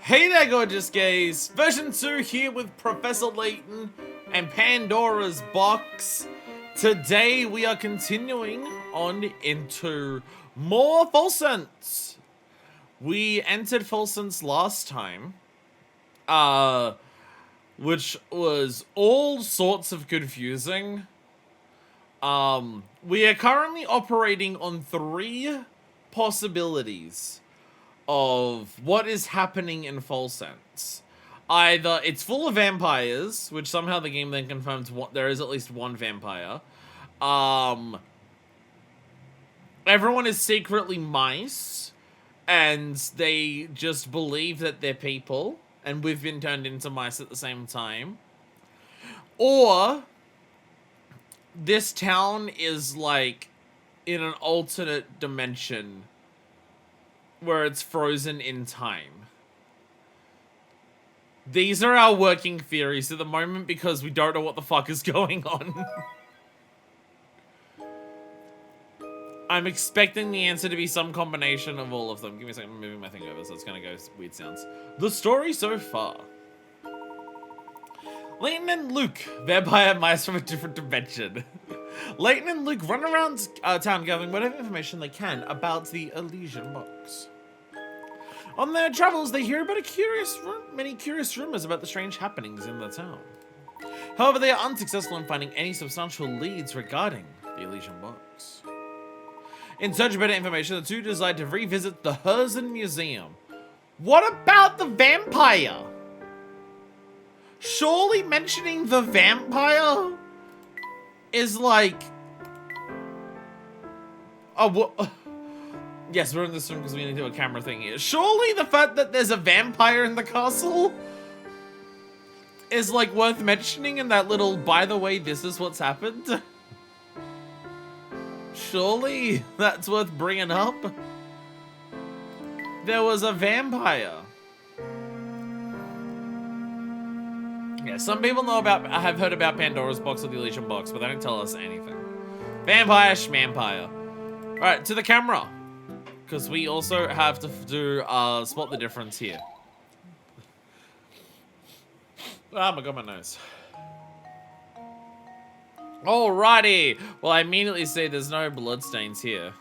Hey there, gorgeous gays! Version 2 here with Professor Layton and Pandora's box. Today we are continuing on into more Folsense. We entered Folsense last time, which was all sorts of confusing. We are currently operating on 3 possibilities of what is happening in Folsense. Either it's full of vampires, which somehow the game then confirms there is at least one vampire. Everyone is secretly mice, and they just believe that they're people, and we've been turned into mice at the same time. Or this town is like in an alternate dimension where it's frozen in time. These are our working theories at the moment because we don't know what the fuck is going on. I'm expecting the answer to be some combination of all of them. Give me a second, I'm moving my thing over so it's gonna go weird sounds. The story so far. Layton and Luke, vampire mice from a different dimension. Layton and Luke run around town gathering whatever information they can about the Elysian box. On their travels, they hear about many curious rumors about the strange happenings in the town. However, they are unsuccessful in finding any substantial leads regarding the Elysian box. In search of better information, the two decide to revisit the Herzen Museum. What about the vampire? Surely mentioning the vampire is like... Yes, we're in this room because we need to do a camera thing here. Surely the fact that there's a vampire in the castle is like worth mentioning in that little, by the way, this is what's happened. Surely that's worth bringing up. There was a vampire. Yeah, some people have heard about Pandora's box or the Elysian box, but they don't tell us anything. Vampire schmampire. Alright, to the camera. Because we also have to do spot the difference here. Oh my god, my nose. Alrighty. Well, I immediately see there's no bloodstains here.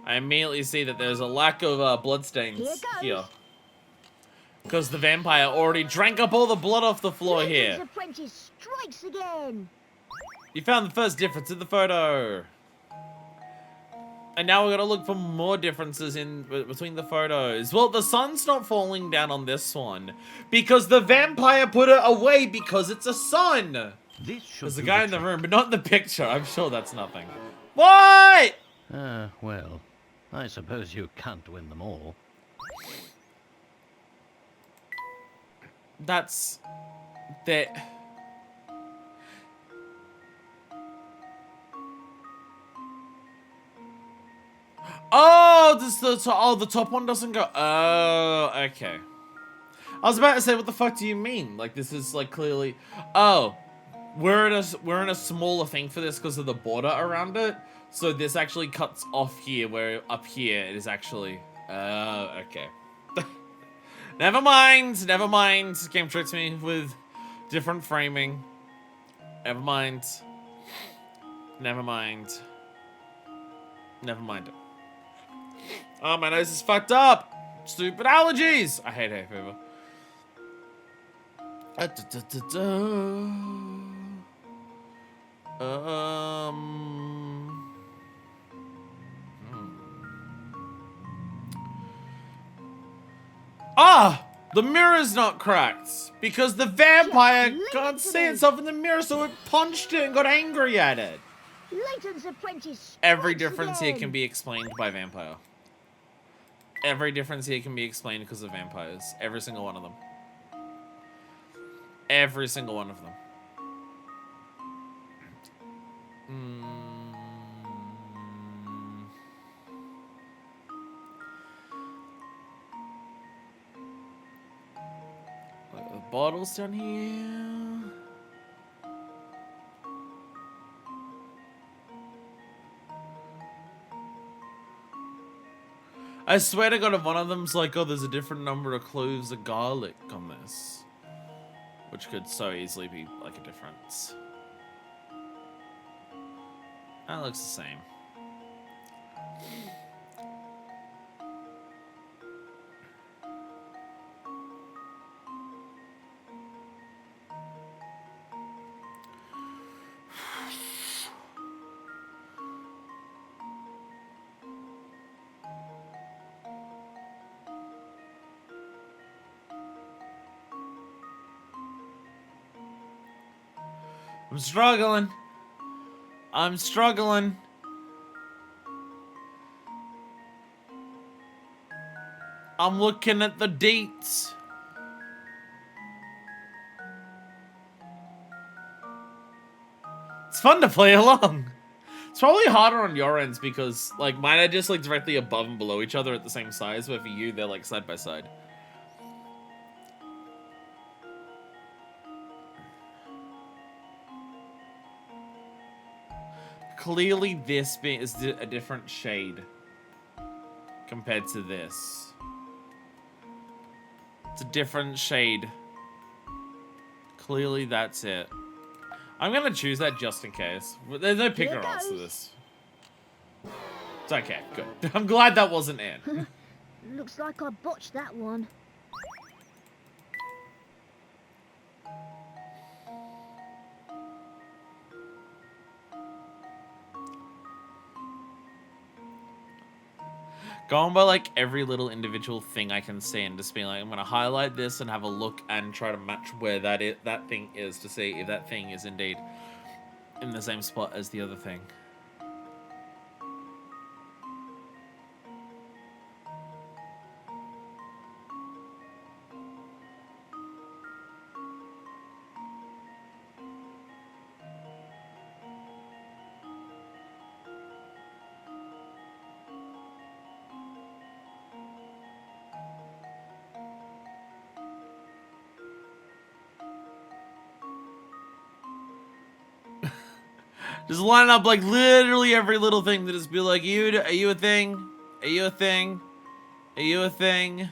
I immediately see that there's a lack of bloodstains here. Because the vampire already drank up all the blood off the floor here. Apprentice strikes again. You found the first difference in the photo. And now we're gonna look for more differences in between the photos. Well, the sun's not falling down on this one because the vampire put it away because it's a sun. There's a guy in the room, but not in the picture. I'm sure that's nothing. What? Well, I suppose you can't win them all. That's that. Oh, the top one doesn't go. Oh, okay. I was about to say, what the fuck do you mean? Like, this is like clearly. Oh, we're in a smaller thing for this because of the border around it. So this actually cuts off here, where up here it is actually. Okay. Never mind. Never mind. This game tricks me with different framing. Never mind. Never mind. Never mind it. Oh, my nose is fucked up. Stupid allergies. I hate hay fever. Ah! The mirror's not cracked. Because the vampire can't see itself in the mirror, so it punched it and got angry at it. Layton's apprentice. Every difference here can be explained by vampire. Every difference here can be explained because of vampires. Every single one of them. Every single one of them. Look at the bottles down here. I swear to God, if one of them's like, oh, there's a different number of cloves of garlic on this. Which could so easily be like a difference. That looks the same. I'm struggling. I'm struggling. I'm looking at the dates. It's fun to play along. It's probably harder on your ends because, like, mine are just, like, directly above and below each other at the same size, where for you, they're, like, side by side. Clearly, this bit is a different shade compared to this. It's a different shade. Clearly, that's it. I'm gonna choose that just in case. There's no pick or answer to this. It's okay, good. I'm glad that wasn't it. Looks like I botched that one. Going by like every little individual thing I can see and just being like, I'm gonna highlight this and have a look and try to match where that thing is to see if that thing is indeed in the same spot as the other thing. Just line up like literally every little thing to just be like, are you a thing? Are you a thing? Are you a thing?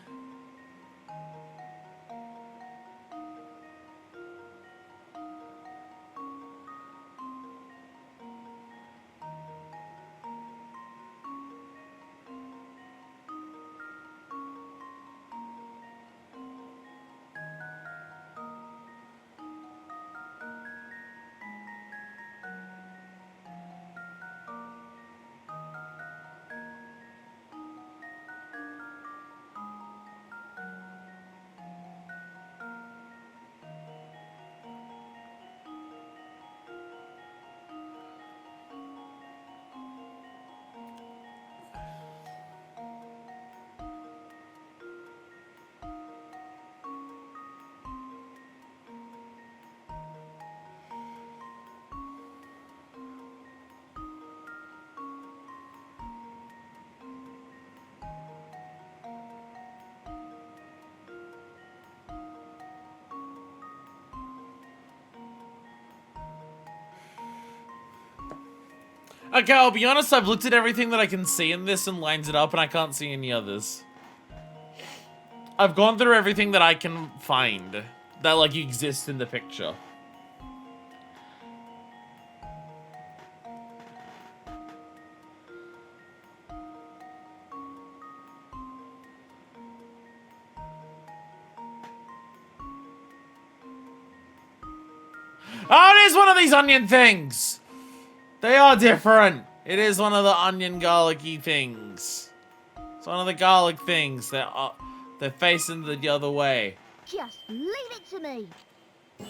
Okay, I'll be honest, I've looked at everything that I can see in this and lines it up, and I can't see any others. I've gone through everything that I can find that, like, exists in the picture. Oh, it is one of these onion things! They are different. It is one of the onion garlicky things. It's one of the garlic things. They're facing the other way. Just leave it to me. That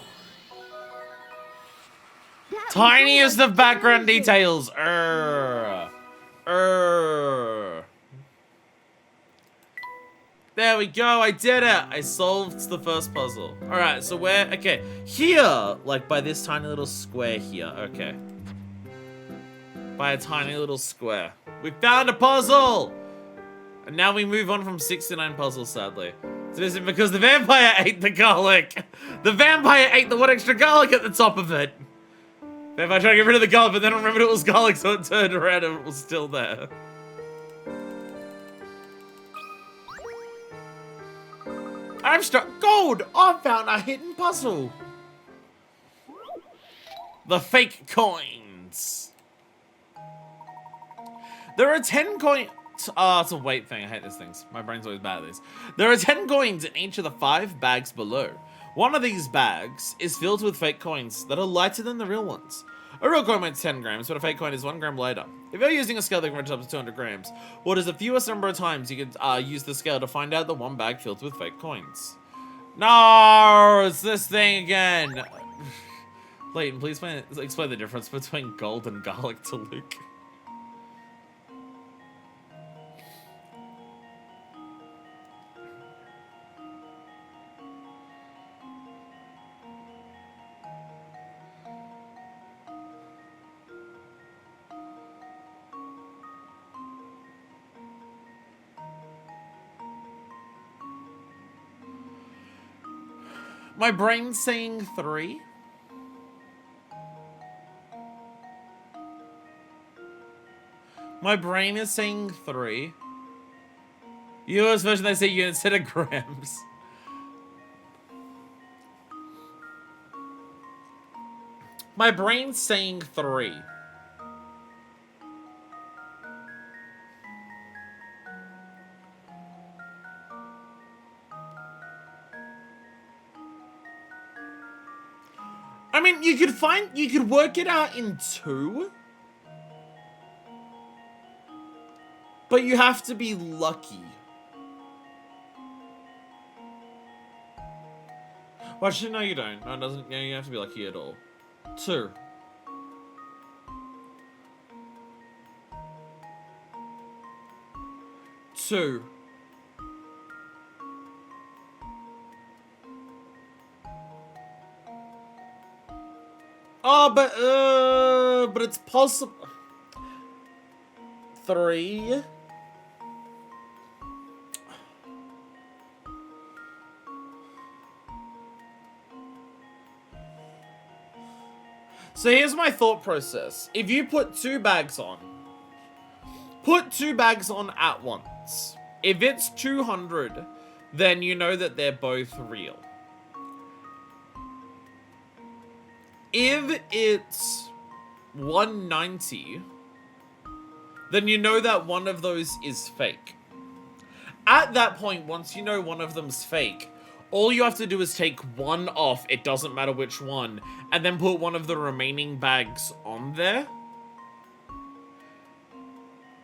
was Tiniest almost of background amazing. details. There we go, I did it! I solved the first puzzle. Alright, so okay, here, like by this tiny little square here, okay. By a tiny little square. We found a puzzle! And now we move on from 69 puzzles, sadly. So this is because the vampire ate the garlic! The vampire ate the one extra garlic at the top of it! Vampire tried to get rid of the garlic, but then remembered it was garlic, so it turned around and it was still there. I've struck gold! I found a hidden puzzle! The fake coins. There are 10 coins. It's a weight thing. I hate these things. My brain's always bad at this. There are 10 coins in each of the 5 bags below. One of these bags is filled with fake coins that are lighter than the real ones. A real coin weighs 10 grams, but a fake coin is 1 gram lighter. If you're using a scale that can reach up to 200 grams, what is the fewest number of times you could use the scale to find out the one bag filled with fake coins? No, it's this thing again. Layton, please explain the difference between gold and garlic to Luke. My brain's saying 3. My brain is saying 3. US version, they say units instead of grams. My brain's saying 3. I mean, you could work it out in 2. But you have to be lucky. Well, actually, no, you don't. No, it doesn't. Yeah, you have to be lucky at all. 2. Two. Oh, but it's possible. 3. So here's my thought process. If you put 2 bags on, put 2 bags on at once. If it's 200, then you know that they're both real. If it's 190, then you know that one of those is fake. At that point, once you know one of them's fake, all you have to do is take one off, it doesn't matter which one, and then put one of the remaining bags on there.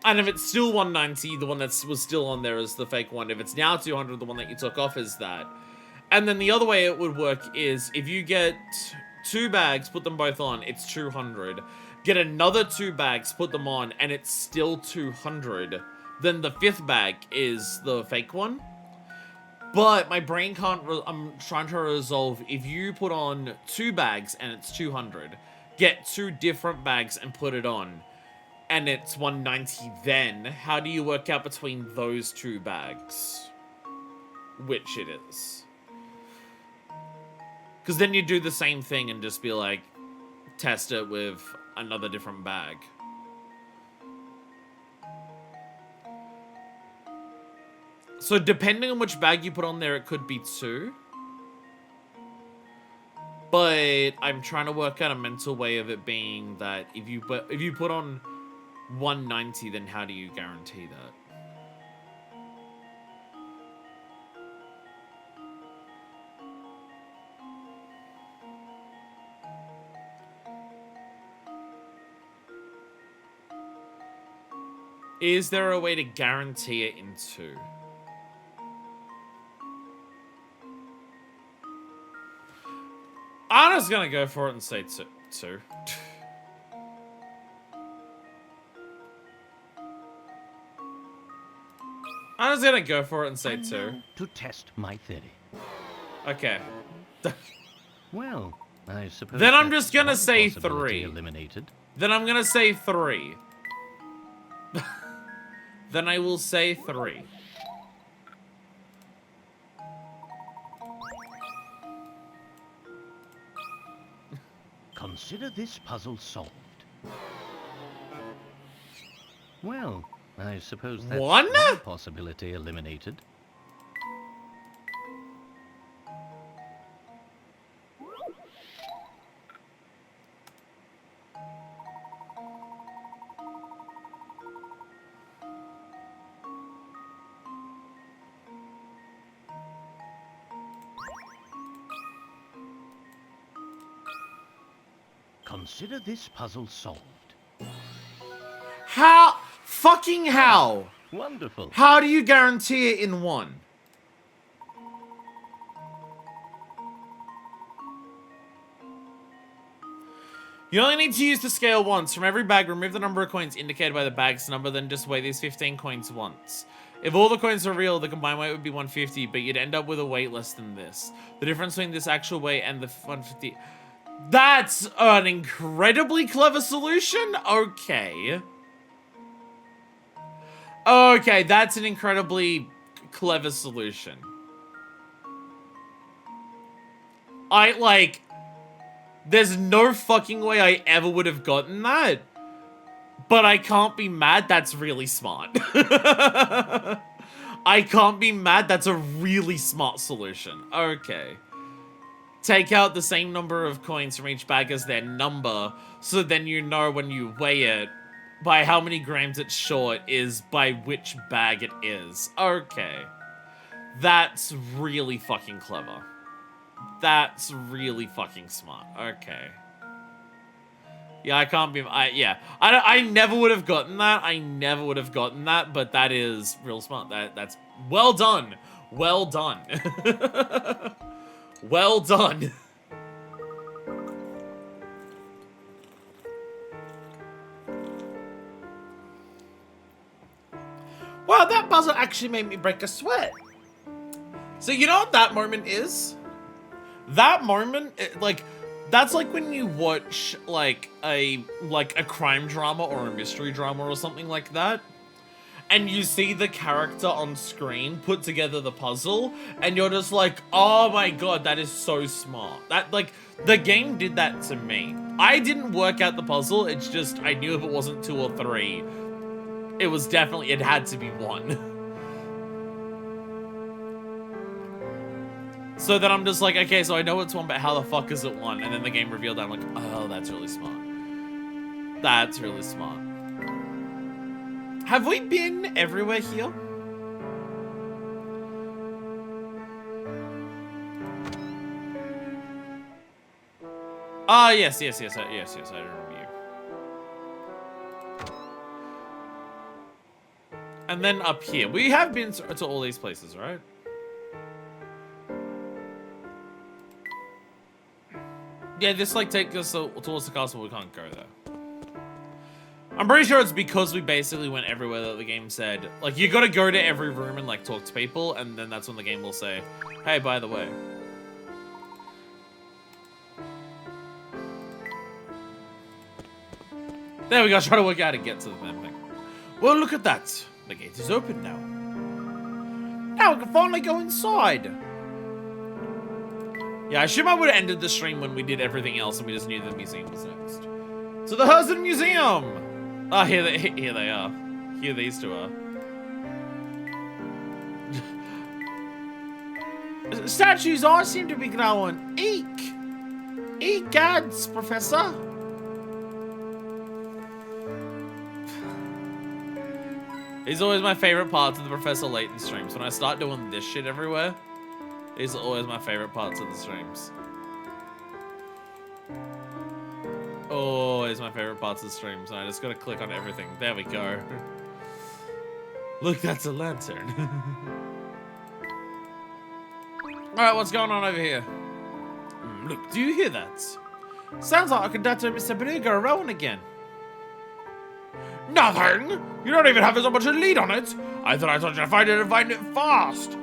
And if it's still 190, the one that was still on there is the fake one. If it's now 200, the one that you took off is that. And then the other way it would work is if you get 2 bags, put them both on, it's 200. Get another 2 bags, put them on, and it's still 200. Then the 5th bag is the fake one. But my brain can't, I'm trying to resolve, if you put on 2 bags and it's 200, get 2 different bags and put it on, and it's 190 then, how do you work out between those 2 bags which it is? Because then you do the same thing and just be like, test it with another different bag. So depending on which bag you put on there, it could be 2. But I'm trying to work out a mental way of it being that if you put on 190, then how do you guarantee that? Is there a way to guarantee it in 2? I'm just gonna go for it and say 2. I'm just gonna go for it and say 2. To test my theory. Okay. Well, I suppose. Then I'm that's just gonna one say possibility 3. Eliminated. Then I'm gonna say 3. Then I will say 3. Consider this puzzle solved. Well, I suppose that's 1? one possibility eliminated. Consider this puzzle solved. How? Fucking how? Wonderful. How do you guarantee it in one? You only need to use the scale once. From every bag, remove the number of coins indicated by the bag's number, then just weigh these 15 coins once. If all the coins are real, the combined weight would be 150, but you'd end up with a weight less than this. The difference between this actual weight and the 150... That's an incredibly clever solution? Okay. Okay, that's an incredibly clever solution. There's no fucking way I ever would have gotten that. But I can't be mad, that's really smart. I can't be mad, that's a really smart solution. Okay. Take out the same number of coins from each bag as their number, so then you know when you weigh it, by how many grams it's short is by which bag it is. Okay. That's really fucking clever. That's really fucking smart. Okay. Yeah, I can't be... I never would have gotten that. I never would have gotten that, but that is real smart. That's... Well done. Well done. Well done. Wow, that puzzle actually made me break a sweat. So you know what that moment is? That moment, that's like when you watch like a crime drama or a mystery drama or something like that, and you see the character on screen put together the puzzle, and you're just like, oh my god, that is so smart. That, the game did that to me. I didn't work out the puzzle, it's just, I knew if it wasn't 2 or 3, it was definitely, it had to be 1. So then I'm just like, okay, so I know it's 1, but how the fuck is it 1? And then the game revealed that, I'm like, oh, that's really smart. That's really smart. Have we been everywhere here? Ah, yes, I remember you. And then up here. We have been to all these places, right? Yeah, this takes us towards the castle, we can't go there. I'm pretty sure it's because we basically went everywhere that the game said, you gotta go to every room and talk to people, and then that's when the game will say, hey, by the way. There we go, try to work out how to get to the damn thing. Well, look at that. The gate is open now. Now we can finally go inside. Yeah, I assume I would have ended the stream when we did everything else and we just knew the museum was next. To the Herzen Museum! Ah, here they are. Here these two are. Statues all seem to be growing. Eek! Eek gads, Professor! These are always my favorite parts of the Professor Layton streams. When I start doing this shit everywhere, these are always my favorite parts of the streams. Always my favorite parts of the streams. I just gotta click on everything. There we go. Look, that's a lantern. Alright, what's going on over here? Look, do you hear that? Sounds like I could Dr. Mr. Beluga around again. Nothing! You don't even have so much a lead on it! I thought I told you to find it and find it fast!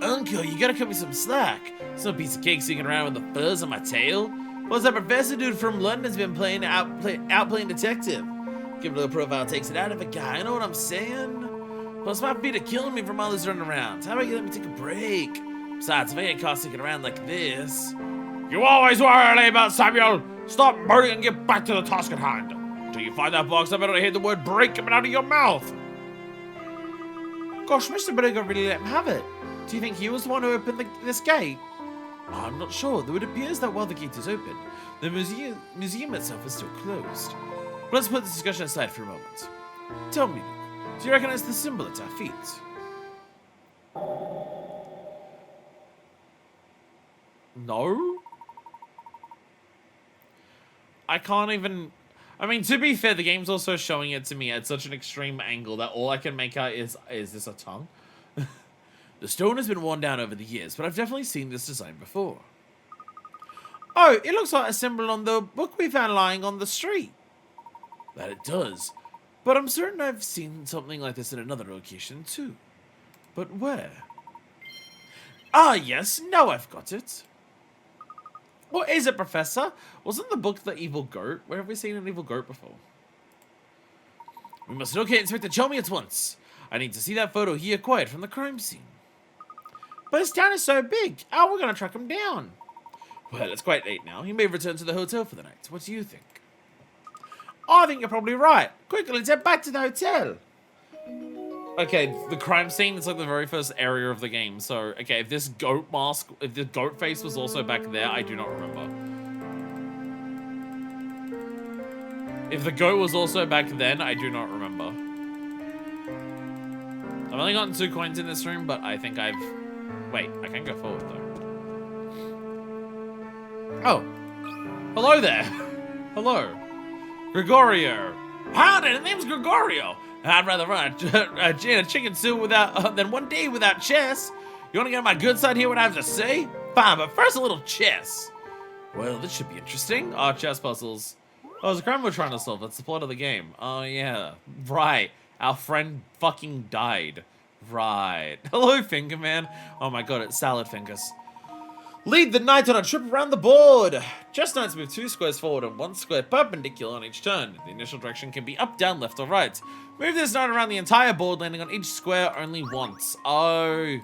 Uncle, you gotta cut me some slack. Some piece of cake sticking around with the fuzz on my tail. What's that professor dude from London's been playing detective? Give it a little profile takes it out of a guy, you know what I'm saying? Plus my feet are killing me from all this running around. How about you let me take a break? Besides, if I get caught sticking around like this... You always were early about Samuel! Stop murdering and get back to the task at hand! Until you find that box, I better hear the word break coming out of your mouth! Gosh, Mr. Beluga really let him have it. Do you think he was the one who opened this gate? I'm not sure, though it appears that while the gate is open, the museum itself is still closed. Let's put this discussion aside for a moment. Tell me, Luke, do you recognize the symbol at our feet? No? I can't even... I mean, to be fair, the game's also showing it to me at such an extreme angle that all I can make out is this a tongue? The stone has been worn down over the years, but I've definitely seen this design before. Oh, it looks like a symbol on the book we found lying on the street. That it does. But I'm certain I've seen something like this in another location too. But where? Ah, yes, now I've got it. What is it, Professor? Wasn't the book the evil goat? Where have we seen an evil goat before? We must locate Inspector Chelmy at once. I need to see that photo he acquired from the crime scene. But his town is so big. How are we going to track him down? Well, it's quite late now. He may return to the hotel for the night. What do you think? I think you're probably right. Quickly, let's head back to the hotel. Okay, the crime scene is like the very first area of the game. So, okay, if this goat mask, if the goat face was also back there, I do not remember. If the goat was also back then, I do not remember. I've only gotten 2 coins in this room, but I think I've... Wait, I can go forward, though. Oh. Hello there. Hello. Gregorio. Howdy, the name's Gregorio. I'd rather run a chicken soup without than one day without chess. You want to get on my good side here what I have to say? Fine, but first a little chess. Well, this should be interesting. Oh, chess puzzles. Oh, it's a crime we're trying to solve. That's the plot of the game. Oh, yeah. Right. Our friend fucking died. Right. Hello, Fingerman. Oh my god, it's Salad Fingers. Lead the knight on a trip around the board. Chess knights move 2 squares forward and 1 square perpendicular on each turn. The initial direction can be up, down, left, or right. Move this knight around the entire board, landing on each square only once. Oh.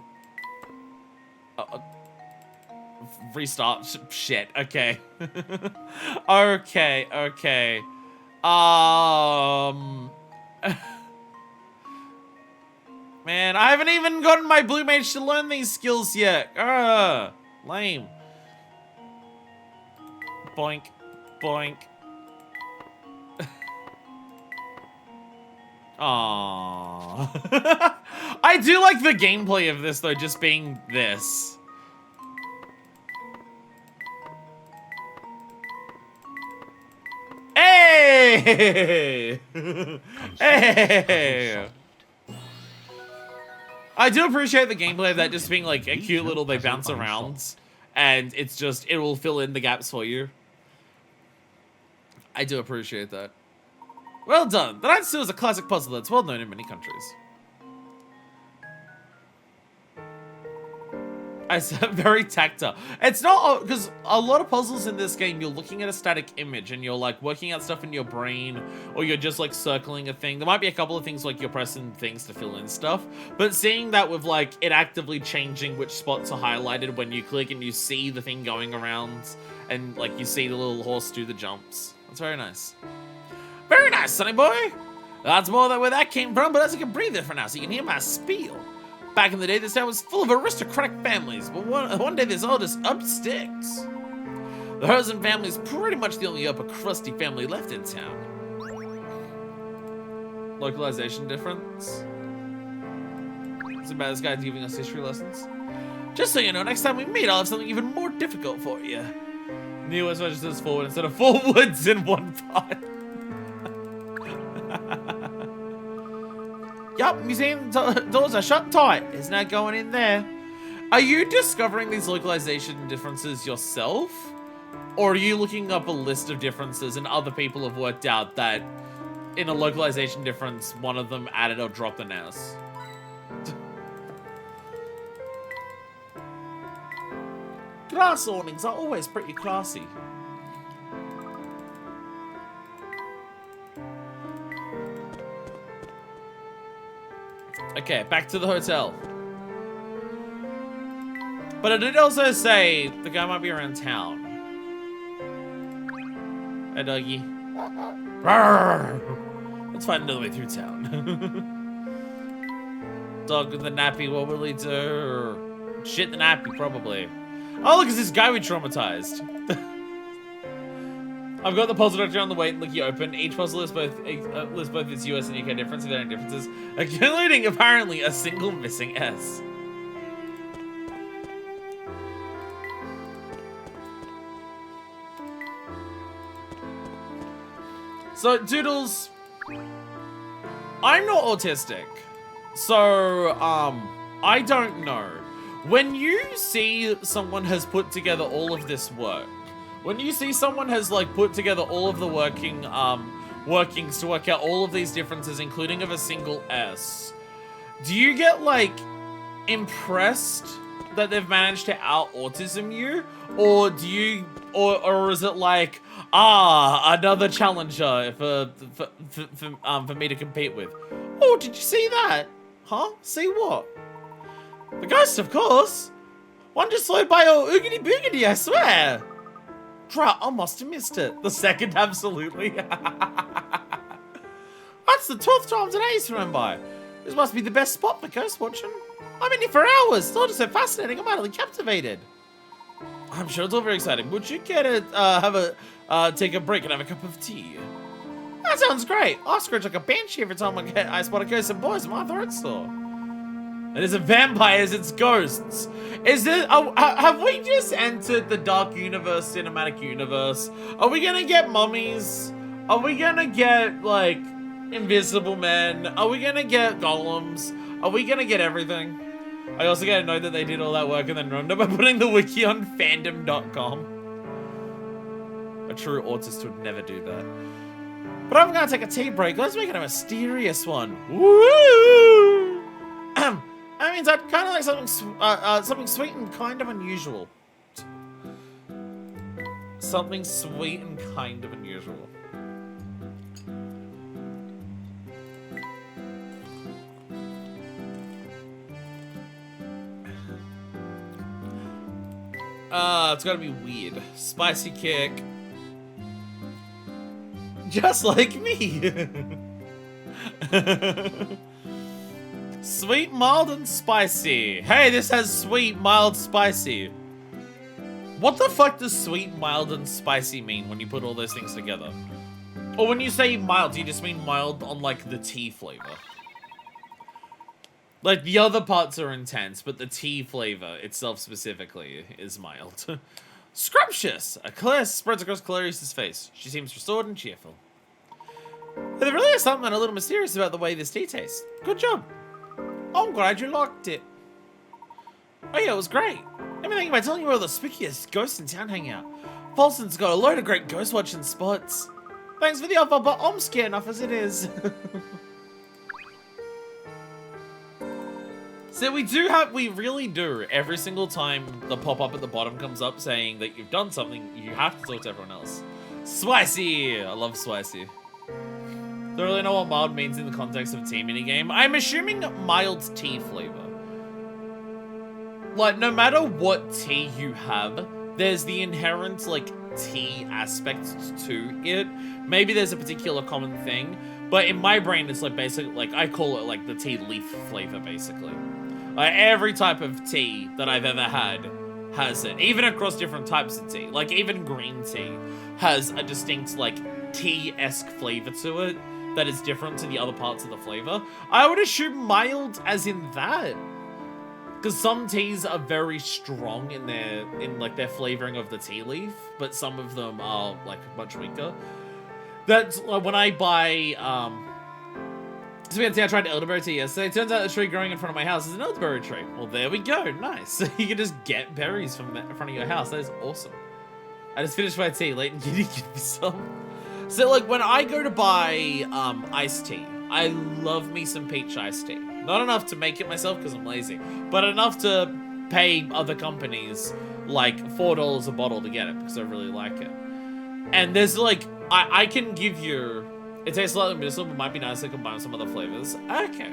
Restart. Shit. Okay. Okay. Man, I haven't even gotten my blue mage to learn these skills yet. Lame. Boink. Boink. Aww. I do like the gameplay of this, though, just being this. Hey! Hey! I do appreciate the gameplay of that just being like a cute little, they bounce around, and it's just, it will fill in the gaps for you. I do appreciate that. Well done. The Night Steal is a classic puzzle that's well known in many countries. I said very tactile. It's not, because a lot of puzzles in this game, you're looking at a static image and you're like working out stuff in your brain, or you're just like circling a thing. There might be a couple of things like you're pressing things to fill in stuff, but seeing that with like it actively changing which spots are highlighted when you click and you see the thing going around and like you see the little horse do the jumps. That's very nice. Very nice, sonny boy. That's more than where that came from, but that's like a breather for now so you can hear my spiel. Back in the day, this town was full of aristocratic families, but one day this all just up sticks. The Herzen family is pretty much the only upper crusty family left in town. Localization difference? It's about this guy giving us history lessons. Just so you know, next time we meet, I'll have something even more difficult for you. Neo-West registers forward instead of 4 woods in 1 pot. Yup, museum doors are shut tight. There's no going in there. Are you discovering these localization differences yourself? Or are you looking up a list of differences and other people have worked out that in a localization difference, one of them added or dropped an S? Glass awnings are always pretty classy. Okay, back to the hotel. But it did also say the guy might be around town. Hey, doggy. Rawr. Let's find another way through town. Dog with the nappy, what will he do? Shit the nappy, probably. Oh, look, it's this guy we traumatized. I've got the puzzle directory on the Wait and Looky open. Each puzzle lists both its US and UK differences, their own differences, including apparently a single missing S. So, Doodles, I'm not autistic, so, I don't know. When you see someone has put together all of this work, when you see someone has, like, put together all of the workings to work out all of these differences, including of a single S, do you get, like, impressed that they've managed to out-autism you? Or do you, or is it like, another challenger for me to compete with? Oh, did you see that? Huh? See what? The ghost, of course. One just slowed by all oogity boogity, I swear. Drat, I must have missed it. The second, absolutely. That's the 12th time today's run by. This must be the best spot for ghost watching. I'm in here for hours. It's all just so fascinating. I'm utterly captivated. I'm sure it's all very exciting. Would you care to take a break and have a cup of tea? That sounds great. I scratch like a banshee every time I spot a ghost and boys in my throat sore. It isn't vampires, it's ghosts. Is it? Have we just entered the Dark Universe cinematic universe? Are we gonna get mummies? Are we gonna get, like, invisible men? Are we gonna get golems? Are we gonna get everything? I also gotta know that they did all that work and then ruined it by putting the wiki on fandom.com. A true autist would never do that. But I'm gonna take a tea break. Let's make it a mysterious one. Woo! That means I'd kind of like something sweet and kind of unusual. Something sweet and kind of unusual. It's gotta be weird. Spicy kick. Just like me. Sweet, mild, and spicy. Hey, this has sweet, mild, spicy. What the fuck does sweet, mild, and spicy mean when you put all those things together? Or when you say mild, do you just mean mild on, like, the tea flavor? Like, the other parts are intense, but the tea flavor itself specifically is mild. Scrumptious! A clear spreads across Clarice's face. She seems restored and cheerful. There really is something a little mysterious about the way this tea tastes. Good job. I'm glad you liked it. Oh yeah, it was great. Let me think about telling you where the spookiest ghosts in town hang out. Folsense got a load of great ghost watching spots. Thanks for the offer, but I'm scared enough as it is. So we really do, every single time the pop-up at the bottom comes up saying that you've done something, you have to talk to everyone else. Spicy! I love spicy. Don't really know what mild means in the context of a tea minigame. I'm assuming mild tea flavor. Like, no matter what tea you have, there's the inherent, like, tea aspect to it. Maybe there's a particular common thing, but in my brain, it's like basically, like, I call it like the tea leaf flavor, basically. Like, every type of tea that I've ever had has it. Even across different types of tea. Like, even green tea has a distinct, like, tea-esque flavor to it that is different to the other parts of the flavor. I would assume mild as in that. Because some teas are very strong in their flavoring of the tea leaf, but some of them are, like, much weaker. That's, like, when I buy, so I tried elderberry tea yesterday. It turns out the tree growing in front of my house is an elderberry tree. Well, there we go. Nice. You can just get berries from in front of your house. That is awesome. I just finished my tea. Layton, can you give me some? So, like, when I go to buy iced tea, I love me some peach iced tea. Not enough to make it myself because I'm lazy, but enough to pay other companies, like, $4 a bottle to get it because I really like it. And there's, like, I can give you... It tastes slightly medicinal, but might be nice to combine with some other flavors. Okay.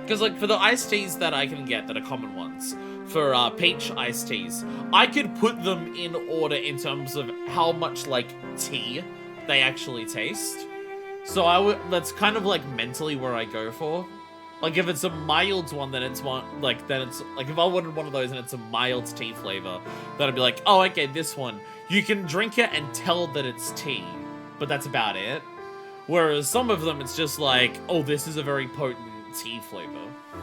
Because, like, for the iced teas that I can get that are common ones, for peach iced teas, I could put them in order in terms of how much, like, tea they actually taste. So that's kind of, like, mentally where I go for. Like, if it's a mild one, then it's one, like, if I wanted one of those and it's a mild tea flavor, then I'd be like, oh, okay, this one. You can drink it and tell that it's tea, but that's about it. Whereas some of them, it's just like, oh, this is a very potent tea flavor.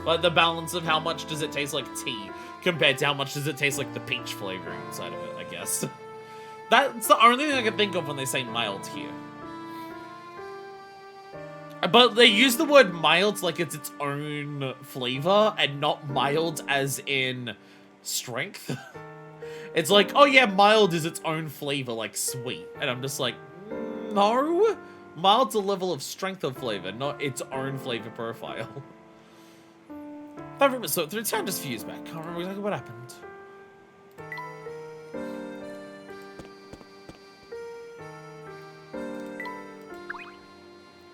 Like, the balance of how much does it taste like tea compared to how much does it taste like the peach flavoring inside of it, I guess. That's the only thing I can think of when they say mild here. But they use the word mild like it's its own flavor and not mild as in strength. It's like, oh yeah, mild is its own flavor, like sweet. And I'm just like, no. Mild's a level of strength of flavor, not its own flavor profile. That room is so through time just fused back. Can't remember exactly what happened.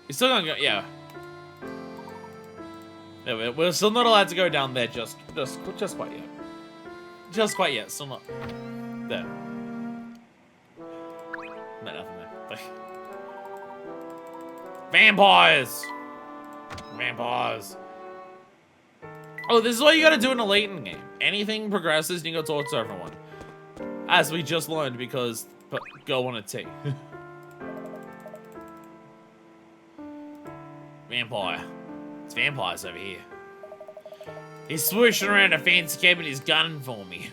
You're still gonna go, yeah. Yeah, we're still not allowed to go down there just quite yet. Just quite yet, still not there. No, nothing there. Vampires! Vampires. Oh, this is what you gotta do in a Layton game. Anything progresses and you gotta talk to everyone. As we just learned because, but go on a tea. Vampire. It's vampires over here. He's swooshing around a fancy cab and he's gunning for me.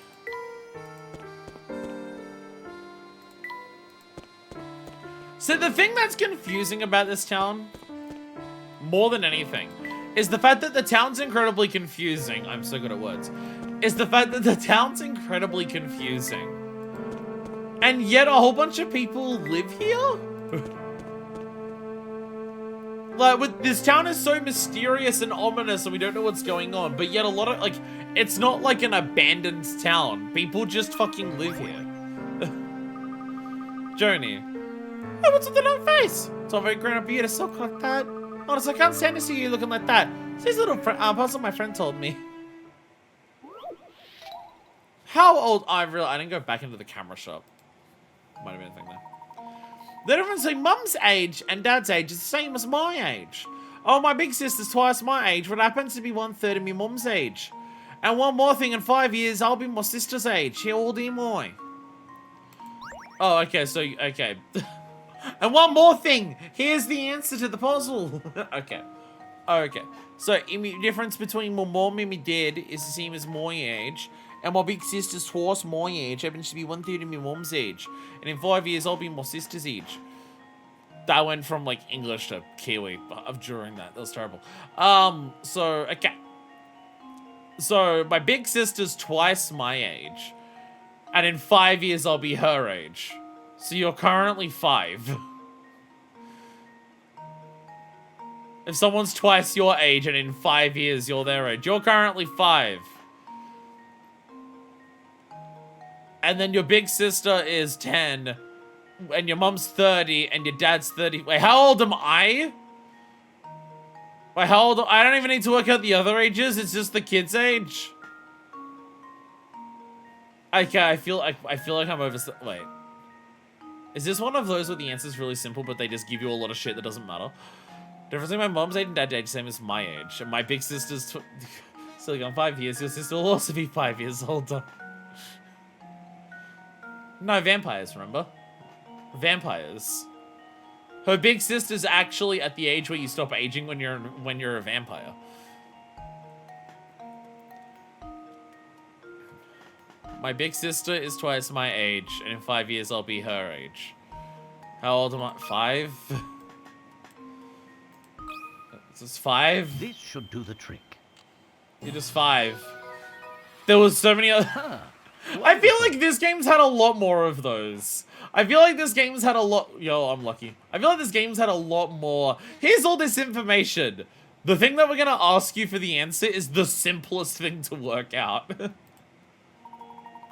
So the thing that's confusing about this town, more than anything, is the fact that the town's incredibly confusing. I'm so good at words. Is the fact that the town's incredibly confusing. And yet a whole bunch of people live here? Like, this town is so mysterious and ominous and we don't know what's going on, but yet a lot of, like, it's not like an abandoned town. People just fucking live here. Joni. Hey, what's with the long face? It's all very grown up here to suck like that. Honestly, I can't stand to see you looking like that. This little puzzle my friend told me. How old? I didn't go back into the camera shop. Might have been a thing there. The difference between Mum's age and Dad's age is the same as my age. Oh, my big sister's twice my age, but happens to be 1/3 of my mum's age. And one more thing, in 5 years, I'll be my sister's age. How old am I? Oh, okay, so, okay. And one more thing, here's the answer to the puzzle. Okay. Okay. So, the difference between my mum and my dad is the same as my age. And my big sister's twice my age, happens to be 1/3 of my mum's age. And in 5 years, I'll be my sister's age. That went from, like, English to Kiwi during that. That was terrible. So, okay. So, my big sister's twice my age. And in 5 years, I'll be her age. So, you're currently 5. If someone's twice your age and in 5 years, you're their age, you're currently 5. And then your big sister is 10, and your mom's 30, and your dad's 30. Wait, how old am I? Wait, how old? I don't even need to work out the other ages. It's just the kid's age. Okay, I feel like I'm over. Wait, is this one of those where the answer's really simple, but they just give you a lot of shit that doesn't matter? Difference between my mom's age and dad's age, same as my age, and my big sister's still gone 5 years. Your sister will also be 5 years older. No, vampires, remember? Vampires. Her big sister's actually at the age where you stop aging when you're a vampire. My big sister is twice my age, and in 5 years I'll be her age. How old am I? 5? This is 5? This should do the trick. You're just 5. There was so many other... I feel like this game's had a lot more of those. I feel like this game's had a lot... Yo, I'm lucky. I feel like this game's had a lot more... Here's all this information. The thing that we're gonna ask you for the answer is the simplest thing to work out.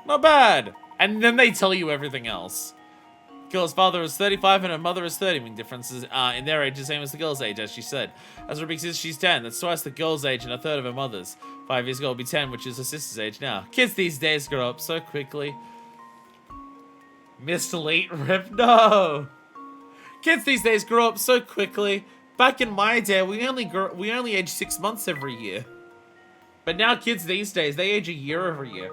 Not bad. And then they tell you everything else. Girl's father is 35 and her mother is 30. I mean, differences in their age is the same as the girl's age, as she said. As her big sister, she's 10. That's twice the girl's age and 1/3 of her mother's. 5 years ago, will be 10, which is her sister's age now. Kids these days grow up so quickly. Mr. Layton rip, no! Kids these days grow up so quickly. Back in my day, we only age 6 months every year. But now kids these days, they age a year every year.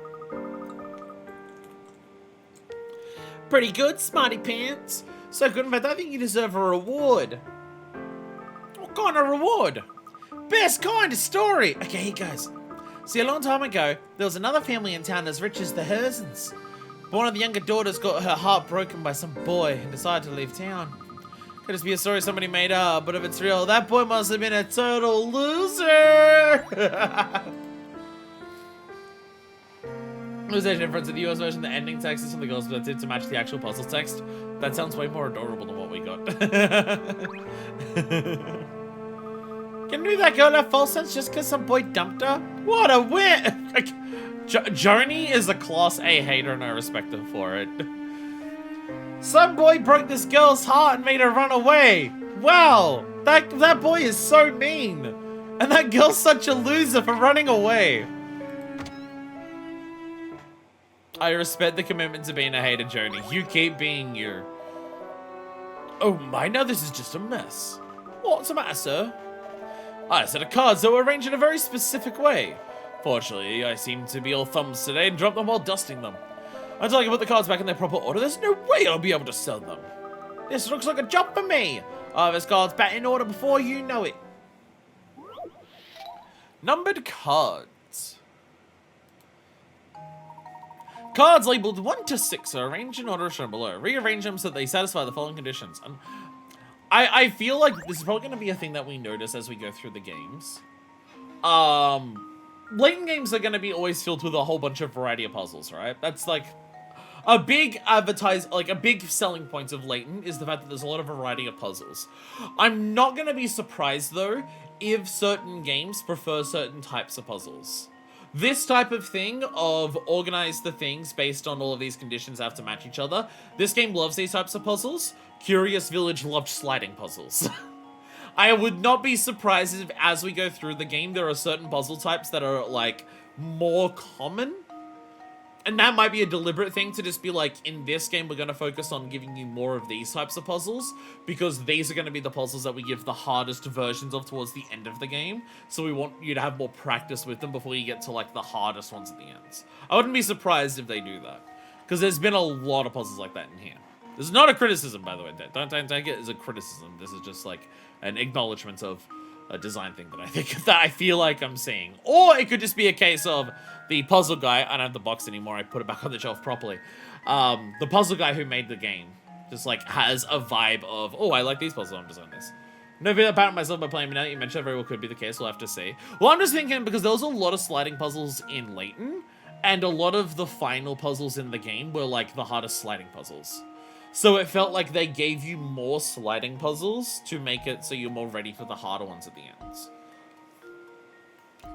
Pretty good, smarty pants. So good, but I think you deserve a reward. What kind of reward? Best kind of story. Okay, here goes. See, a long time ago, there was another family in town as rich as the Hersens. But one of the younger daughters got her heart broken by some boy and decided to leave town. Could just be a story somebody made up, but if it's real, that boy must have been a total loser. There's a difference in the US version. The ending text is from the girls, but to match the actual puzzle text. That sounds way more adorable than what we got. Can do that girl have Folsense just because some boy dumped her? What a win! Like, Joni is a class A hater and I respect her for it. Some boy broke this girl's heart and made her run away. Wow, that boy is so mean. And that girl's such a loser for running away. I respect the commitment to being a hater, Joni. You keep being you. Oh my, now this is just a mess. What's the matter, sir? I set of cards that were arranged in a very specific way. Fortunately, I seem to be all thumbs today and dropped them while dusting them. Until I can put the cards back in their proper order, there's no way I'll be able to sell them. This looks like a job for me. I'll have his cards back in order before you know it. Numbered cards. Cards labeled 1 to 6 are arranged in order shown below. Rearrange them so that they satisfy the following conditions. And I feel like this is probably going to be a thing that we notice as we go through the games. Layton games are going to be always filled with a whole bunch of variety of puzzles, right? That's like a big a big selling point of Layton is the fact that there's a lot of variety of puzzles. I'm not going to be surprised though if certain games prefer certain types of puzzles. This type of thing of organize the things based on all of these conditions have to match each other. This game loves these types of puzzles. Curious Village loved sliding puzzles. I would not be surprised if as we go through the game, there are certain puzzle types that are like more common. And that might be a deliberate thing to just be like, in this game, we're going to focus on giving you more of these types of puzzles because these are going to be the puzzles that we give the hardest versions of towards the end of the game. So we want you to have more practice with them before you get to like the hardest ones at the ends. I wouldn't be surprised if they do that because there's been a lot of puzzles like that in here. This is not a criticism, by the way. Don't take it as a criticism. This is just like an acknowledgement of a design thing that I feel like I'm seeing. Or it could just be a case of the puzzle guy, I don't have the box anymore, I put it back on the shelf properly. The puzzle guy who made the game just like has a vibe of, oh, I like these puzzles, I'm designing this. Never been apparent myself by playing, but now that you mentioned it, very well could be the case, we'll have to see. Well, I'm just thinking because there was a lot of sliding puzzles in Layton, and a lot of the final puzzles in the game were like the hardest sliding puzzles. So it felt like they gave you more sliding puzzles to make it so you're more ready for the harder ones at the ends.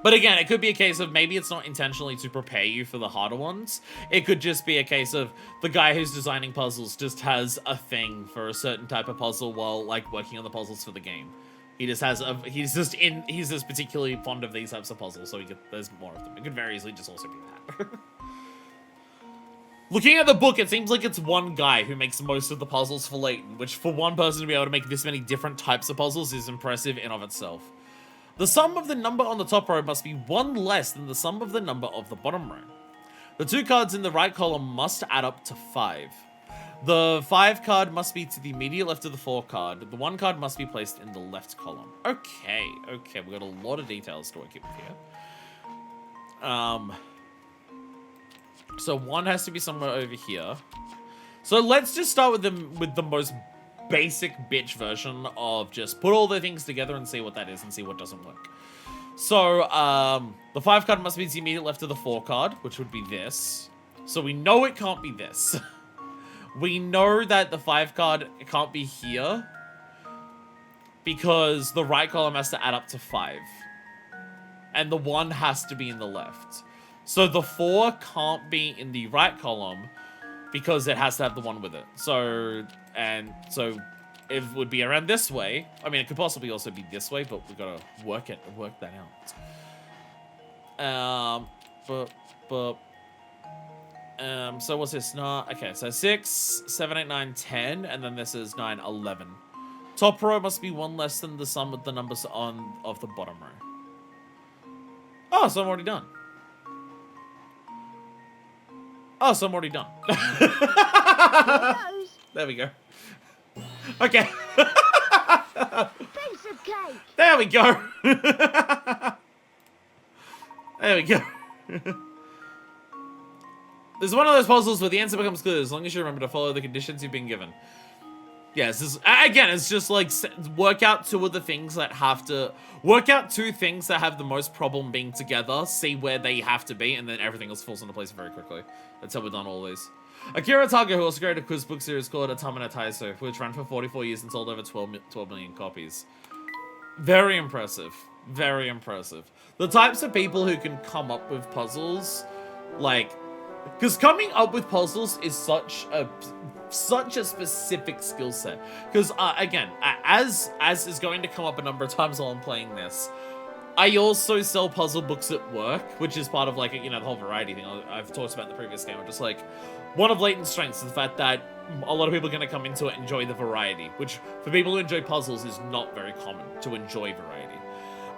But again, it could be a case of maybe it's not intentionally to prepare you for the harder ones. It could just be a case of the guy who's designing puzzles just has a thing for a certain type of puzzle while like working on the puzzles for the game. He just has he's just particularly fond of these types of puzzles, so there's more of them. It could very easily just also be that. Looking at the book, it seems like it's one guy who makes most of the puzzles for Layton, which for one person to be able to make this many different types of puzzles is impressive in of itself. The sum of the number on the top row must be 1 less than the sum of the number of the bottom row. The 2 cards in the right column must add up to 5. The 5 card must be to the immediate left of the 4 card. The 1 card must be placed in the left column. Okay, we've got a lot of details to work with here. So 1 has to be somewhere over here. So let's just start with the most basic bitch version of just put all the things together and see what that is and see what doesn't work. So the 5 card must be to the immediate left of the 4 card, which would be this. So we know it can't be this. We know that the 5 card can't be here because the right column has to add up to 5. And the 1 has to be in the left. So the 4 can't be in the right column because it has to have the 1 with it. So it would be around this way. I mean, it could possibly also be this way, but we've got to work that out. So what's this? Okay, so 6, 7, 8, 9, 10, and then this is 9, 11. Top row must be one less than the sum of the numbers of the bottom row. Oh, so I'm already done. Oh, so I'm already done. There we go. Okay. Piece of cake. There we go. There we go. There's one of those puzzles where the answer becomes clear as long as you remember to follow the conditions you've been given. Yes, again, it's just like work out two of the things that have to work out two things that have the most problem being together, see where they have to be, and then everything else falls into place very quickly. That's how we've done all these. Akira Taga, who also created a quiz book series called Atamina Taiso, which ran for 44 years and sold over 12 million copies. Very impressive. Very impressive. The types of people who can come up with puzzles, like, because coming up with puzzles is such a specific skill set. Because again, as is going to come up a number of times while I'm playing this, I also sell puzzle books at work, which is part of, like, you know, the whole variety thing I've talked about in the previous game. Just like, one of Layton's strengths is the fact that a lot of people are going to come into it and enjoy the variety, which for people who enjoy puzzles is not very common to enjoy variety.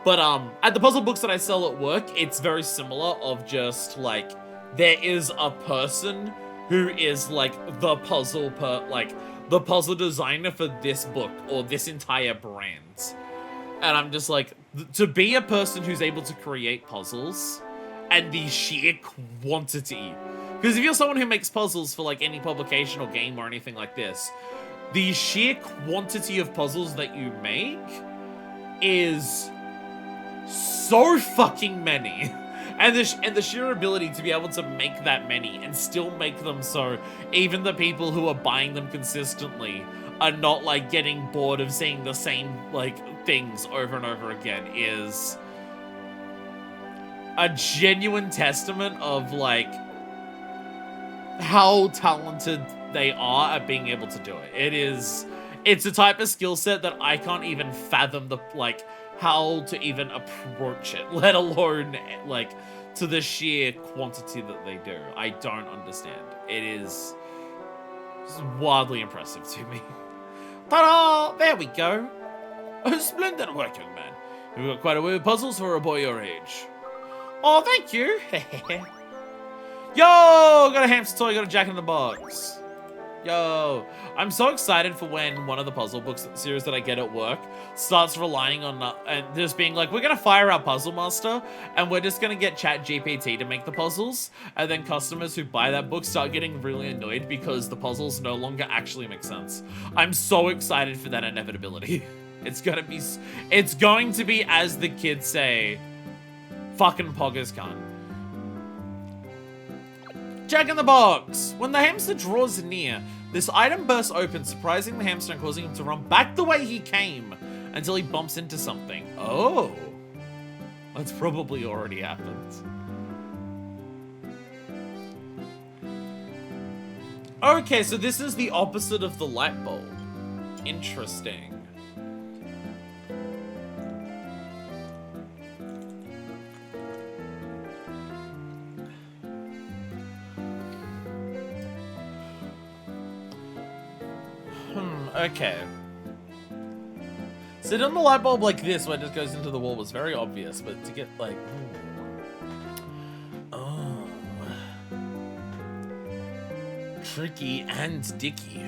But at the puzzle books that I sell at work, it's very similar of just like, there is a person who is like the puzzle designer for this book or this entire brand. And I'm just like, to be a person who's able to create puzzles and the sheer quantity. Because if you're someone who makes puzzles for like any publication or game or anything like this, the sheer quantity of puzzles that you make is so fucking many. And the sheer ability to be able to make that many and still make them so even the people who are buying them consistently are not like getting bored of seeing the same like things over and over again is a genuine testament of like how talented they are at being able to do it. It's a type of skill set that I can't even fathom how to even approach it, let alone like to the sheer quantity that they do. I don't understand. It is wildly impressive to me. Ta-da! There we go. Oh, splendid work, young man. You've got quite a way of puzzles for a boy your age. Oh, thank you. Yo, got a hamster toy, got a Jack in the Box. Yo, I'm so excited for when one of the puzzle books series that I get at work starts relying on and just being like, we're gonna fire our puzzle master and we're just gonna get ChatGPT to make the puzzles, and then customers who buy that book start getting really annoyed because the puzzles no longer actually make sense. I'm so excited for that inevitability. It's going to be, as the kids say, fucking poggers cunt. Jack in the Box! When the hamster draws near, this item bursts open, surprising the hamster and causing him to run back the way he came until he bumps into something. Oh. That's probably already happened. Okay, so this is the opposite of the light bulb. Interesting. Okay. So on the light bulb like this, where it just goes into the wall, was very obvious, but to get like... Oh. Tricky and dicky.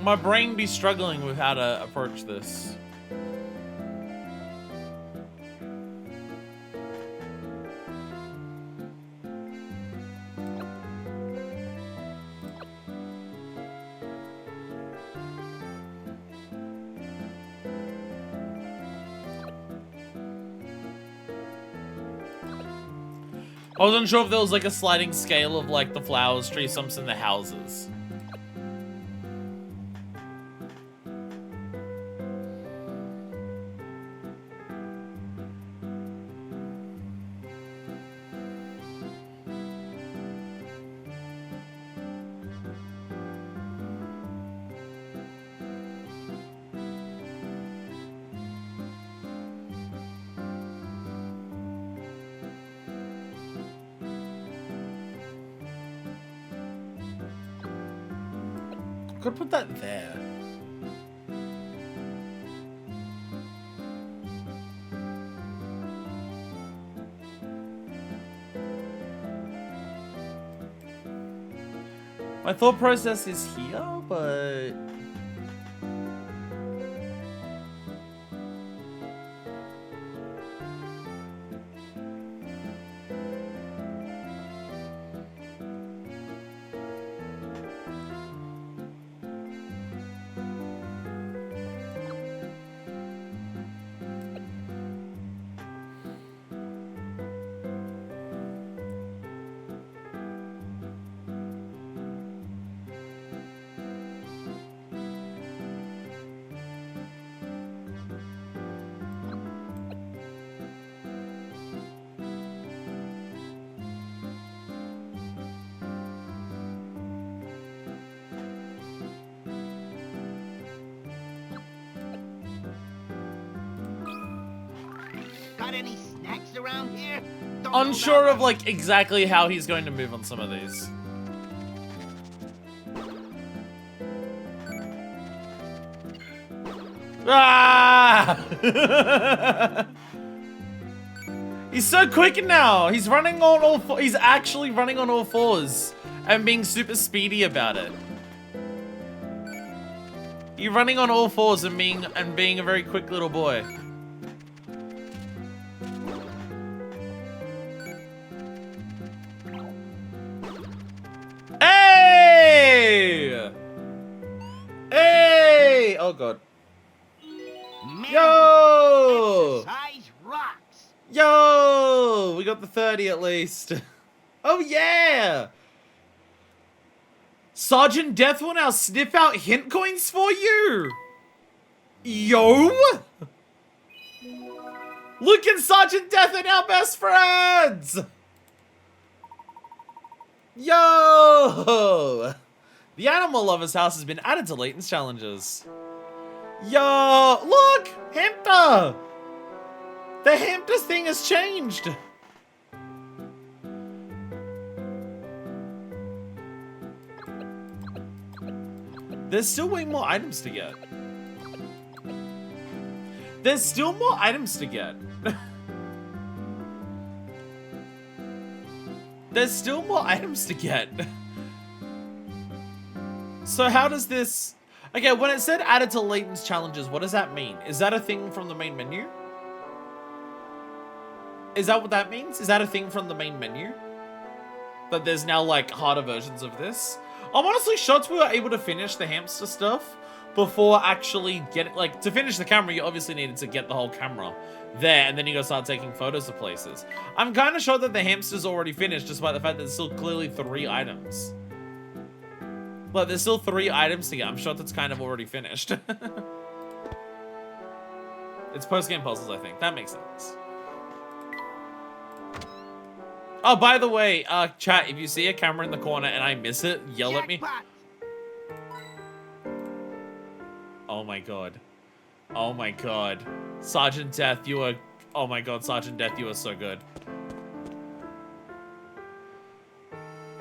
My brain be struggling with how to approach this. I wasn't sure if there was like a sliding scale of like the flowers, tree stumps, and the houses. Could put that there. My thought process is here, but Got any snacks around here? Don't know unsure about of like exactly how he's going to move on some of these. Ah! He's so quick now. He's running on all four. He's actually running on all fours and being super speedy about it. You're running on all fours and being a very quick little boy. Hey! Hey! Oh god. Man, Yo! exercise rocks. Yo! We got the 30 at least. Oh yeah! Sergeant Death will now sniff out hint coins for you! Yo! Luke and Sergeant Death are now best friends! Yo! The Animal Lover's House has been added to Layton's challenges. Yo! Look! Hamster! The hamster thing has changed! There's still way more items to get. There's still more items to get. There's still more items to get. So how does this... Okay, when it said added to Layton's challenges, what does that mean? Is that a thing from the main menu? Is that what that means? Is that a thing from the main menu? That there's now, like, harder versions of this? I'm honestly shocked we were able to finish the hamster stuff before actually getting... Like, to finish the camera, you obviously needed to get the whole camera there, and then you gotta start taking photos of places. I'm kind of sure that the hamster's already finished, despite the fact that there's still clearly 3 items. Like, there's still 3 items to get. I'm sure that's kind of already finished. It's post-game puzzles, I think. That makes sense. Oh, by the way, chat, if you see a camera in the corner and I miss it, yell at me. Jackpot. Oh my god. Oh my god. Sergeant Death, you are... Oh my god, Sergeant Death, you are so good.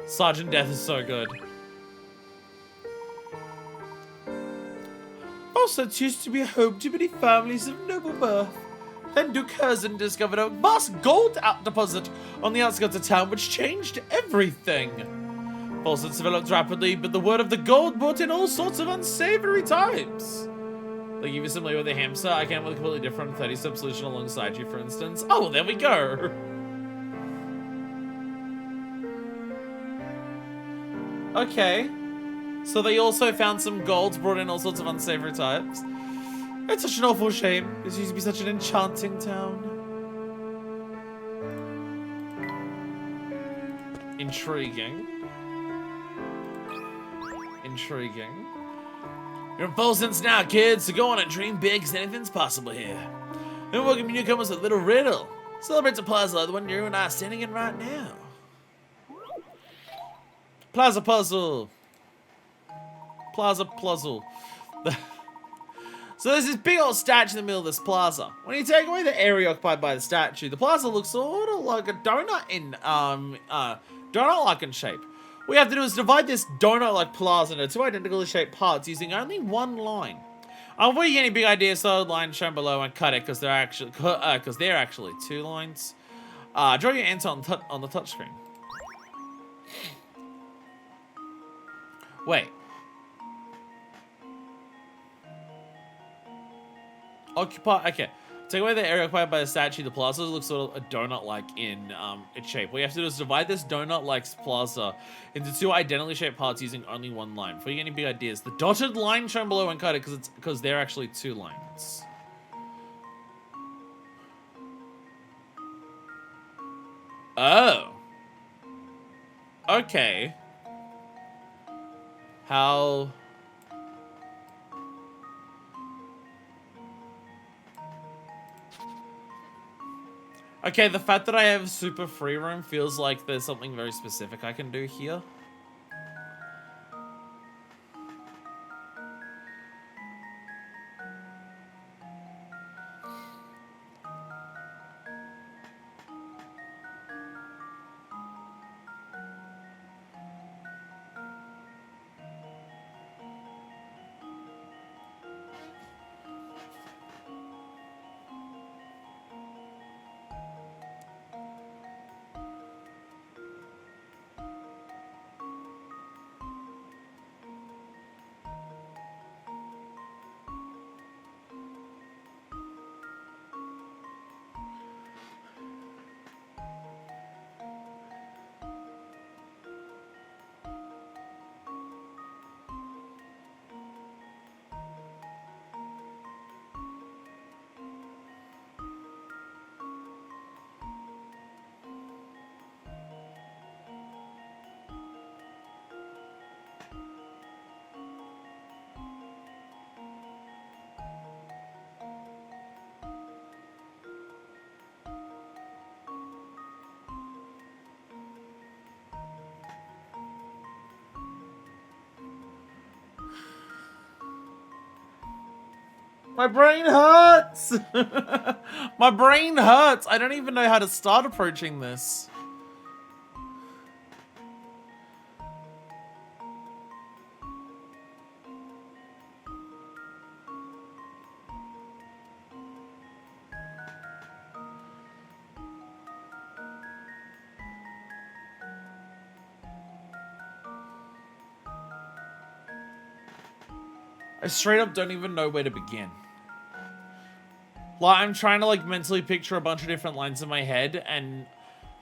Sergeant Death is so good. Folsense used to be home to many families of noble birth. Then Duke Herzen discovered a vast gold deposit on the outskirts of town, which changed everything. Folsense developed rapidly, but the word of the gold brought in all sorts of unsavory times. Like, if you're familiar with the hamster, I came with a completely different 30-step solution alongside you, for instance. Oh, well, there we go. Okay. So they also found some golds, brought in all sorts of unsavory types. It's such an awful shame. This used to be such an enchanting town. Intriguing. Intriguing. You're in Folsense now, kids, so go on and dream big, because anything's possible here. And welcome newcomers with a little riddle. Celebrates a plaza like the one you and I are standing in right now. Plaza puzzle. Plaza puzzle. So there's this big old statue in the middle of this plaza. When you take away the area occupied by the statue, the plaza looks sort of like a donut in donut-like in shape. What we have to do is divide this donut-like plaza into two identically shaped parts using only one line. Before you get any big ideas, though, line shown below and cut it because they're actually two lines. Draw your answer on the touchscreen. Wait. Okay. Take away the area occupied by the statue. The plaza looks sort of a donut-like in its shape. What you have to do is divide this donut-like plaza into two identically shaped parts using only one line. Before you get any big ideas, the dotted line shown below and cut it because they're actually two lines. Oh. Okay. How... Okay, the fact that I have super free roam feels like there's something very specific I can do here. My brain hurts! My brain hurts! I don't even know how to start approaching this. I straight up don't even know where to begin. Like, I'm trying to, like, mentally picture a bunch of different lines in my head, and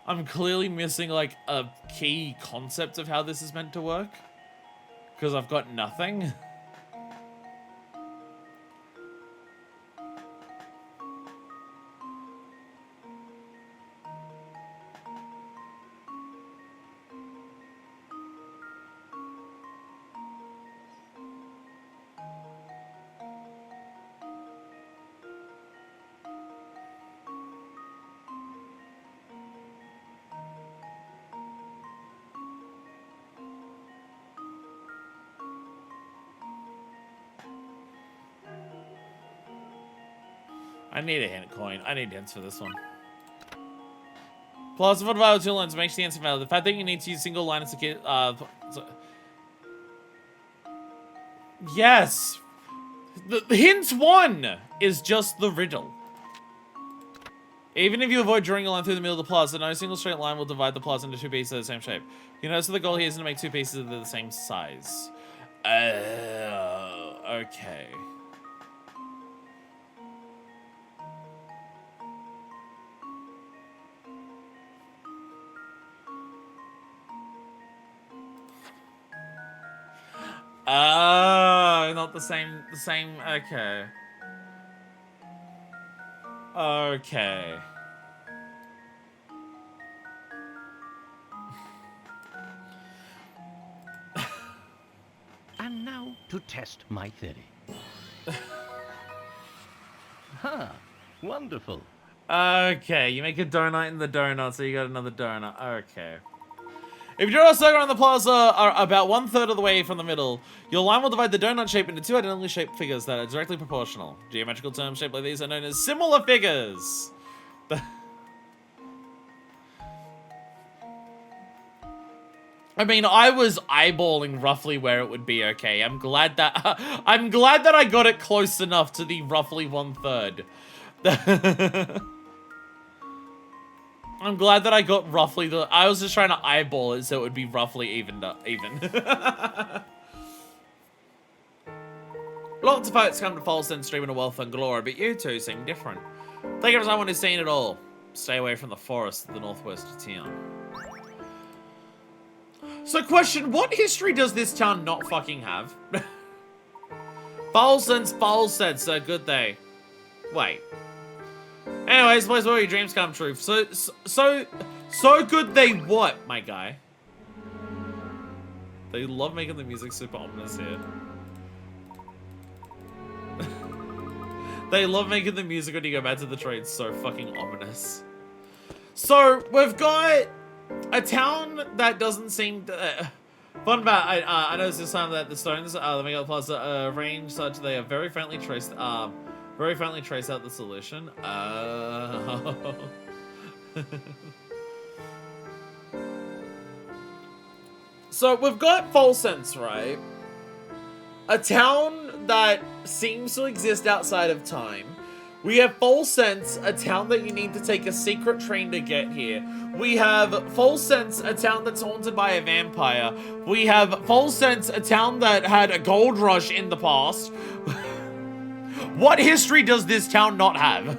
I'm clearly missing, like, a key concept of how this is meant to work. Because I've got nothing. I need a hint coin. I need hints for this one. Plus, if valid two lines makes the answer valid. The fact that you need to use single line as a kid. Yes. The hint one is just the riddle. Even if you avoid drawing a line through the middle of the plaza, no single straight line will divide the plaza into two pieces of the same shape. You notice that the goal here isn't to make two pieces that are the same size. Okay. Oh, not the same, okay. Okay. to test my theory. Ha! Wonderful. Okay, you make a donut in the donut, so you got another donut. Okay. If you draw a circle around the plaza about 1/3 of the way from the middle, your line will divide the donut shape into two identically shaped figures that are directly proportional. Geometrical terms shaped like these are known as similar figures. I mean, I was eyeballing roughly where it would be. Okay, I'm glad that I got it close enough to the roughly 1/3. I'm glad that I got roughly the. I was just trying to eyeball it so it would be roughly even. Lots of folks come to Folsense dreaming of wealth and glory, but you two seem different. Think of someone who's seen it all. Stay away from the forest at the northwest of town. So, question: what history does this town not fucking have? Folsense, a good day. Wait. Anyways, place where your dreams come true. So good they what, my guy? They love making the music super ominous here. They love making the music when you go back to the train so fucking ominous. So, we've got a town that doesn't seem to... fun about, I noticed this time that the stones, the Mega Plaza, range such they are very friendly traced, trace out the solution. So we've got Folsense, right? A town that seems to exist outside of time. We have Folsense, a town that you need to take a secret train to get here. We have Folsense, a town that's haunted by a vampire. We have Folsense, a town that had a gold rush in the past. What history does this town not have?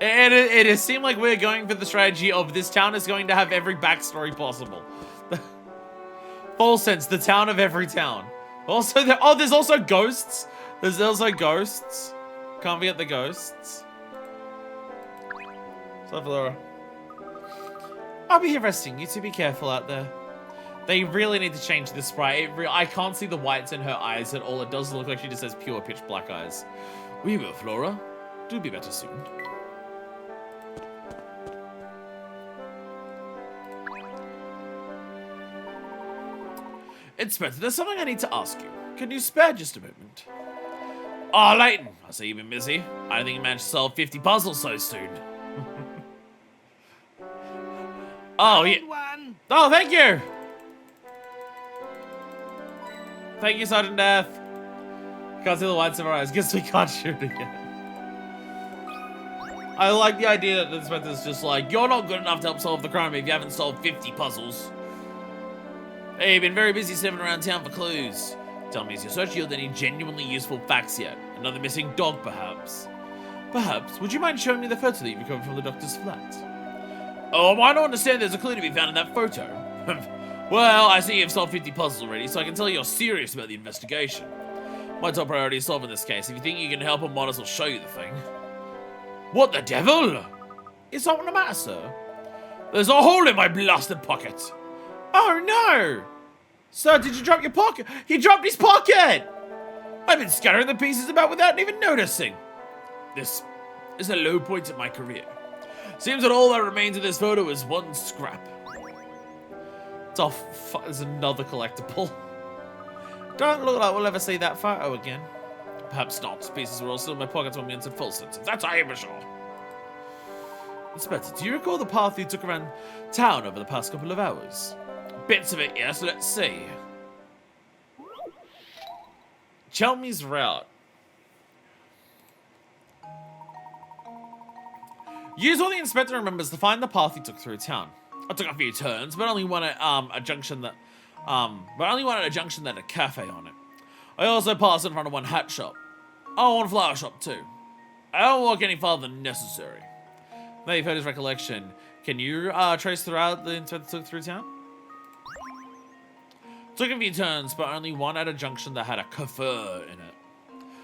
It has seemed like we're going for the strategy of this town is going to have every backstory possible. Folsense, the town of every town. Also, there's also ghosts. There's also ghosts. Can't forget the ghosts. So, Flora. I'll be here resting. You two be careful out there. They really need to change this sprite. I can't see the whites in her eyes at all. It does look like she just has pure pitch black eyes. We will, Flora. Do be better soon. Inspector, there's something I need to ask you. Can you spare just a moment? Oh, Layton, I see you've been busy. I don't think you managed to solve 50 puzzles so soon. Oh, yeah. Oh, thank you. Thank you, Sergeant Death. Can't see the whites of our eyes. Guess we can't shoot again. I like the idea that the inspector's just like, you're not good enough to help solve the crime if you haven't solved 50 puzzles. Hey, you've been very busy sniffing around town for clues. Tell me, has your search yielded any genuinely useful facts yet? Another missing dog, perhaps? Perhaps. Would you mind showing me the photo that you recovered from the doctor's flat? Oh, I don't understand there's a clue to be found in that photo. Well, I see you've solved 50 puzzles already, so I can tell you're serious about the investigation. My top priority is solving this case. If you think you can help, I might as well show you the thing. What the devil? Is something the matter, sir? There's a hole in my blasted pocket. Oh no! Sir, did you drop your pocket? He dropped his pocket! I've been scattering the pieces about without even noticing. This is a low point in my career. Seems that all that remains of this photo is one scrap. There's another collectible. Don't look like we'll ever see that photo again. Perhaps not. Pieces were all still in my pockets when we entered Folsense. That's I am sure. Inspector, do you recall the path you took around town over the past couple of hours? Bits of it, yes. Let's see. Chelmie's route. Use all the inspector remembers to find the path you took through town. I took a few turns, but only one at a junction that had a cafe on it. I also passed in front of one hat shop. Oh, one flower shop too. I don't walk any farther than necessary. Now you've heard his recollection. Can you trace throughout the inspector took through town? Took a few turns, but only one at a junction that had a cafe in it.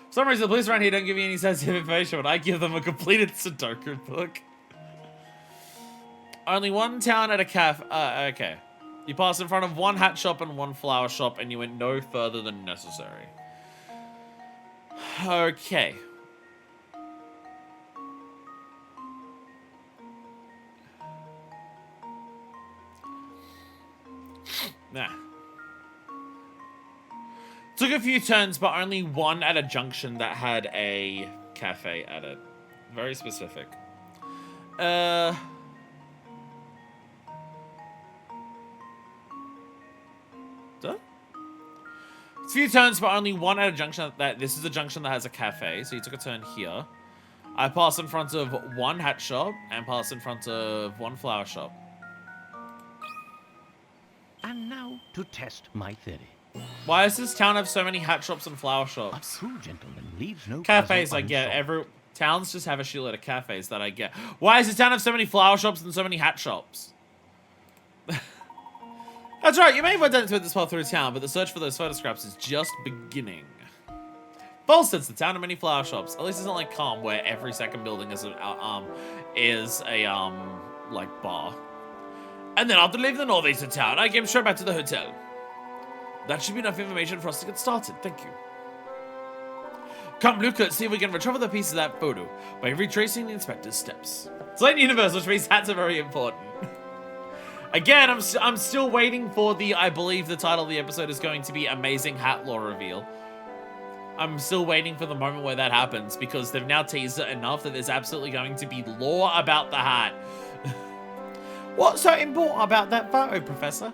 For some reason, the police around here don't give you any sensitive information, but I give them a completed Sudoku book. Only one town at a cafe. Okay. You passed in front of one hat shop and one flower shop, and you went no further than necessary. Okay. Nah. Took a few turns, but only one at a junction that had a cafe at it. Very specific. Duh? It's a few turns, but only one at a junction that... This is a junction that has a cafe, so you took a turn here. I passed in front of one hat shop, and passed in front of one flower shop. And now to test my theory. Why does this town have so many hat shops and flower A shops? true gentleman leaves no Cafes, puzzle I get. unsolved. Towns just have a shitload of cafes that I get. Why does this town have so many flower shops and so many hat shops? That's right, you may have identified this path through town, but the search for those photo scraps is just beginning. Folsense, the town of many flower shops. At least it's not like Calm, where every second building is a like bar. And then after leaving the northeastern town, I came straight back to the hotel. That should be enough information for us to get started. Thank you. Come, Luca, let's see if we can recover the piece of that photo by retracing the inspector's steps. It's like universe, which means hats are very important. Again, I'm still waiting for I believe the title of the episode is going to be Amazing Hat Lore Reveal. I'm still waiting for the moment where that happens, because they've now teased it enough that there's absolutely going to be lore about the hat. What's so important about that photo, Professor?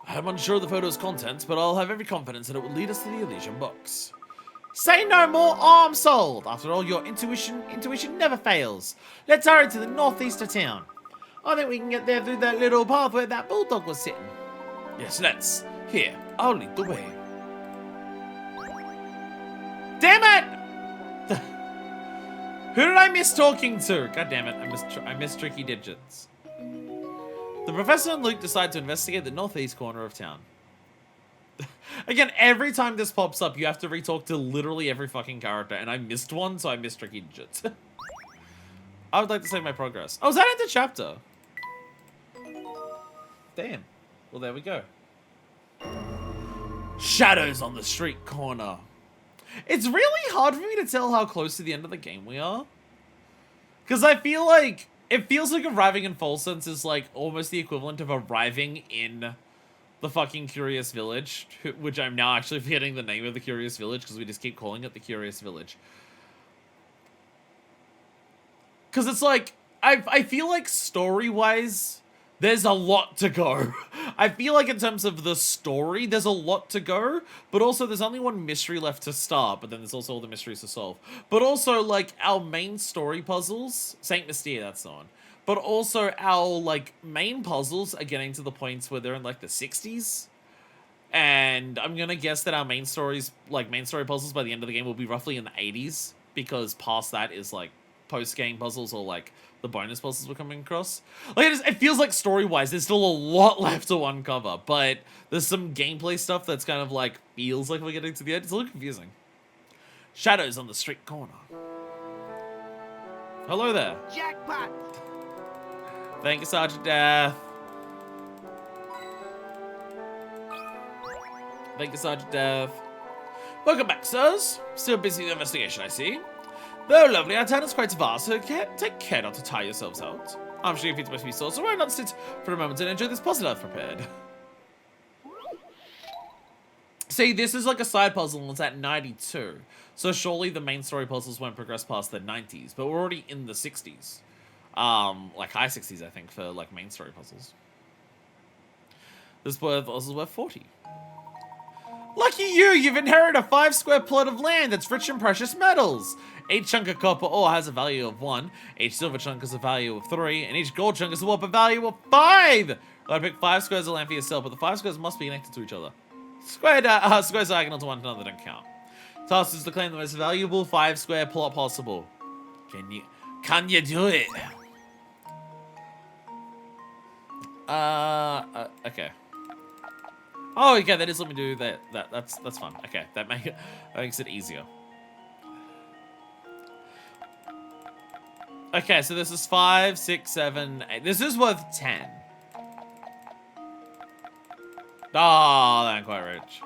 I'm unsure of the photo's contents, but I'll have every confidence that it will lead us to the Elysian box. Say no more, I'm sold! After all, your intuition never fails. Let's hurry to the northeast of town. I think we can get there through that little path where that bulldog was sitting. Yes, let's. Here, I'll lead the way. Damn it! Who did I miss talking to? God damn it, I missed Tricky Digits. The professor and Luke decide to investigate the northeast corner of town. Again, every time this pops up, you have to re-talk to literally every fucking character, and I missed one, so I missed Tricky Digits. I would like to save my progress. Oh, is that in the chapter? Damn. Well, there we go. Shadows on the street corner. It's really hard for me to tell how close to the end of the game we are. Because I feel like... It feels like arriving in Folsense is like almost the equivalent of arriving in the fucking Curious Village, which I'm now actually forgetting the name of the Curious Village because we just keep calling it the Curious Village. Because it's like, I feel like story-wise, there's a lot to go. I feel like in terms of the story, there's a lot to go, but also there's only one mystery left to start, but then there's also all the mysteries to solve. But also, like, our main story puzzles, Saint Mystere, that's the one. But also our, like, main puzzles are getting to the points where they're in, like, the 60s. And I'm gonna guess that our main story puzzles by the end of the game will be roughly in the 80s, because past that is, like, post-game puzzles or, like, the bonus puzzles we're coming across. Like, it feels like story-wise, there's still a lot left to uncover, but there's some gameplay stuff that's kind of, like, feels like we're getting to the end. It's a little confusing. Shadows on the street corner. Hello there. Jackpot! Thank you, Sergeant Death. Thank you, Sergeant Death. Welcome back, sirs. Still busy with the investigation, I see. Though lovely, our town is quite vast, so take care not to tire yourselves out. I'm sure your feet must be sore, so why not sit for a moment and enjoy this puzzle I've prepared? See, this is like a side puzzle and it's at 92. So surely the main story puzzles won't progress past the 90s, but we're already in the 60s. Like high 60s, I think, for like main story puzzles. This puzzle is worth 40. Lucky you! You've inherited a 5-square plot of land that's rich in precious metals. Each chunk of copper ore has a value of 1, each silver chunk has a value of 3, and each gold chunk has a whopping value of 5! I pick 5 squares of land for yourself, but the 5 squares must be connected to each other. Squares diagonal to one another don't count. Task is to claim the most valuable 5-square plot possible. Can you do it? Okay. Oh, okay, that is let me do that. That's fun. Okay, that makes it easier. Okay, so this is 5, 6, 7, 8. This is worth 10. Oh, that ain't quite rich.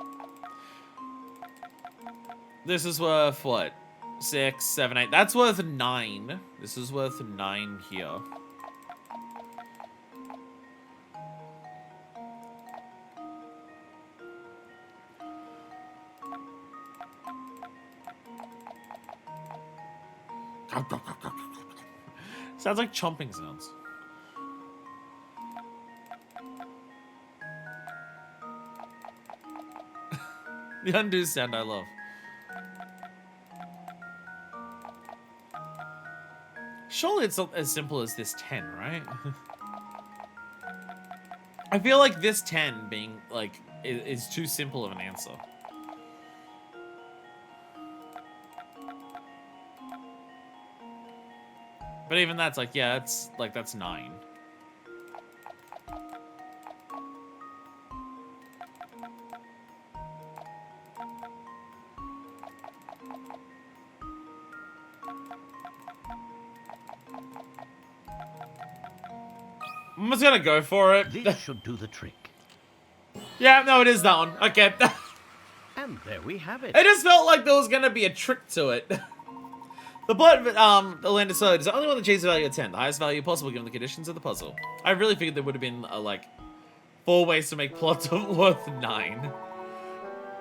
This is worth what? 6, 7, 8. That's worth 9. This is worth 9 here. Sounds like chomping sounds. The undo sound I love. Surely it's not as simple as this 10, right? I feel like this 10 being, like, is too simple of an answer. But even that's like, yeah, it's like, that's 9. I'm just gonna go for it. This should do the trick. Yeah, no, it is that one. Okay. And there we have it. It just felt like there was gonna be a trick to it. The blood, the land of solid is the only one that achieves a value of 10, the highest value possible given the conditions of the puzzle. I really figured there would have been, like, 4 ways to make plots worth 9.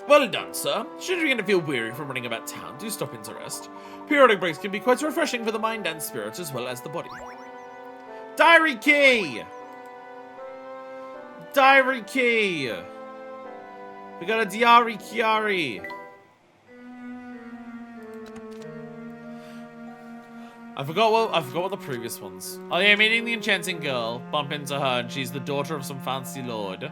Well done, sir. Should you begin to feel weary from running about town, do stop in to rest. Periodic breaks can be quite refreshing for the mind and spirit as well as the body. Diary key! Diary key! We got a diary Chiari. I forgot what the previous ones. Oh yeah, meeting the enchanting girl, bump into her, and she's the daughter of some fancy lord.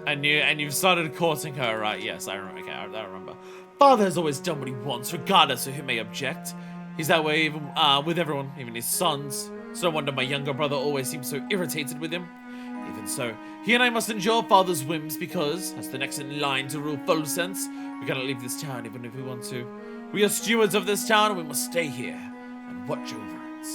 And you've started courting her, right? Yes, I remember. Okay, I remember. Father has always done what he wants, regardless of who may object. He's that way even with everyone, even his sons. So no wonder my younger brother always seems so irritated with him. Even so, he and I must endure father's whims because, as the next in line to rule Folsense, we cannot leave this town even if we want to. We are stewards of this town and we must stay here and watch over it.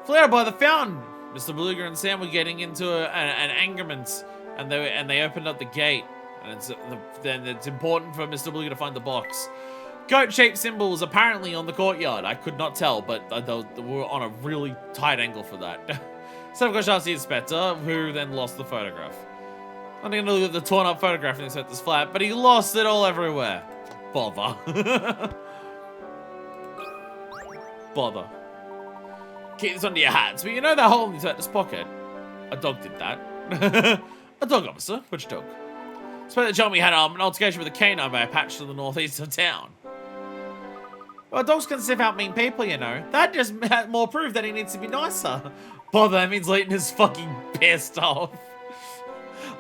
Flare by the fountain! Mr. Beluga and Sam were getting into an angerment and they opened up the gate. And then it's important for Mr. Beluga to find the box. Goat-shaped symbols apparently on the courtyard. I could not tell, but they were on a really tight angle for that. So of course asked the inspector, who then lost the photograph. I'm going to look at the torn up photograph in the inspector's flat, but he lost it all everywhere. Bother. Bother. Keep this under your hats, but you know that hole in the inspector's pocket? A dog did that. A dog, officer. Which dog? Inspector told me he had an altercation with a canine by a patch to the northeast of town. Well, dogs can sniff out mean people, you know. That just more proof that he needs to be nicer. Bother, that means Layton is fucking pissed off.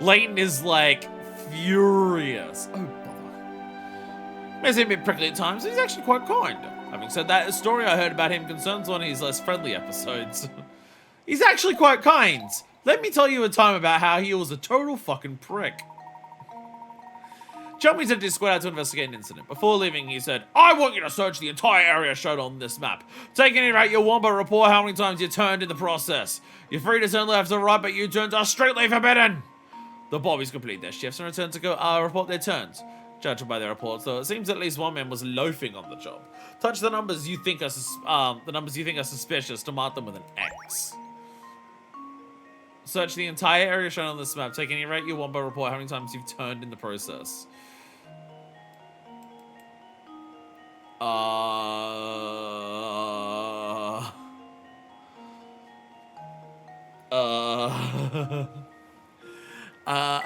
Layton is, like, furious. Oh, bother. May seem a bit prickly at times, but he's actually quite kind. Having said that, a story I heard about him concerns one of his less friendly episodes. He's actually quite kind. Let me tell you a time about how he was a total fucking prick. Jumpy sent his squad out to investigate an incident. Before leaving, he said, I want you to search the entire area shown on this map. Take any rate you want, but report how many times you turned in the process. You're free to turn left or right, but U-turns are strictly forbidden. The Bobbies complete their shifts and return to go report their turns. Judging by their reports, though, it seems at least one man was loafing on the job. Touch the numbers you think are suspicious to mark them with an X. Search the entire area shown on this map. Take any rate you want, but report how many times you've turned in the process.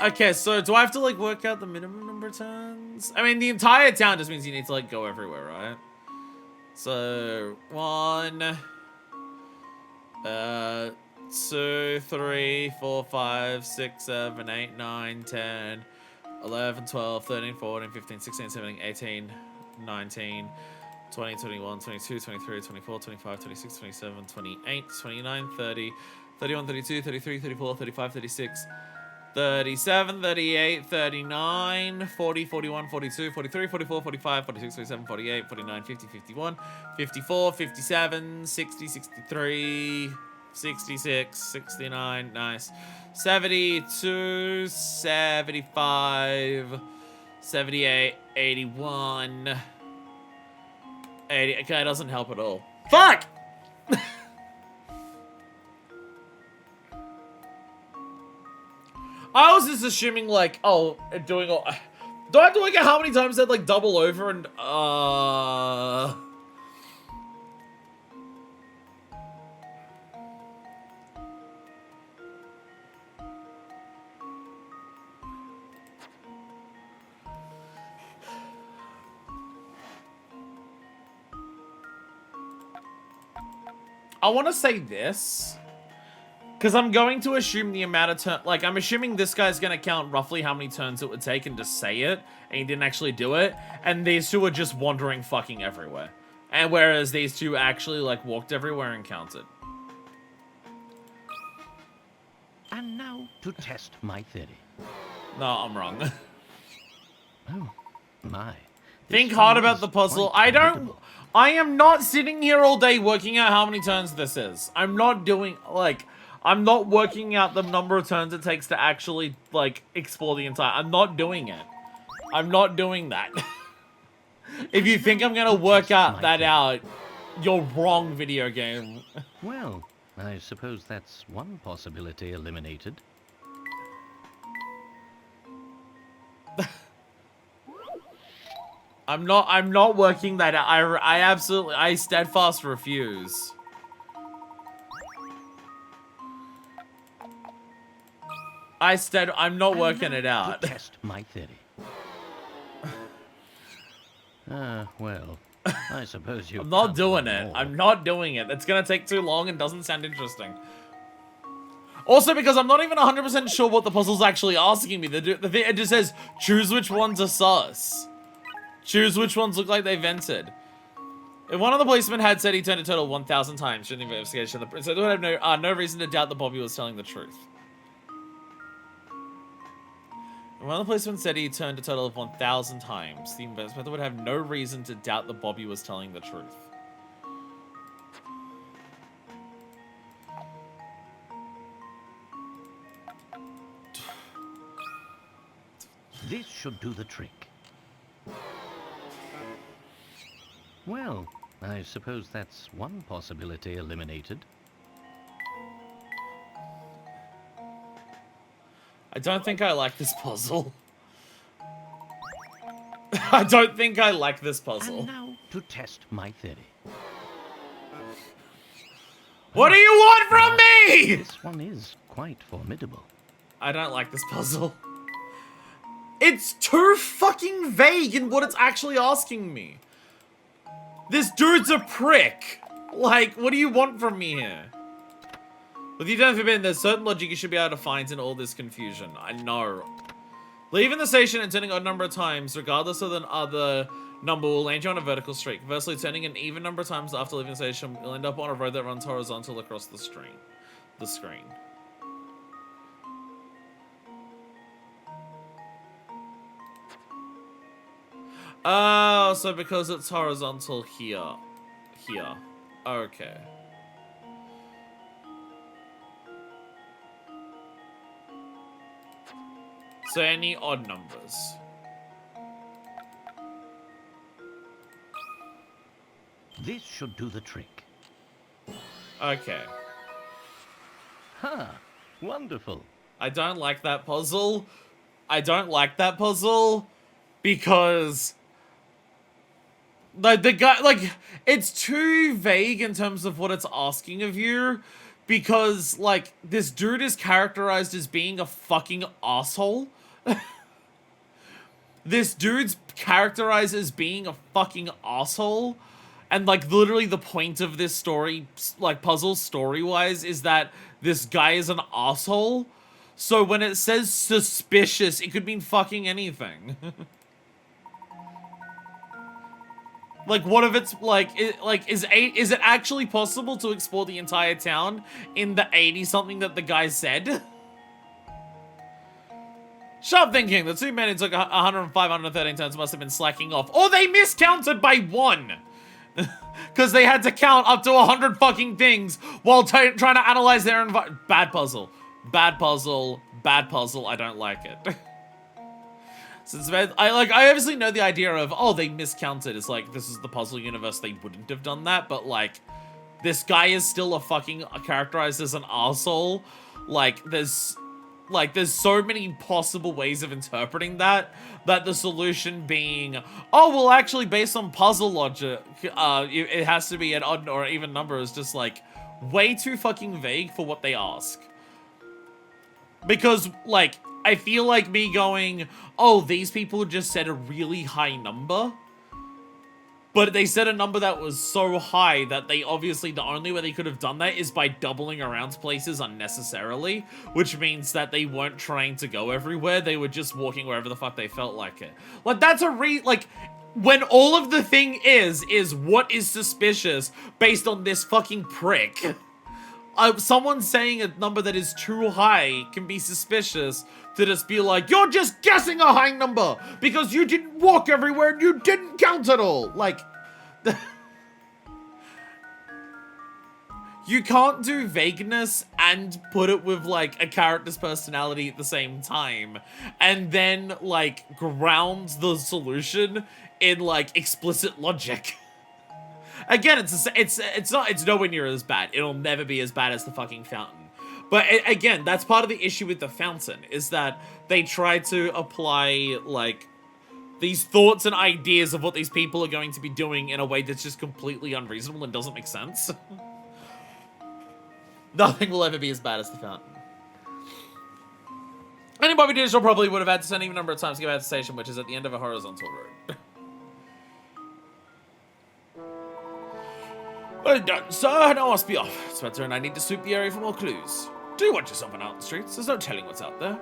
Okay, so do I have to, like, work out the minimum number of turns? I mean, the entire town just means you need to, like, go everywhere, right? So, 1, 2, 3, 4, 5, 6, 7, 8, 9, 10, 11, 12, 13, 14, 15, 16, 17, 18, 19, 20, 21, 22, 23, 24, 25, 26, 27, 28, 29, 30, 31, 32, 33, 34, 35, 36, 37, 38, 39, 40, 41, 42, 43, 44, 45, 46, 47, 48, 49, 50, 51, 54, 57, 60, 63, 66, 69, nice. 72, 75, 78, 81, 80. Okay, it doesn't help at all. Fuck! I was just assuming, like, oh, doing all... Do I have to look at how many times they'd, like, double over and, I want to say this, because I'm going to assume the amount of turn, like, I'm assuming this guy's going to count roughly how many turns it would take and just say it, and he didn't actually do it, and these two are just wandering fucking everywhere. And whereas these two actually, like, walked everywhere and counted. And now to test my theory. No, I'm wrong. Oh, my. Think This hard one about is the puzzle. quite I am not sitting here all day working out how many turns this is. I'm not doing, like, I'm not working out the number of turns it takes to actually, like, explore the entire... I'm not doing it. I'm not doing that. If you think I'm gonna work out that out, you're wrong, video game. Well, I suppose that's one possibility eliminated. I'm not working that out. I steadfast refuse. I'm not working it out. To test my theory. Well, I suppose you. I'm not can't doing do it. more. I'm not doing it. It's gonna take too long and doesn't sound interesting. Also, because I'm not even 100% sure what the puzzle's actually asking me. It just says, choose which ones are sus. Choose which ones look like they vented. If one of the policemen had said he turned a total 1,000 times during the investigation, so they would have no reason to doubt that Bobby was telling the truth. If one of the policemen said he turned a total of 1,000 times, the investigator would have no reason to doubt that Bobby was telling the truth. This should do the trick. Well, I suppose that's one possibility eliminated. I don't think I like this puzzle. I don't think I like this puzzle. And now to test my theory. What do you want from me? This one is quite formidable. I don't like this puzzle. It's too fucking vague in what it's actually asking me. This dude's a prick. Like, what do you want from me here? With you don't forbid, there's certain logic you should be able to find in all this confusion. I know. Leaving the station and turning an odd number of times, regardless of the other number, will land you on a vertical streak. Conversely, turning an even number of times after leaving the station, you'll end up on a road that runs horizontal across the screen. Oh, so because it's horizontal here. Okay. So any odd numbers. This should do the trick. Okay. Ha! Wonderful. I don't like that puzzle. I don't like that puzzle because the guy, like, it's too vague in terms of what it's asking of you, because, like, this dude is characterized as being a fucking asshole. This dude's characterized as being a fucking asshole, and, like, literally the point of this story, like, puzzle story-wise, is that this guy is an asshole. So when it says suspicious, it could mean fucking anything. Like, what if it's, like, is it actually possible to explore the entire town in the 80-something that the guy said? Sharp thinking. The two men who took 105, 113 turns must have been slacking off. Or they miscounted by 1. Because they had to count up to 100 fucking things while trying to analyze their environment. Bad puzzle. Bad puzzle. Bad puzzle. I don't like it. Since I obviously know the idea of, oh, they miscounted. It's like, this is the puzzle universe. They wouldn't have done that. But, like, this guy is still a fucking characterized as an arsehole. Like, there's so many possible ways of interpreting that the solution being, oh, well, actually, based on puzzle logic, it has to be an odd or even number is just, like, way too fucking vague for what they ask. Because, like, I feel like me going, oh, these people just said a really high number. But they said a number that was so high that they obviously, the only way they could have done that is by doubling around places unnecessarily. Which means that they weren't trying to go everywhere. They were just walking wherever the fuck they felt like it. Like, that's when all of the thing is what is suspicious based on this fucking prick. Someone saying a number that is too high can be suspicious to just be like, you're just guessing a high number because you didn't walk everywhere and you didn't count it all. Like, you can't do vagueness and put it with, like, a character's personality at the same time and then, like, ground the solution in, like, explicit logic. Again, it's nowhere near as bad. It'll never be as bad as the fucking fountain. But again, that's part of the issue with the fountain, is that they try to apply, like, these thoughts and ideas of what these people are going to be doing in a way that's just completely unreasonable and doesn't make sense. Nothing will ever be as bad as the fountain. Anybody digital probably would have had to send even number of times to get out to the station, which is at the end of a horizontal road. Well done, sir. Now I must be off. Spencer and I need to sweep the area for more clues. Do watch yourself out in the streets. There's no telling what's out there.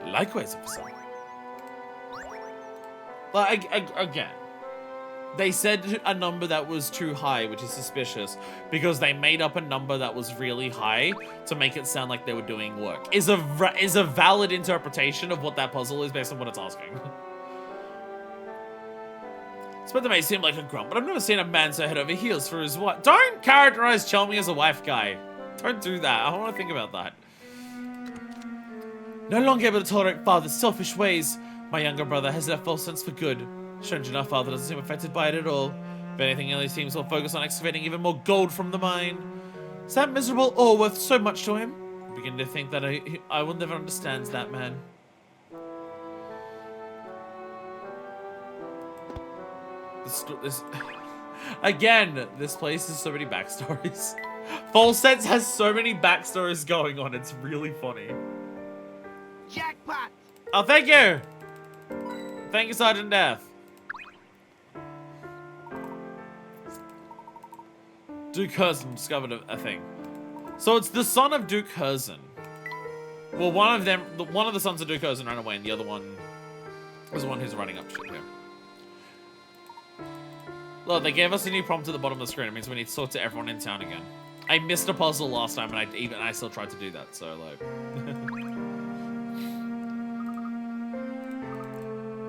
Likewise, officer. But again, they said a number that was too high, which is suspicious, because they made up a number that was really high to make it sound like they were doing work. Is a valid interpretation of what that puzzle is based on what it's asking. Spencer may seem like a grump, but I've never seen a man so head over heels for his wife. Don't characterize Chelmy as a wife guy. Don't do that. I don't want to think about that. No longer able to tolerate father's selfish ways, my younger brother has left Folsense for good. Strange enough, father doesn't seem affected by it at all. If anything, he seems more focused on excavating even more gold from the mine. Is that miserable ore worth so much to him? I begin to think that I will never understand that man. Again, this place has so many backstories. Folsense has so many backstories going on. It's really funny. Jackpot! Oh, thank you! Thank you, Sergeant Death. Duke Herzen discovered a thing. So it's the son of Duke Herzen. Well, one of the sons of Duke Herzen ran away, and the other one is the one who's running up shit here. Look, they gave us a new prompt at the bottom of the screen. It means we need to talk to everyone in town again. I missed a puzzle last time, and I still tried to do that, so, like...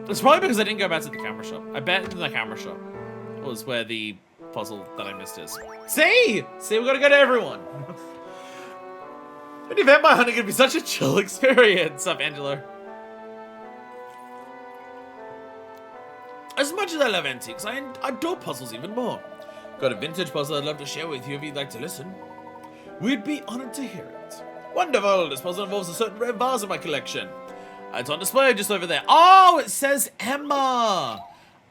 It's probably because I didn't go back to the camera shop. I bet the camera shop was where the puzzle that I missed is. See? See, we gotta go to everyone. An event by hunting could be such a chill experience. Up, Angelo. As much as I love antiques, I adore puzzles even more. Got a vintage puzzle I'd love to share with you if you'd like to listen. We'd be honored to hear it. Wonderful! This puzzle involves a certain rare vase in my collection. It's on display just over there. Oh, it says Emma!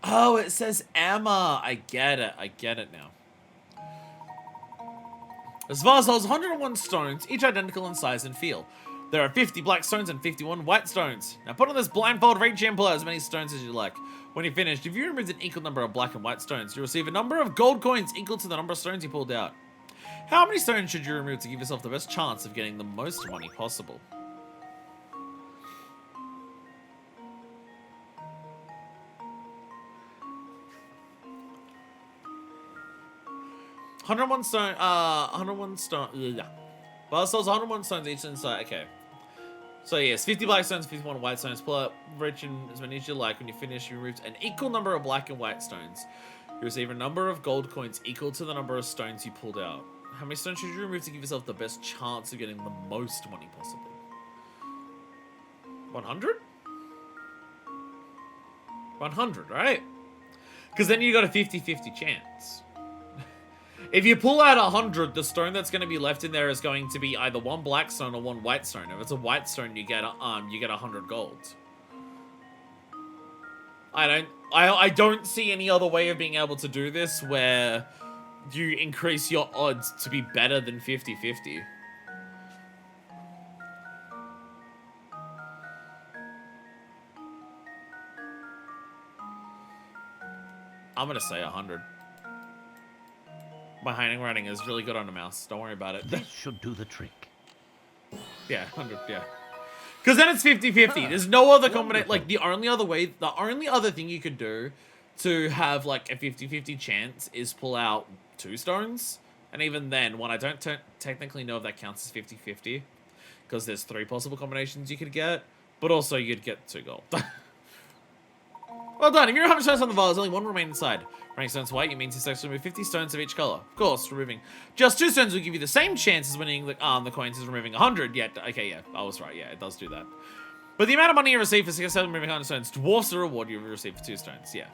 Oh, it says Emma. I get it. I get it now. This vase holds 101 stones, each identical in size and feel. There are 50 black stones and 51 white stones. Now put on this blindfold, reach and pull out as many stones as you like. When you're finished, if you remove an equal number of black and white stones, you receive a number of gold coins equal to the number of stones you pulled out. How many stones should you remove to give yourself the best chance of getting the most money possible? $101 stone, 101 stone, yeah. Well, it sells 101 stones each inside, okay. So yes, 50 black stones, 51 white stones. Pull out rich in as many as you like. When you finish, you remove an equal number of black and white stones. You receive a number of gold coins equal to the number of stones you pulled out. How many stones should you remove to give yourself the best chance of getting the most money possible? 100? 100, right? Because then you got a 50-50 chance. If you pull out 100, the stone that's going to be left in there is going to be either one black stone or one white stone. If it's a white stone, you get 100 gold. I don't see any other way of being able to do this where you increase your odds to be better than 50-50. I'm gonna say 100. My handwriting is really good on the mouse. Don't worry about it. This should do the trick. Yeah, 100, yeah. Because then it's 50-50. There's no other combination. Like, the only other thing you could do to have, like, a 50-50 chance is pull out 2 stones. And even then, one I don't technically know if that counts as 50-50. Because there's 3 possible combinations you could get. But also, you'd get 2 gold. Well done. If you're 100 stones on the vial, there's only 1 remaining inside. Running stones white, you mean to select remove 50 stones of each color. Of course, removing just 2 stones will give you the same chance as winning the coins as removing 100. Yeah, okay, yeah, I was right. Yeah, it does do that. But the amount of money you receive for successfully removing 100 stones dwarfs the reward you receive for 2 stones. Yeah.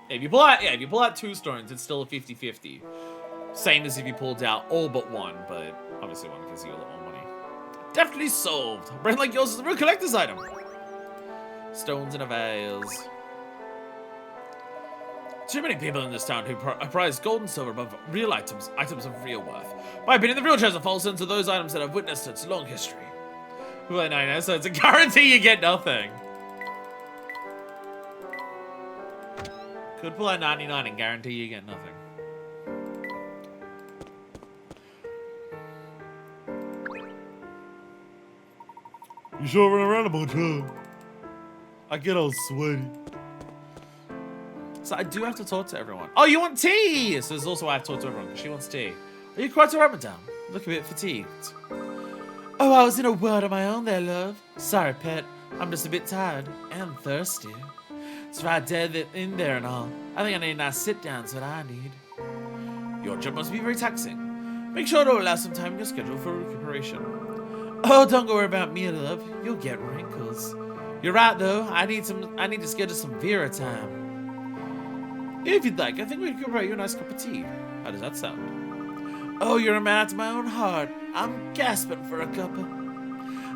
If you pull out 2 stones, it's still a 50-50. Same as if you pulled out all but 1, but obviously 1 gives you a lot more money. Definitely solved. A brain like yours is a real collector's item. Stones in a vase. Too many people in this town who prize gold and silver above real items of real worth. My opinion, the real treasure Folsense are those items that have witnessed its long history. Well, no, so it's a guarantee you get nothing. Could pull out 99 and guarantee you get nothing. You sure run around a bunch, huh? I get all sweaty. So I do have to talk to everyone. Oh, you want tea? So there's also why I have to talk to everyone, because she wants tea. Are you quite alright, madame? Look a bit fatigued. Oh, I was in a world of my own there, love. Sorry, pet. I'm just a bit tired and thirsty. It's right dead in there and all. I think I need a nice sit down's what I need. Your job must be very taxing. Make sure to allow some time in your schedule for recuperation. Oh, don't go worry about me, love. You'll get wrinkles. You're right, though. I need to schedule some Vera time. If you'd like, I think we could prepare you a nice cup of tea. How does that sound? Oh, you're a man after my own heart. I'm gasping for a cuppa.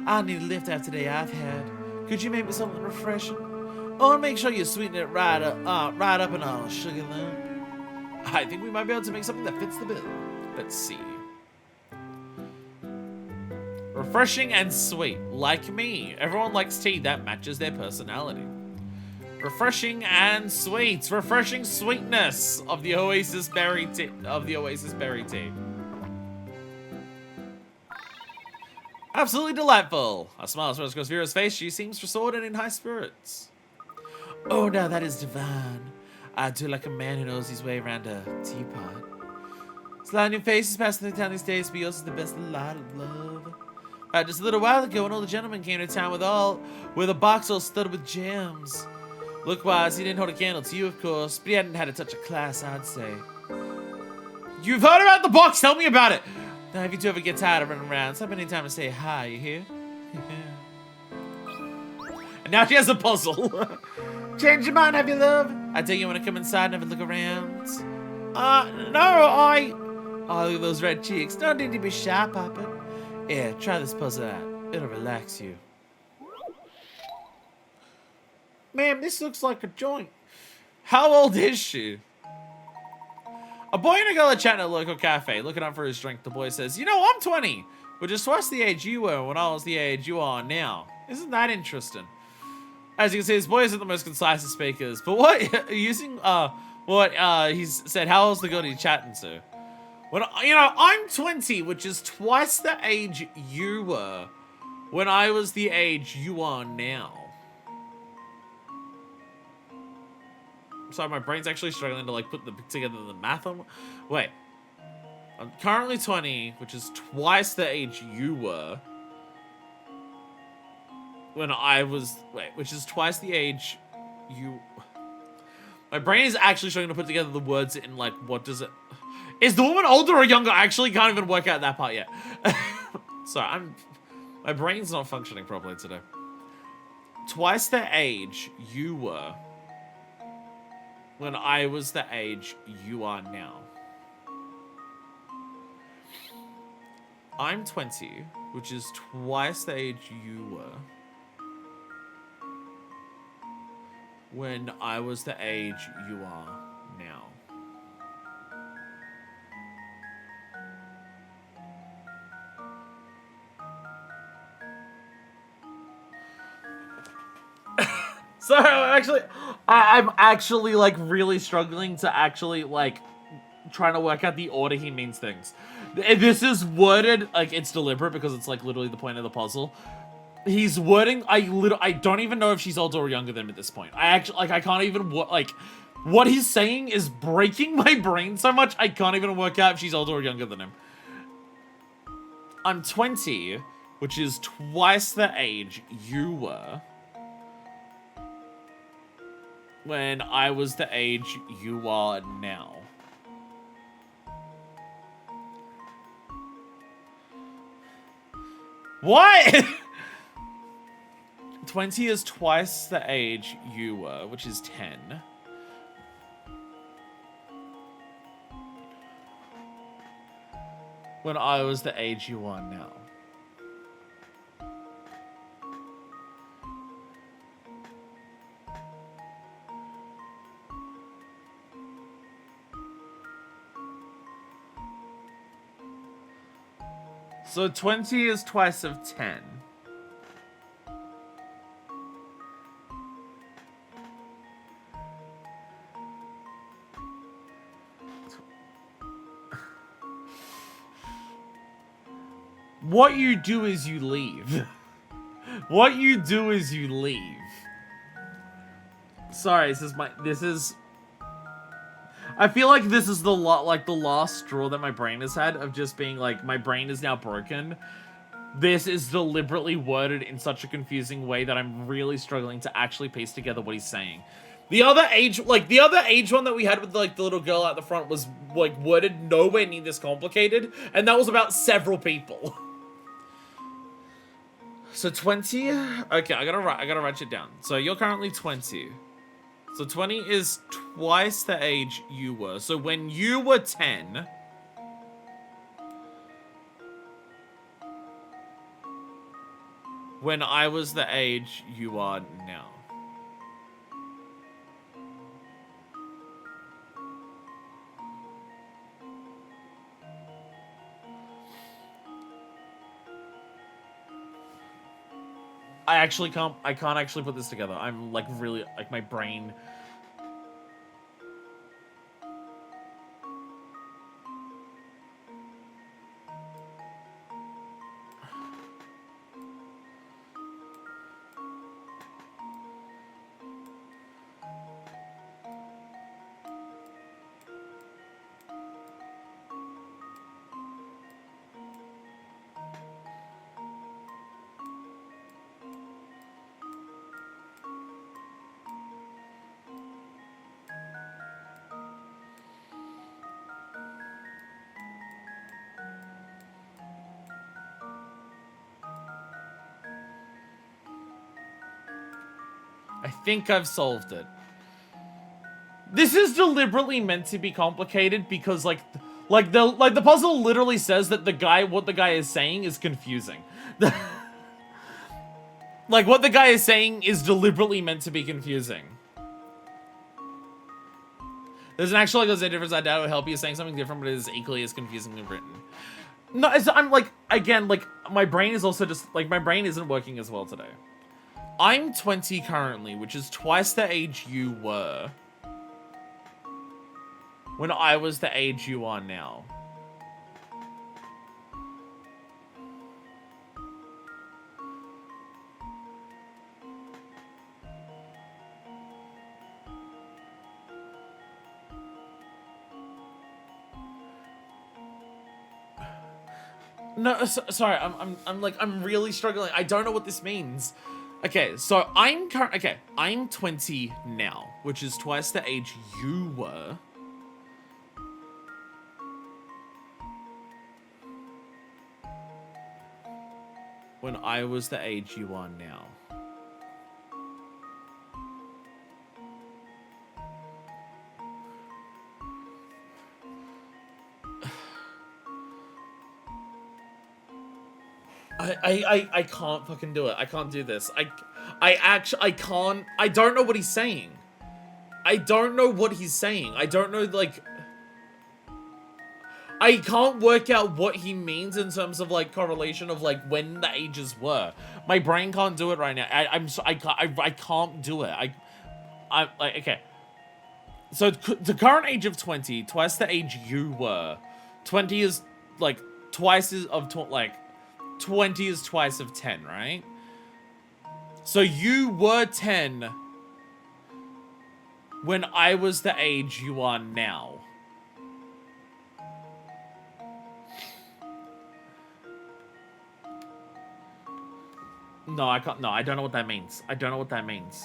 I need a lift after the day I've had. Could you make me something refreshing? Oh, and make sure you sweeten it right up in a sugar lump. I think we might be able to make something that fits the bill. Let's see. Refreshing and sweet, like me. Everyone likes tea that matches their personality. Refreshing and sweet. Refreshing sweetness of the Oasis berry tea. Absolutely delightful. A smile spreads across Vera's face. She seems restored and in high spirits. Oh, now that is divine. I do like a man who knows his way around a teapot. Sliding your face is passing down these days, but yours is the best light of love. Just a little while ago, when all the gentlemen came to town with a box all studded with gems. Look-wise, he didn't hold a candle to you, of course, but he hadn't had a touch of class, I'd say. You've heard about the box! Tell me about it! Now, if you do ever get tired of running around, stop any time to say hi, you hear? And now she has a puzzle. Change your mind, have you, love? I tell you when I come inside and have a look around. No, Oh, look at those red cheeks. Don't need to be shy, Papa. Yeah, try this puzzle out. It'll relax you. Ma'am, this looks like a joint. How old is she? A boy and a girl are chatting at a local cafe, looking up for his drink. The boy says, you know, I'm 20, which is twice the age you were when I was the age you are now. Isn't that interesting? As you can see, this boy isn't the most concise of speakers, but he said, how old's the girl he's chatting to? When, you know, I'm 20, which is twice the age you were when I was the age you are now. Sorry, my brain's actually struggling to, like, put together the math on. Wait. I'm currently 20, which is twice the age you were. when I was, wait, which is twice the age you... My brain is actually struggling to put together the words in, like, what does it... Is the woman older or younger? I actually can't even work out that part yet. Sorry, my brain's not functioning properly today. Twice the age you were when I was the age you are now. I'm 20, which is twice the age you were when I was the age you are now. So I'm actually like really struggling to actually like trying to work out the order he means things. This is worded like it's deliberate because it's like literally the point of the puzzle. He's wording. I don't even know if she's older or younger than him at this point. I can't even what he's saying is breaking my brain so much I can't even work out if she's older or younger than him. I'm 20, which is twice the age you were when I was the age you are now. What? 20 is twice the age you were, which is 10. When I was the age you are now. So 20 is twice of 10. What you do is you leave. What you do is you leave. Sorry, this is I feel like this is the last straw that my brain has had of just being like, my brain is now broken. This is deliberately worded in such a confusing way that I'm really struggling to actually piece together what he's saying. The other age one that we had with like the little girl at the front was like worded nowhere near this complicated, and that was about several people. So 20, okay, I gotta write it down. So you're currently 20. So 20 is twice the age you were. So when you were 10, when I was the age you are now. I can't actually put this together. I'm like really, like my brain. I think I've solved it. This is deliberately meant to be complicated because like the puzzle literally says that what the guy is saying is confusing. Like what the guy is saying is deliberately meant to be confusing. There's a difference. I doubt it would help you saying something different, but it is equally as confusingly written. No, I'm like, again, like my brain is also just like my brain isn't working as well today. I'm 20 currently, which is twice the age you were when I was the age you are now. No, sorry, I'm really struggling. I don't know what this means. Okay, so I'm 20 now, which is twice the age you were. When I was the age you are now. I can't fucking do it. I can't do this. I can't. I don't know what he's saying. I don't know what he's saying. I don't know, like... I can't work out what he means in terms of, like, correlation of, like, when the ages were. My brain can't do it right now. I can't do it. I'm like, okay. So, the current age of 20, twice the age you were. 20 is, like, twice of, like... 20 is twice of 10, right? So you were 10 when I was the age you are now. No, I can't. No, I don't know what that means. I don't know what that means.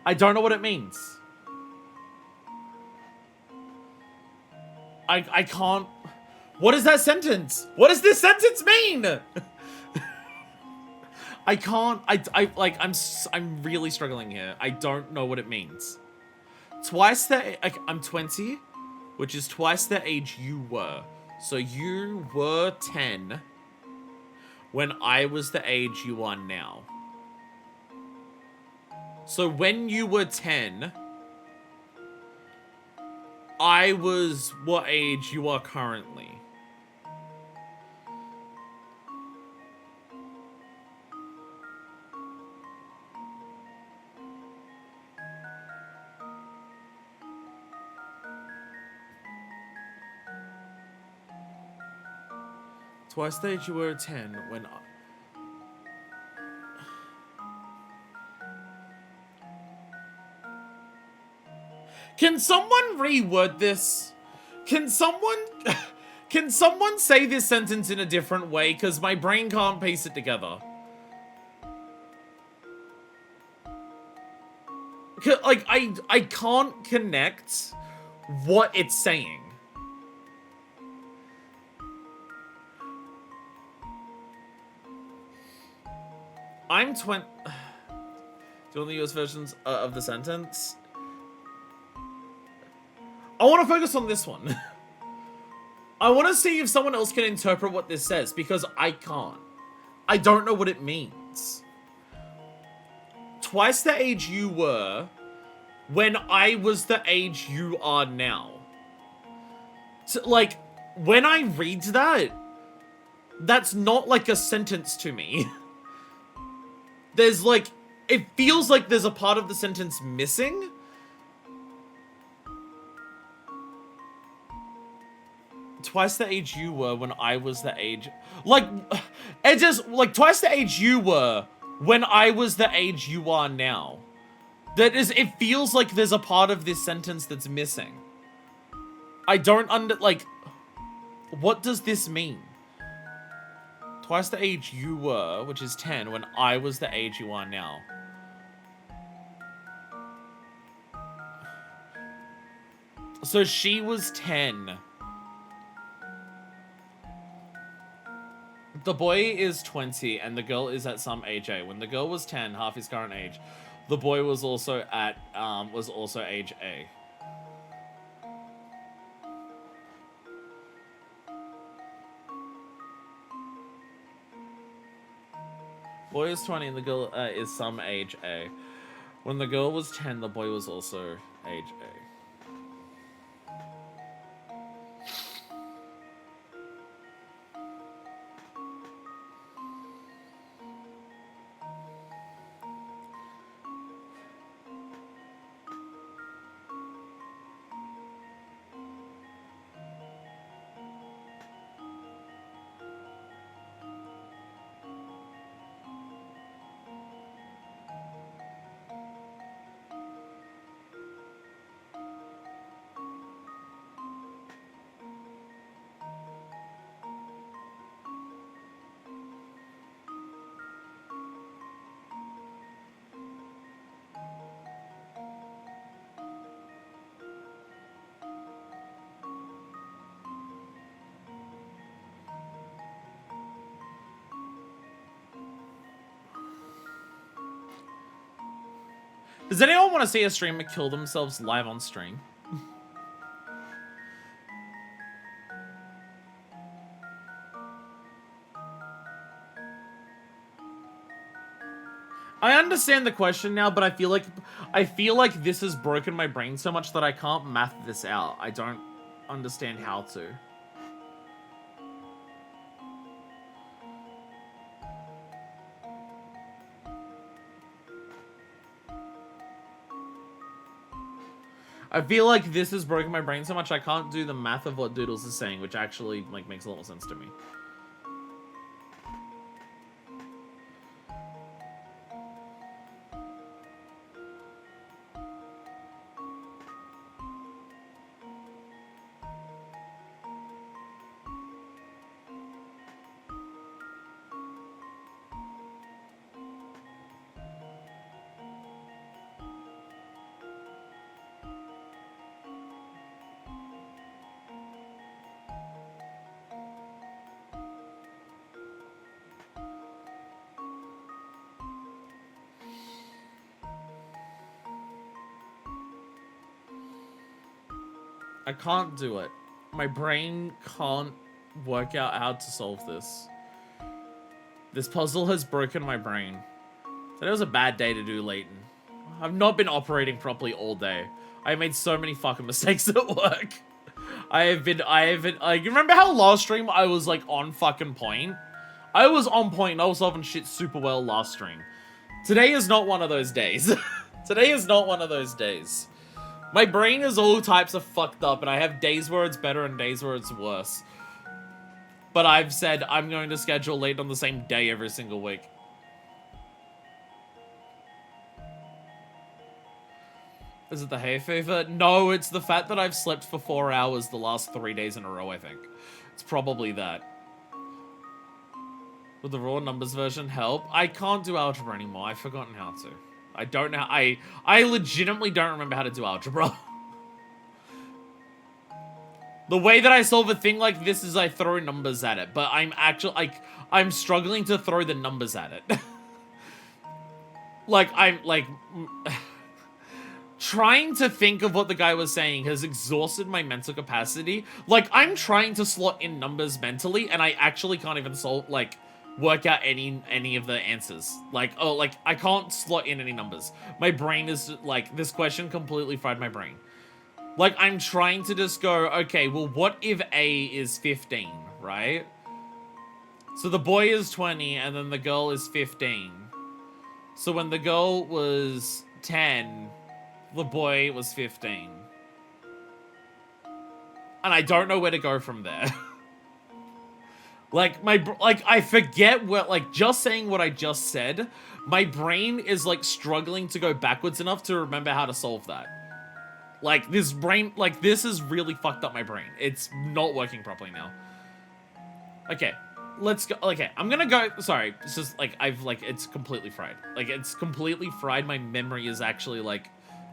I don't know what it means. I can't... What is that sentence? What does this sentence mean? I can't, I'm really struggling here. I don't know what it means. Twice the, I'm 20, which is twice the age you were. So you were 10 when I was the age you are now. So when you were 10, I was what age you are currently. Twice the age you were 10 when Can someone reword this? Can someone say this sentence in a different way? Because my brain can't piece it together. Like, I can't connect what it's saying. I'm 20... Do you want the US versions of the sentence? I want to focus on this one. I want to see if someone else can interpret what this says, because I can't. I don't know what it means. Twice the age you were when I was the age you are now. So, like, when I read that, that's not like a sentence to me. There's like, it feels like there's a part of the sentence missing. Twice the age you were when I was the age... Like, it just... Like, twice the age you were when I was the age you are now. That is... It feels like there's a part of this sentence that's missing. I don't like... What does this mean? Twice the age you were, which is 10, when I was the age you are now. So she was 10. The boy is 20 and the girl is at some age A. When the girl was 10, half his current age, the boy was also at age A. Boy is 20 and the girl is some age A. When the girl was 10, the boy was also age A. Does anyone want to see a streamer kill themselves live on stream? I understand the question now, but I feel like this has broken my brain so much that I can't math this out. I don't understand how to. I feel like this has broken my brain so much I can't do the math of what Doodles is saying, which actually like makes a lot more sense to me. I can't do it. My brain can't work out how to solve this. This puzzle has broken my brain. Today was a bad day to do Layton. I've not been operating properly all day. I made so many fucking mistakes at work. I have been, like, you remember how last stream I was, like, on fucking point? I was on point and I was solving shit super well last stream. Today is not one of those days. Today is not one of those days. My brain is all types of fucked up, and I have days where it's better and days where it's worse. But I've said I'm going to schedule late on the same day every single week. Is it the hay fever? No, it's the fact that I've slept for 4 hours the last 3 days in a row, I think. It's probably that. Would the raw numbers version help? I can't do algebra anymore. I've forgotten how to. I don't know. I legitimately don't remember how to do algebra. The way that I solve a thing like this is I throw numbers at it, but I'm struggling to throw the numbers at it. Trying to think of what the guy was saying has exhausted my mental capacity. Like, I'm trying to slot in numbers mentally, and I actually can't even work out any of the answers. I can't slot in any numbers. My brain is, this question completely fried my brain. I'm trying to just go, okay, well, what if A is 15, right? So the boy is 20, and then the girl is 15. So when the girl was 10, the boy was 15. And I don't know where to go from there. I forget what, just saying what I just said, my brain is, struggling to go backwards enough to remember how to solve that. This has really fucked up my brain. It's not working properly now. Okay, let's go. Okay, I'm gonna go, sorry, it's just, it's completely fried. It's completely fried. My memory is actually,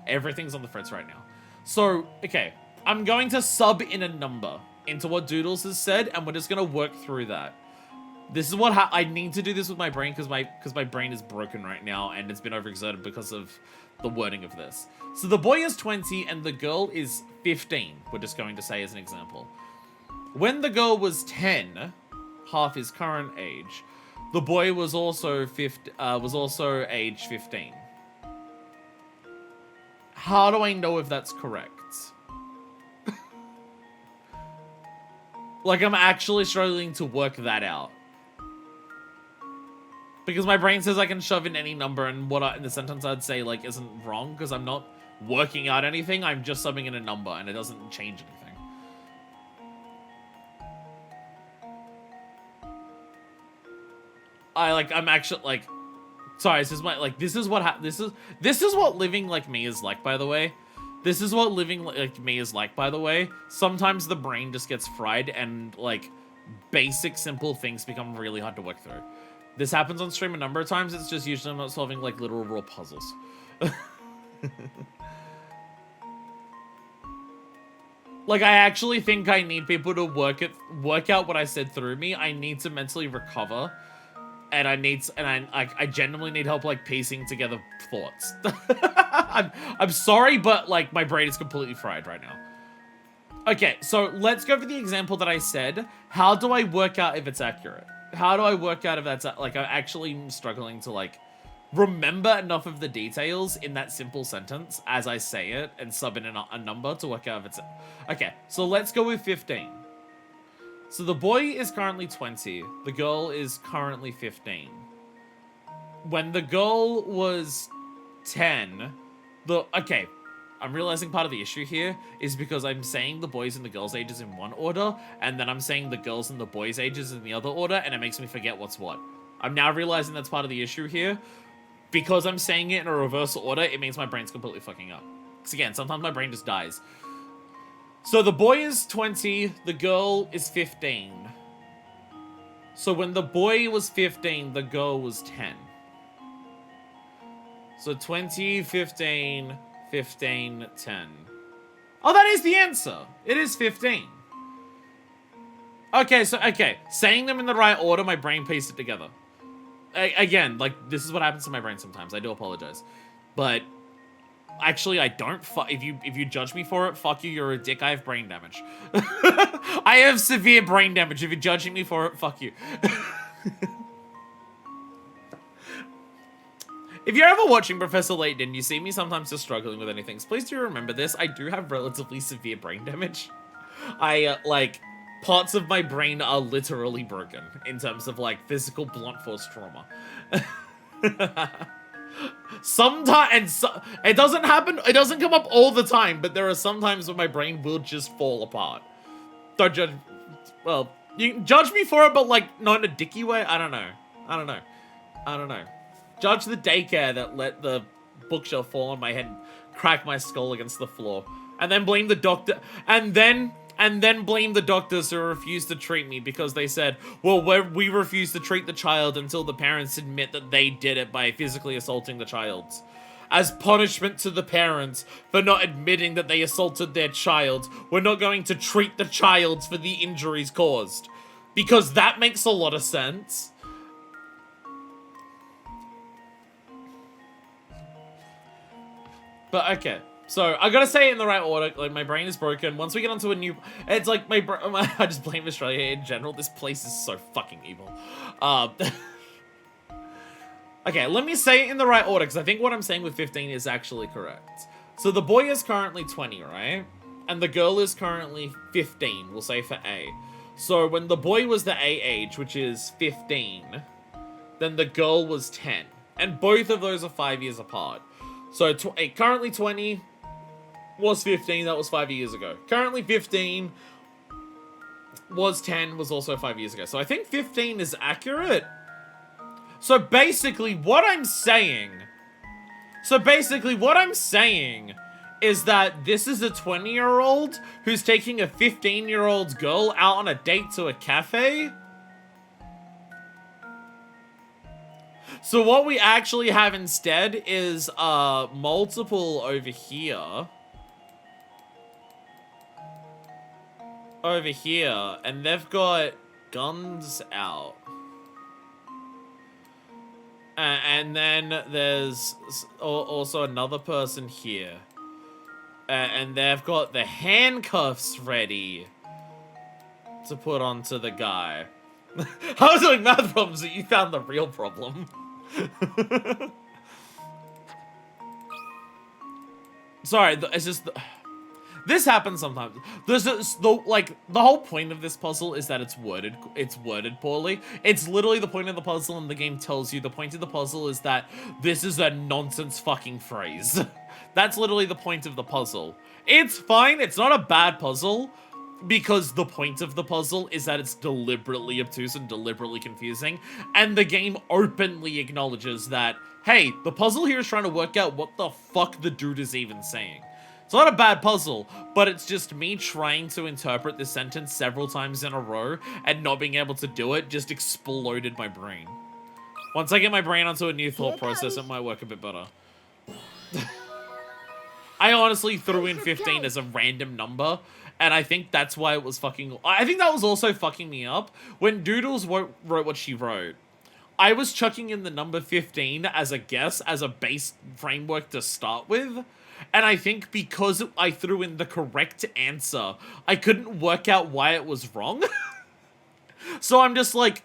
everything's on the fritz right now. So, okay, I'm going to sub in a number into what Doodles has said, and we're just gonna work through that. This is what I need to do this with my brain, because my brain is broken right now, and it's been overexerted because of the wording of this. So the boy is 20, and the girl is 15, we're just going to say as an example. When the girl was 10, half his current age, the boy was also age 15. How do I know if that's correct? I'm actually struggling to work that out. Because my brain says I can shove in any number, and in the sentence I'd say, isn't wrong, because I'm not working out anything, I'm just subbing in a number, and it doesn't change anything. I'm actually, sorry, this is this is what living like me is like, by the way. This is what living like me is like, by the way. Sometimes the brain just gets fried, and, basic, simple things become really hard to work through. This happens on stream a number of times. It's just usually I'm not solving, literal raw puzzles. I actually think I need people to work out what I said through me. I need to mentally recover and I genuinely need help like piecing together thoughts. I'm sorry, but like my brain is completely fried right now. Okay, so let's go for the example that I said. How do I work out if it's accurate? How do I work out if that's like I'm actually struggling to like remember enough of the details in that simple sentence as I say it and sub in a number to work out if it's... Okay, so let's go with 15. So the boy is currently 20. The girl is currently 15. When the girl was 10, okay, I'm realizing part of the issue here is because I'm saying the boys and the girls' ages in one order, and then I'm saying the girls and the boys' ages in the other order, and it makes me forget what's what. I'm now realizing that's part of the issue here. Because I'm saying it in a reverse order, it means my brain's completely fucking up. Because again, sometimes my brain just dies. So the boy is 20, the girl is 15. So when the boy was 15, the girl was 10. So 20, 15, 15, 10. Oh, that is the answer. It is 15. Okay, saying them in the right order, my brain pieced it together. Again, like, this is what happens to my brain sometimes. I do apologize. But, actually, I don't. If you judge me for it, fuck you, you're a dick. I have brain damage. I have severe brain damage. If you're judging me for it, fuck you. If you're ever watching Professor Layton and you see me sometimes just struggling with anything, please do remember this. I do have relatively severe brain damage. Like... Parts of my brain are literally broken in terms of like physical blunt force trauma. Sometimes, it doesn't happen, it doesn't come up all the time, but there are some times when my brain will just fall apart. Don't judge, well, you can judge me for it, but like not in a dicky way. I don't know. Judge the daycare that let the bookshelf fall on my head and crack my skull against the floor. And then blame the doctor, and then blame the doctors who refused to treat me because they said, well, we refuse to treat the child until the parents admit that they did it by physically assaulting the child. As punishment to the parents for not admitting that they assaulted their child, we're not going to treat the child for the injuries caused. Because that makes a lot of sense. But okay. So, I gotta say it in the right order, like, my brain is broken. Once we get onto a new... It's like, I just blame Australia in general. This place is so fucking evil. Okay, let me say it in the right order, because I think what I'm saying with 15 is actually correct. So, the boy is currently 20, right? And the girl is currently 15, we'll say for A. So, when the boy was the A age, which is 15, then the girl was 10. And both of those are 5 years apart. So, currently 20... was 15, that was 5 years ago. Currently 15 was 10, was also 5 years ago. So I think 15 is accurate. So basically what I'm saying is that this is a 20-year-old who's taking a 15-year-old girl out on a date to a cafe. So what we actually have instead is multiple over here. And they've got guns out. And then there's also another person here. And they've got the handcuffs ready to put onto the guy. I was doing math problems, but you found the real problem. Sorry, it's just... This happens sometimes. The whole point of this puzzle is that it's worded poorly. It's literally the point of the puzzle, and the game tells you the point of the puzzle is that this is a nonsense fucking phrase. That's literally the point of the puzzle. It's fine, it's not a bad puzzle, because the point of the puzzle is that it's deliberately obtuse and deliberately confusing, and the game openly acknowledges that, hey, the puzzle here is trying to work out what the fuck the dude is even saying. It's not a bad puzzle, but it's just me trying to interpret this sentence several times in a row and not being able to do it just exploded my brain. Once I get my brain onto a new thought process, it might work a bit better. I honestly threw in 15 as a random number, and I think that's why it was fucking... I think that was also fucking me up. When Doodles wrote what she wrote, I was chucking in the number 15 as a guess, as a base framework to start with. And I think because I threw in the correct answer, I couldn't work out why it was wrong. So I'm just like,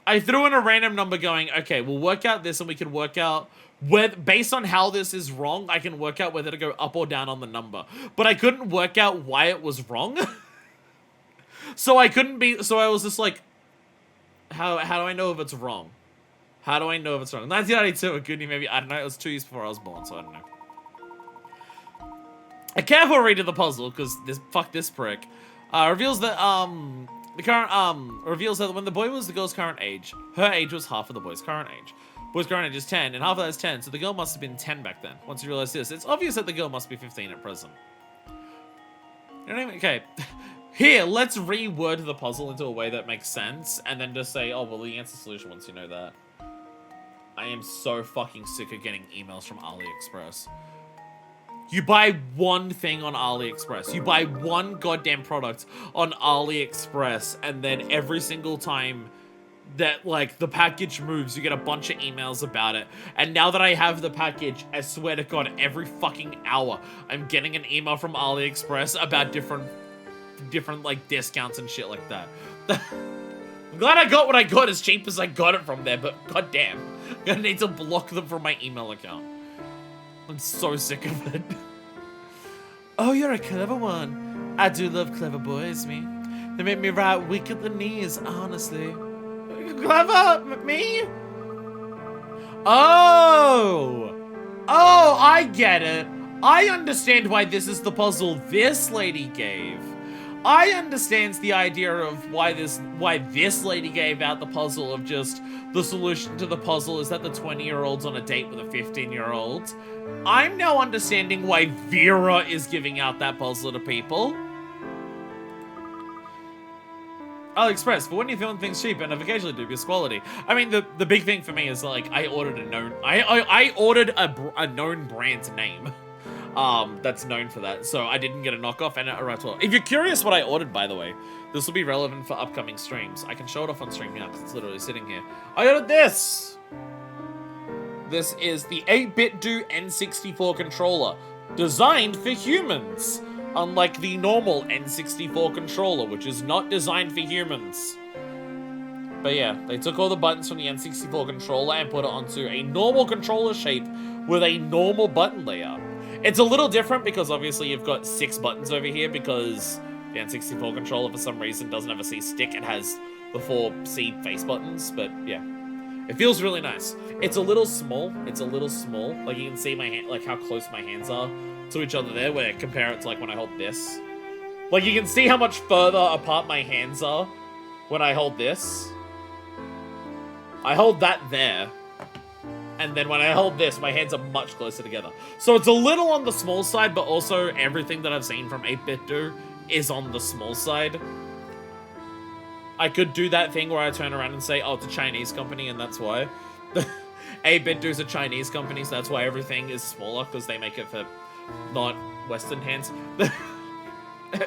I threw in a random number going, okay, we'll work out this and we can work out whether, based on how this is wrong, I can work out whether to go up or down on the number. But I couldn't work out why it was wrong. So I was just like, how do I know if it's wrong? How do I know if it's wrong? 1992, it could be maybe, I don't know, it was 2 years before I was born, so I don't know. A careful read of the puzzle, because fuck this prick, reveals that, reveals that when the boy was the girl's current age, her age was half of the boy's current age. Boy's current age is 10, and half of that is 10, so the girl must have been 10 back then. Once you realize this, it's obvious that the girl must be 15 at present. You know what I mean? Okay. Here, let's reword the puzzle into a way that makes sense, and then just say, oh, well, the answer solution once you know that. I am so fucking sick of getting emails from AliExpress. You buy one thing on AliExpress. You buy one goddamn product on AliExpress, and then every single time that, like, the package moves, you get a bunch of emails about it. And now that I have the package, I swear to God, every fucking hour, I'm getting an email from AliExpress about different like discounts and shit like that. I'm glad I got what I got as cheap as I got it from there, but goddamn, I'm gonna need to block them from my email account. I'm so sick of it. Oh, you're a clever one. I do love clever boys, me. They make me right weak at the knees, honestly. Clever? Me? Oh! Oh, I get it. I understand why this is the puzzle this lady gave. I understand the idea of why this lady gave out the puzzle of just the solution to the puzzle is that the 20-year-old's on a date with a 15-year-old. I'm now understanding why Vera is giving out that puzzle to people. AliExpress, for when you're feeling things cheap and of occasionally dubious quality. I mean, the big thing for me is like I ordered a known brand name. That's known for that, so I didn't get a knockoff and it arrived well. If you're curious what I ordered, by the way, this will be relevant for upcoming streams. I can show it off on stream now because it's literally sitting here. I ordered this! This is the 8-bit Do N64 controller, designed for humans, unlike the normal N64 controller, which is not designed for humans. But yeah, they took all the buttons from the N64 controller and put it onto a normal controller shape with a normal button layout. It's a little different because obviously you've got 6 buttons over here because the N64 controller for some reason doesn't have a C stick. It has the 4 C face buttons, but yeah. It feels really nice. It's a little small. Like you can see my hand, like how close my hands are to each other there, where compare it to like when I hold this. Like you can see how much further apart my hands are when I hold this. I hold that there. And then when I hold this, my hands are much closer together. So it's a little on the small side, but also everything that I've seen from 8-bit Do is on the small side. I could do that thing where I turn around and say, oh, it's a Chinese company, and that's why. 8-bit Do is a Chinese company, so that's why everything is smaller, because they make it for not Western hands.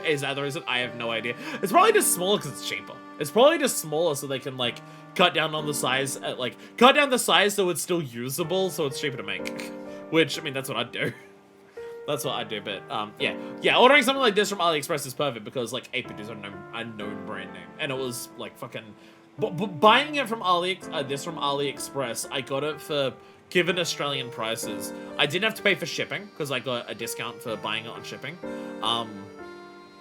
Is that the reason? I have no idea. It's probably just smaller because it's cheaper. It's probably just smaller so they can, like, cut down on the size, cut down the size so it's still usable, so it's cheaper to make. Which, I mean, that's what I'd do. That's what I'd do, but, yeah, ordering something like this from AliExpress is perfect because, like, 8-bit Do is a known brand name, and it was, like, fucking... buying it from this from AliExpress, I got it for, given Australian prices, I didn't have to pay for shipping, because I got a discount for buying it on shipping,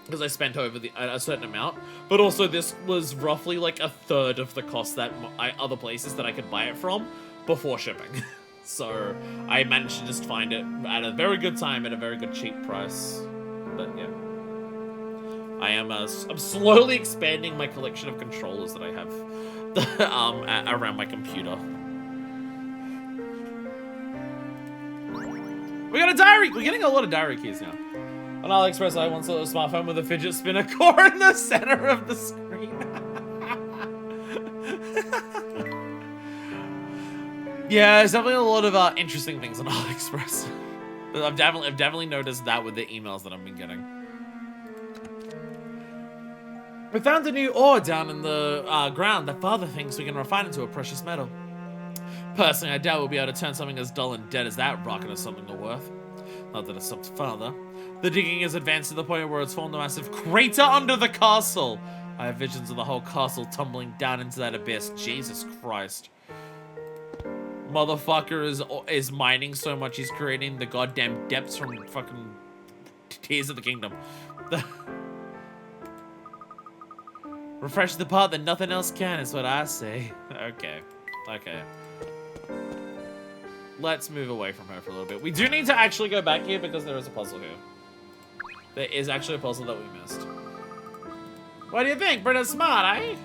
because I spent over a certain amount, but also this was roughly, like, a third of the cost that other places that I could buy it from before shipping. So, I managed to just find it at a very good time at a very good cheap price. But, yeah. I'm slowly expanding my collection of controllers that I have around my computer. We got a diary! We're getting a lot of diary keys now. On AliExpress, I once saw a smartphone with a fidget spinner core in the center of the screen. Yeah, there's definitely a lot of interesting things on AliExpress. I've definitely noticed that with the emails that I've been getting. We found a new ore down in the ground that Father thinks we can refine into a precious metal. Personally, I doubt we'll be able to turn something as dull and dead as that rock into something of worth. Not that it's up to Father. The digging has advanced to the point where it's formed a massive crater under the castle. I have visions of the whole castle tumbling down into that abyss. Jesus Christ. Motherfucker is mining so much he's creating the goddamn depths from fucking Tears of the Kingdom. Refresh the part that nothing else can is what I say. Okay. Okay. Let's move away from her for a little bit. We do need to actually go back here because there is a puzzle here. There is actually a puzzle that we missed. What do you think? Britta's smart, eh?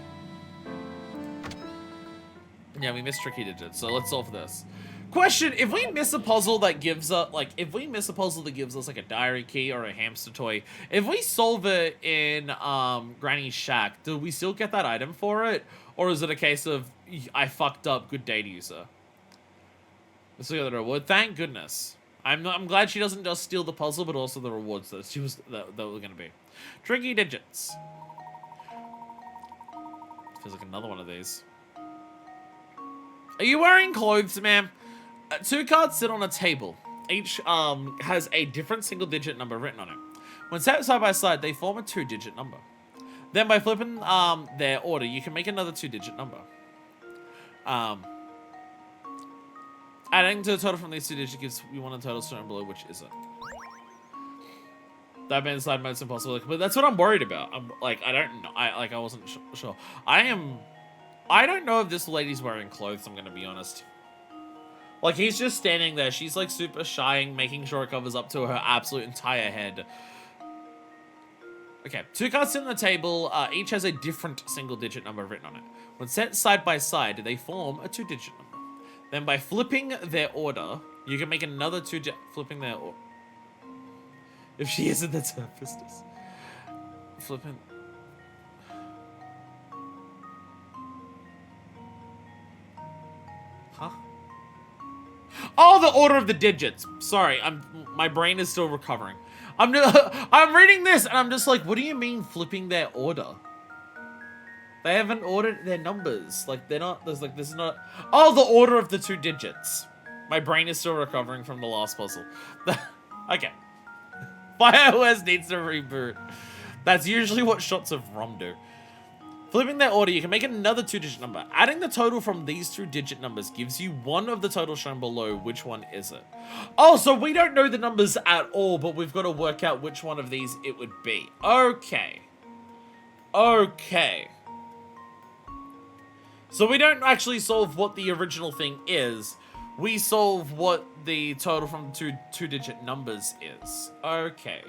Yeah, we missed tricky digits, so let's solve this. Question, if we miss a puzzle that gives us, like, like a diary key or a hamster toy, if we solve it in, Granny's shack, do we still get that item for it? Or is it a case of, I fucked up, good day to you, sir? Let's look at the reward. Thank goodness. I'm glad she doesn't just steal the puzzle, but also the rewards that were gonna be. Tricky digits. Feels like another one of these. Are you wearing clothes, ma'am? 2 cards sit on a table. Each has a different single-digit number written on it. When set side by side, they form a 2-digit number. Then by flipping their order, you can make another 2-digit number. Adding to the total from these 2 digits gives you one total shown below, which is it. That means side mode's impossible, but that's what I'm worried about. I'm like, I don't know. I wasn't sure. I don't know if this lady's wearing clothes, I'm gonna be honest. Like, he's just standing there. She's, like, super shying, making sure it covers up to her absolute entire head. Okay, 2 cards sit on the table. Each has a different single-digit number written on it. When set side by side, they form a 2-digit number. Then by flipping their order, you can make another 2-digit... Flipping their order. If she isn't, that's her business. Flipping... Huh? Oh, the order of the digits. Sorry, my brain is still recovering. I'm reading this and I'm just like, what do you mean flipping their order? They haven't ordered their numbers. Like, they're not, this is not, oh, the order of the 2 digits. My brain is still recovering from the last puzzle. Okay. iOS needs to reboot. That's usually what shots of ROM do. Flipping their order, you can make another 2-digit number. Adding the total from these 2-digit numbers gives you one of the total shown below. Which one is it? Oh, so we don't know the numbers at all, but we've got to work out which one of these it would be. Okay. Okay. So we don't actually solve what the original thing is. We solve what the total from 2-digit numbers is. Okay.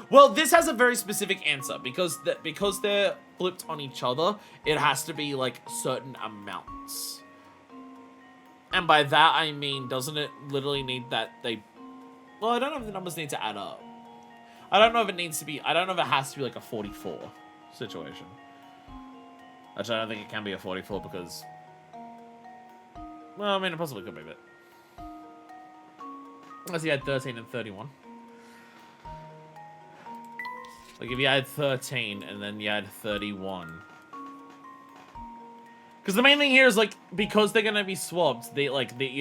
Well, this has a very specific answer because they're flipped on each other. It has to be like certain amounts. And by that I mean, doesn't it literally need that they... Well, I don't know if the numbers need to add up. I don't know if it needs to be... I don't know if it has to be like a 44 situation. Actually, I don't think it can be a 44 because... Well, I mean, it possibly could be, but... Unless you had 13 and 31. Like, if you had 13 and then you had 31. Because the main thing here is, like, because they're going to be swapped, the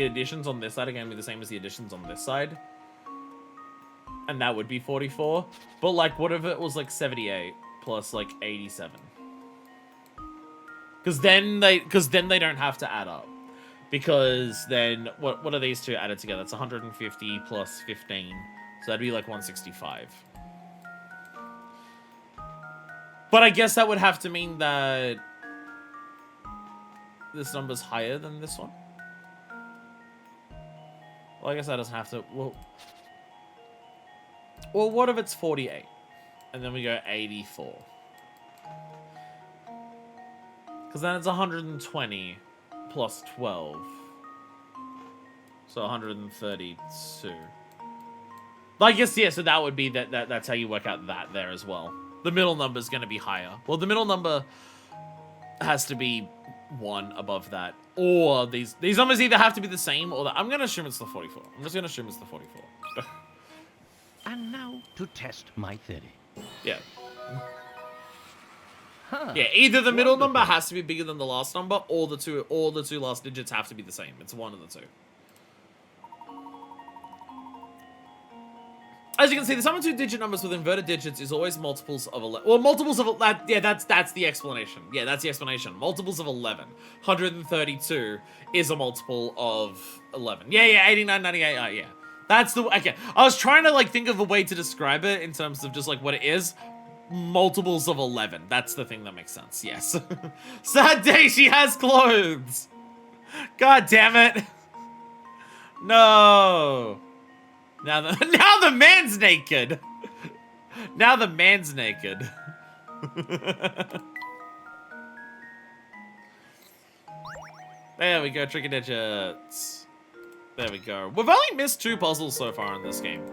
additions on this side are going to be the same as the additions on this side. And that would be 44. But, like, what if it was, like, 78 plus, like, 87? Because then they don't have to add up. Because then, what are these two added together? It's 150 plus 15. So that'd be, like, 165. But I guess that would have to mean that this number's higher than this one. Well, I guess that doesn't have to... Well, what if it's 48? And then we go 84. Because then it's 120 plus 12. So 132. I guess, yeah, so that would be... That's how you work out that there as well. The middle number is going to be higher. Well, the middle number has to be 1 above that. Or these numbers either have to be the same or that. I'm going to assume it's the 44. I'm just going to assume it's the 44. And now to test my theory. Yeah. Huh. Yeah, either the middle number Wonderful. has to be bigger than the last number, or the two last digits have to be the same. It's one of the two. As you can see, the sum of two-digit numbers with inverted digits is always multiples of 11. Well, multiples of that. Yeah, that's the explanation. Yeah, that's the explanation. Multiples of 11. 132 is a multiple of 11. Yeah, 89, 98. Yeah, that's the. Okay, I was trying to like think of a way to describe it in terms of just like what it is. Multiples of 11. That's the thing that makes sense. Yes. Sad day. She has clothes. God damn it. No. Now the man's naked. Now the man's naked. There we go, tricky digits. There we go. We've only missed 2 puzzles so far in this game.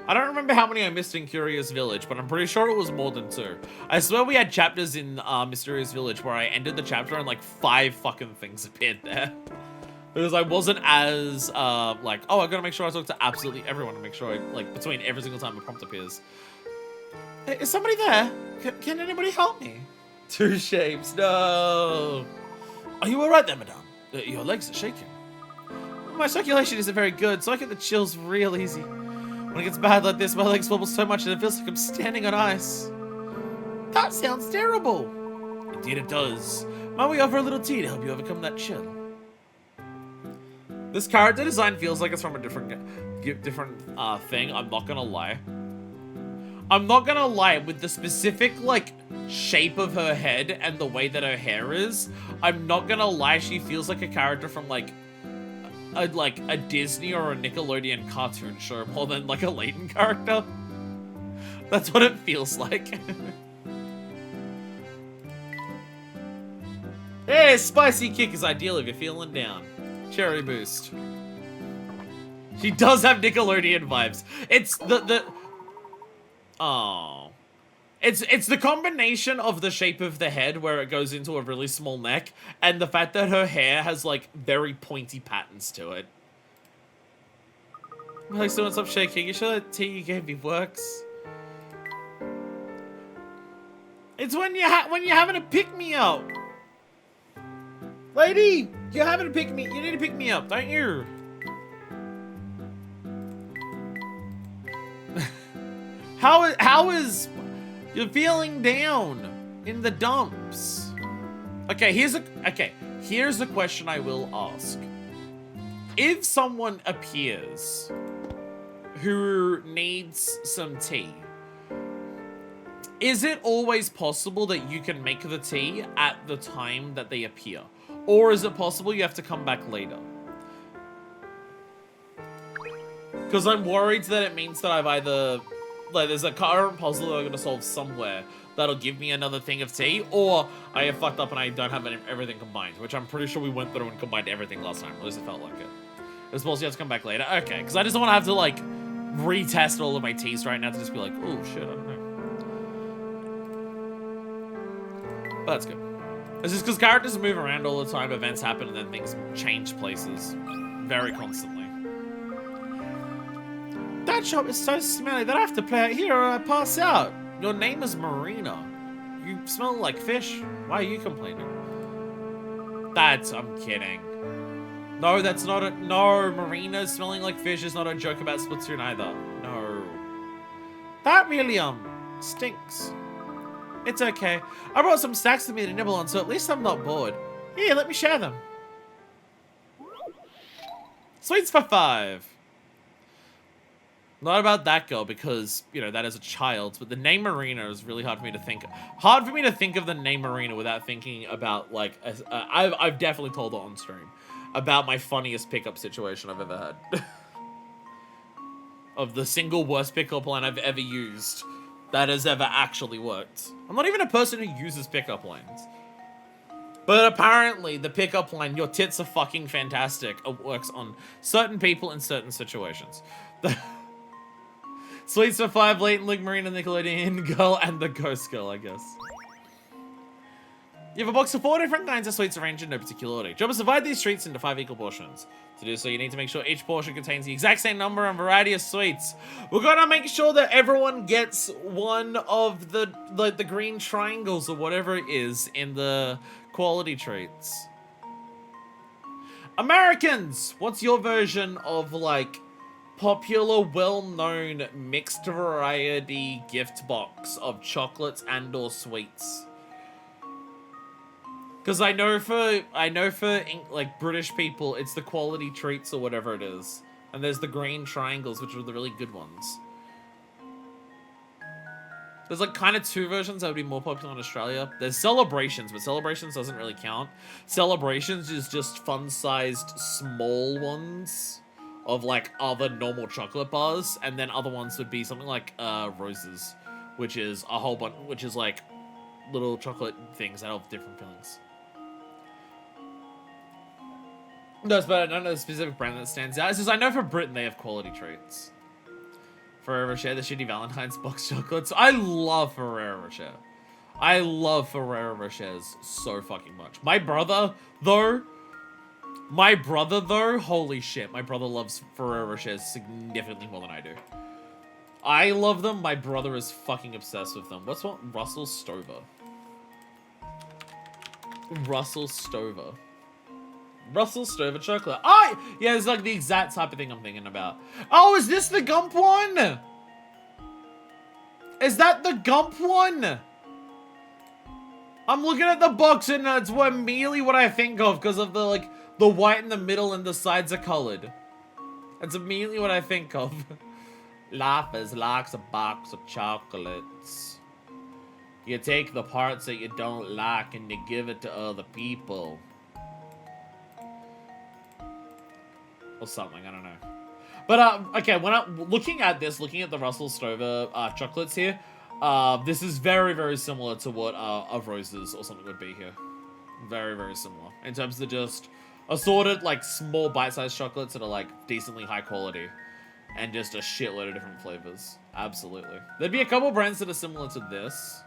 I don't remember how many I missed in Curious Village, but I'm pretty sure it was more than 2. I swear we had chapters in Mysterious Village where I ended the chapter and like 5 fucking things appeared there. Because I wasn't as, like, oh, I gotta make sure I talk to absolutely everyone to make sure I, like, between every single time a prompt appears. Hey, is somebody there? Can anybody help me? 2 shapes, no. Are you alright there, madame? Your legs are shaking. My circulation isn't very good, so I get the chills real easy. When it gets bad like this, my legs wobble so much that it feels like I'm standing on ice. That sounds terrible. Indeed it does. Might we offer a little tea to help you overcome that chill? This character design feels like it's from a different thing. I'm not gonna lie. I'm not gonna lie, with the specific, like, shape of her head and the way that her hair is, I'm not gonna lie, she feels like a character from, like a Disney or a Nickelodeon cartoon show more than, like, a Layton character. That's what it feels like. Hey, spicy kick is ideal if you're feeling down. Cherry boost. She does have Nickelodeon vibes. It's oh. It's the combination of the shape of the head where it goes into a really small neck and the fact that her hair has like very pointy patterns to it. Like, so stop shaking. You sure that tea you gave me works? It's when you're having to pick me up. Lady, you're having to pick me. You need to pick me up, don't you? How is you're feeling down in the dumps? Okay, here's a question I will ask. If someone appears who needs some tea, is it always possible that you can make the tea at the time that they appear? Or is it possible you have to come back later? Because I'm worried that it means that I've either... like, there's a current puzzle that I'm going to solve somewhere that'll give me another thing of tea, or I have fucked up and I don't have everything combined, which I'm pretty sure we went through and combined everything last time. At least it felt like it. It was supposed to have to come back later. Okay, because I just don't want to have to, like, retest all of my teas right now to just be like, oh, shit, I don't know. But that's good. It's just because characters move around all the time, events happen, and then things change places very constantly. That shop is so smelly that I have to play out here or I pass out. Your name is Marina. You smell like fish. Why are you complaining? I'm kidding. No, that's not a... No, Marina smelling like fish is not a joke about Splatoon either. No. That really, stinks. It's okay. I brought some snacks with me to nibble on, so at least I'm not bored. Here, let me share them. Sweets for 5. Not about that girl, because, you know, that is a child, but the name Marina is really hard for me to think. Hard for me to think of the name Marina without thinking about, like, I've definitely told her on stream about my funniest pickup situation I've ever had. Of the single worst pickup line I've ever used that has ever actually worked. I'm not even a person who uses pickup lines. But apparently, the pickup line, your tits are fucking fantastic, works on certain people in certain situations. Sweets for 5, Layton, Luke, Marina, Nickelodeon girl, and the ghost girl, I guess. You have a box of 4 different kinds of sweets arranged in no particular order. Job is to divide these treats into 5 equal portions. To do so, you need to make sure each portion contains the exact same number and variety of sweets. We're gonna make sure that everyone gets one of the green triangles or whatever it is in the quality treats. Americans, what's your version of like popular, well-known mixed variety gift box of chocolates and or sweets? Because I know for like British people, it's the quality treats or whatever it is, and there's the green triangles, which are the really good ones. There's like kind of 2 versions that would be more popular in Australia. There's Celebrations, but Celebrations doesn't really count. Celebrations is just fun-sized small ones of like other normal chocolate bars, and then other ones would be something like Roses, which is a whole bunch, which is like little chocolate things that have different fillings. No, but I don't know the specific brand that stands out. It's just I know for Britain they have quality treats. Ferrero Rocher, the shitty Valentine's box chocolates. I love Ferrero Rocher. I love Ferrero Rochers so fucking much. My brother, though, holy shit, my brother loves Ferrero Rochers significantly more than I do. I love them. My brother is fucking obsessed with them. What's what? Russell Stover. Russell Stover. Russell Stover chocolate. Oh, yeah, it's like the exact type of thing I'm thinking about. Oh, is this the Gump one? Is that the Gump one? I'm looking at the box and it's immediately what I think of because of the like the white in the middle and the sides are colored. That's immediately what I think of. Life is like a box of chocolates. You take the parts that you don't like and you give it to other people. Or something, I don't know. But, okay, when I'm looking at the Russell Stover chocolates here, this is very, very similar to what of Roses or something would be here. Very, very similar. In terms of just assorted, like, small bite-sized chocolates that are, like, decently high quality. And just a shitload of different flavors. Absolutely. There'd be a couple brands that are similar to this.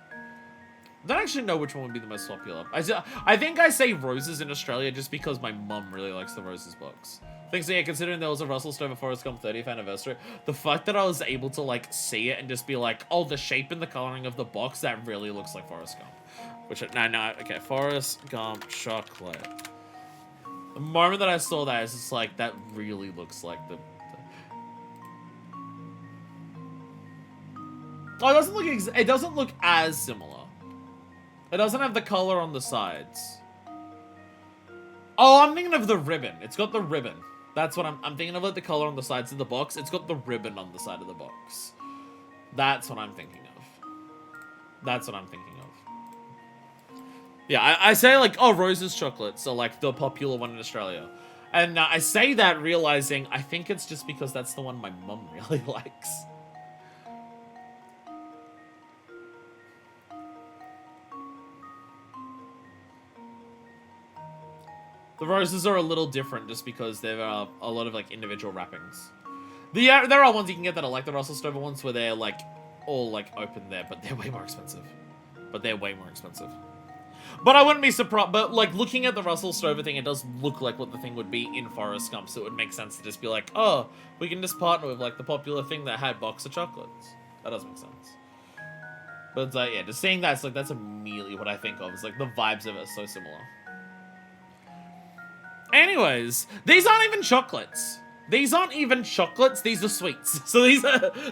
I don't actually know which one would be the most popular. I think I say Roses in Australia just because my mum really likes the Roses box. Thanks, yeah, considering there was a Russell Stover Forrest Gump 30th anniversary, the fact that I was able to, like, see it and just be like, oh, the shape and the coloring of the box, that really looks like Forrest Gump. Which, no, okay, Forrest Gump chocolate. The moment that I saw that, it's just like, that really looks like the Oh, it doesn't look as similar. It doesn't have the color on the sides. Oh, I'm thinking of the ribbon. It's got the ribbon. That's what I'm thinking of, like the color on the sides of the box. It's got the ribbon on the side of the box. That's what I'm thinking of. That's what I'm thinking of. Yeah, I say like, oh, Rose's chocolates are like the popular one in Australia. And I say that realizing I think it's just because that's the one my mum really likes. The Roses are a little different just because there are a lot of like individual wrappings. There are ones you can get that are like the Russell Stover ones where they're like all like open there, but they're way more expensive. But I wouldn't be surprised. But like looking at the Russell Stover thing, it does look like what the thing would be in Forrest Gump, so it would make sense to just be like, oh, we can just partner with like the popular thing that had box of chocolates. That does make sense. But yeah, just saying that, it's like that's immediately what I think of. It's like the vibes of it are so similar. Anyways, these aren't even chocolates. These aren't even chocolates, these are sweets. So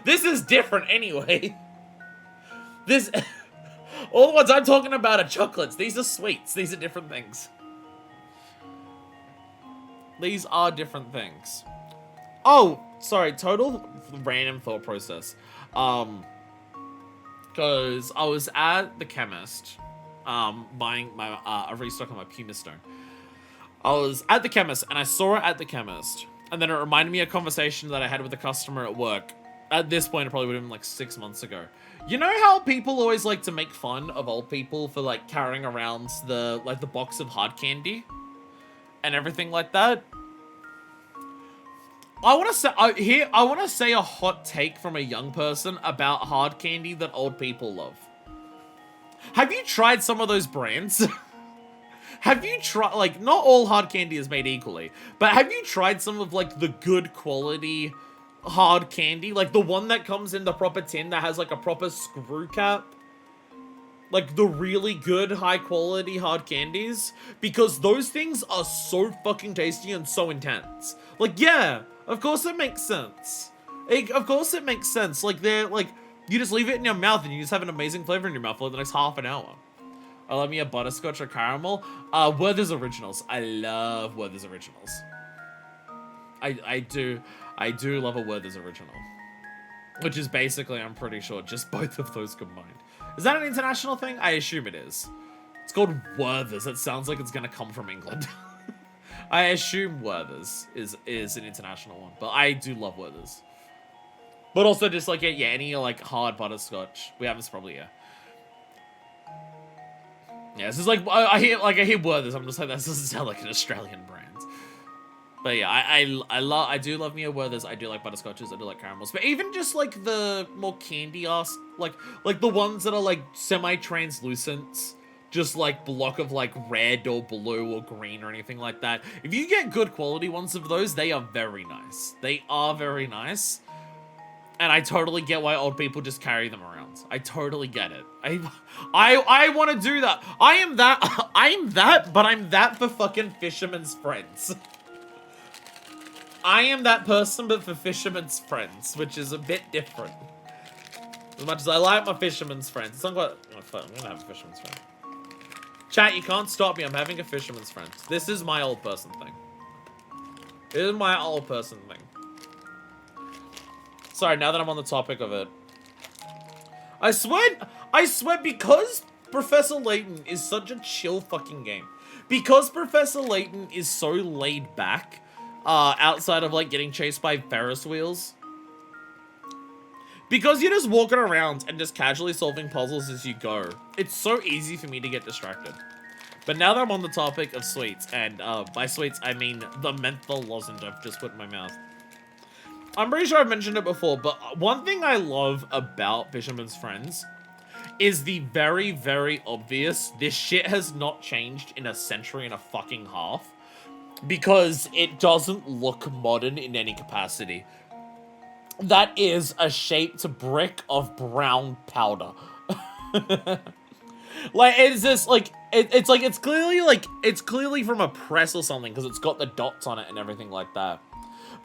this is different anyway. All the ones I'm talking about are chocolates. These are sweets. These are different things. These are different things. Oh, sorry, total random thought process. Because I was at the chemist, buying my, a restock on my Puma Stone. I was at the chemist, and I saw it at the chemist. And then it reminded me of a conversation that I had with a customer at work. At this point, it probably would have been like 6 months ago. You know how people always like to make fun of old people for like carrying around the box of hard candy? And everything like that? I want to say a hot take from a young person about hard candy that old people love. Have you tried some of those brands? have you tried, like, not all hard candy is made equally, but have you tried some of, like, the good quality hard candy? Like, the one that comes in the proper tin that has, like, a proper screw cap? Like, the really good, high-quality hard candies? Because those things are so fucking tasty and so intense. Like, yeah, of course it makes sense. Of course it makes sense. Like, they're, like, you just leave it in your mouth and you just have an amazing flavor in your mouth for the next half an hour. I love me a butterscotch or caramel. Werther's Originals. I love Werther's Originals. I do love a Werther's Original. Which is basically, I'm pretty sure, just both of those combined. Is that an international thing? I assume it is. It's called Werther's. That sounds like it's gonna come from England. I assume Werther's is an international one, but I do love Werther's. But also just like, yeah, any like hard butterscotch. We have this probably, yeah. Yeah, this is like, I hear Werther's, I'm just like, that doesn't sound like an Australian brand. But yeah, I do love me a Werther's. I do like butterscotches. I do like caramels. But even just like the more candy ass, like the ones that are like semi-translucent, just like block of like red or blue or green or anything like that. If you get good quality ones of those, they are very nice. They are very nice. And I totally get why old people just carry them around. I totally get it. I want to do that. I am that, but I'm that for fucking fisherman's friends. I am that person, but for fisherman's friends, which is a bit different. As much as I like my fisherman's friends. It's not quite... Oh, fuck, I'm gonna have a fisherman's friend. Chat, you can't stop me. I'm having a fisherman's friend. This is my old person thing. This is my old person thing. Sorry, now that I'm on the topic of it. I swear, because Professor Layton is such a chill fucking game. Because Professor Layton is so laid back... outside of, like, getting chased by Ferris wheels. Because you're just walking around and just casually solving puzzles as you go, it's so easy for me to get distracted. But now that I'm on the topic of sweets, and by sweets, I mean the menthol lozenge I've just put in my mouth. I'm pretty sure I've mentioned it before, but one thing I love about Fisherman's Friends is the very, very obvious, this shit has not changed in a century and a fucking half. Because it doesn't look modern in any capacity. That is a shaped brick of brown powder. Like, it's just, like, it's clearly from a press or something, because it's got the dots on it and everything like that.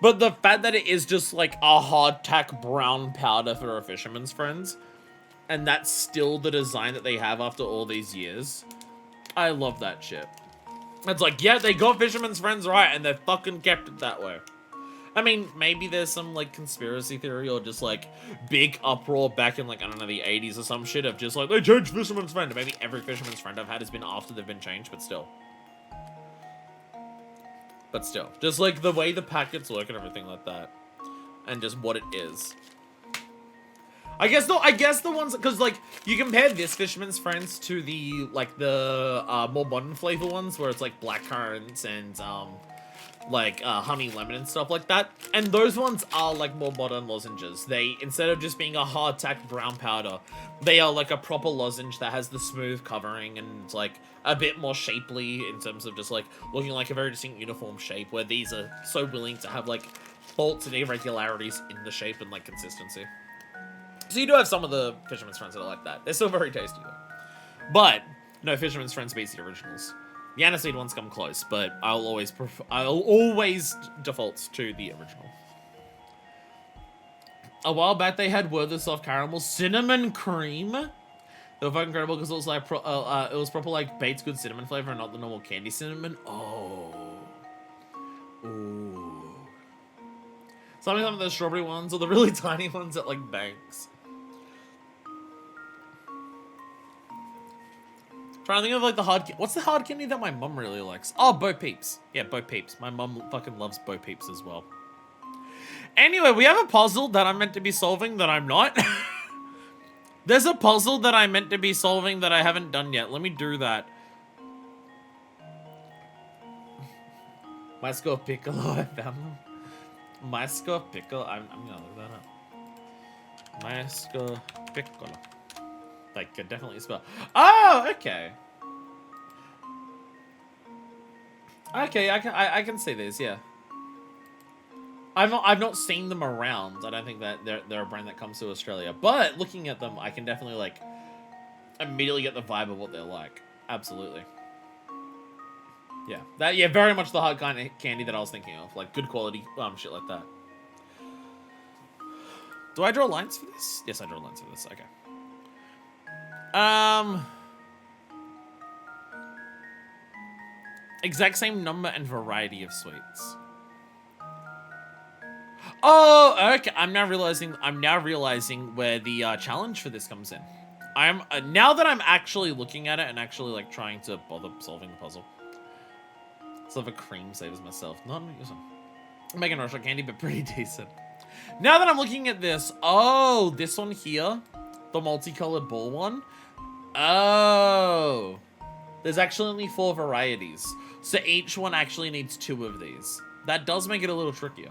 But the fact that it is just, like, a hardtack brown powder for a fisherman's friends, and that's still the design that they have after all these years, I love that shit. It's like, yeah, they got Fisherman's Friends right, and they fucking kept it that way. I mean, maybe there's some, like, conspiracy theory or just, like, big uproar back in, like, I don't know, the 80s or some shit of just, like, they changed Fisherman's Friend. Maybe every Fisherman's Friend I've had has been after they've been changed, but still. But still. Just, like, the way the packets work and everything like that. And just what it is. I guess the ones, because, like, you compare this Fisherman's Friends to the, like, the, more modern flavor ones, where it's, like, blackcurrants and, like, honey lemon and stuff like that. And those ones are, like, more modern lozenges. They, instead of just being a hardtack brown powder, they are, like, a proper lozenge that has the smooth covering and, like, a bit more shapely in terms of just, like, looking like a very distinct uniform shape, where these are so willing to have, like, faults and irregularities in the shape and, like, consistency. So you do have some of the Fisherman's Friends that are like that. They're still very tasty, though. But, no, Fisherman's Friends beats the originals. The aniseed ones come close, but I'll always default to the original. A while back, they had Werther's soft caramel cinnamon cream. They were fucking incredible because it was like it was proper like baked good cinnamon flavor and not the normal candy cinnamon. Oh, ooh. Some of the strawberry ones or the really tiny ones at like Banks. Trying to think of like the hard... What's the hard candy that my mum really likes? Oh, Bo Peeps. Yeah, Bo Peeps. My mum fucking loves Bo Peeps as well. Anyway, we have a puzzle that I'm meant to be solving that I'm not. There's a puzzle that I'm meant to be solving that I haven't done yet. Let me do that. Masco Piccolo, I found them. Masco Piccolo. I'm gonna look that up. Masco Piccolo. Like, could definitely spell. Oh, okay. Okay, I can see this, yeah. I've not seen them around. I don't think that they're a brand that comes to Australia. But looking at them, I can definitely like immediately get the vibe of what they're like. Absolutely. Yeah, very much the hard kind of candy that I was thinking of, like good quality, shit like that. Do I draw lines for this? Yes, I draw lines for this. Okay. Exact same number and variety of sweets. Oh, okay. I'm now realizing where the challenge for this comes in. I'm now that I'm actually looking at it and actually like trying to bother solving the puzzle. Still have a cream savers myself. Not using. I'm making Russian candy, but pretty decent. Now that I'm looking at this, oh, this one here, the multicolored ball one. Oh, there's actually only 4 varieties, so each one actually needs 2 of these. That does make it a little trickier.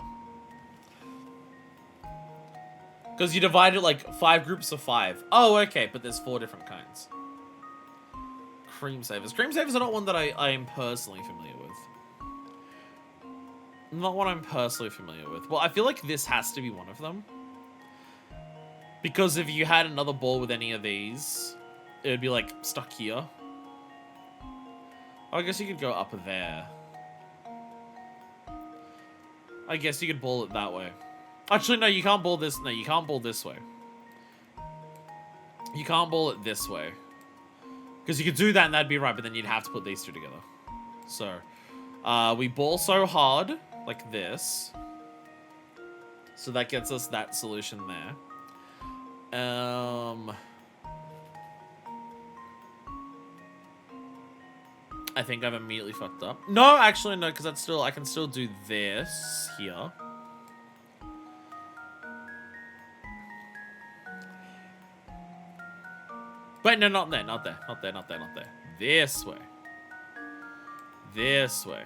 Because you divide it like 5 groups of 5. Oh, okay, but there's 4 different kinds. Cream savers. Cream savers are not one that I am personally familiar with. Not one I'm personally familiar with. Well, I feel like this has to be one of them. Because if you had another ball with any of these, it would be like stuck here. Oh, I guess you could go up there. I guess you could ball it that way. Actually, no, you can't ball this. No, you can't ball this way. You can't ball it this way. Because you could do that and that'd be right, but then you'd have to put these 2 together. So, we ball so hard, like this. So that gets us that solution there. I think I've immediately fucked up. No, actually, no, because I can still do this here. Wait, no, not there, not there, not there, not there, not there. This way. This way.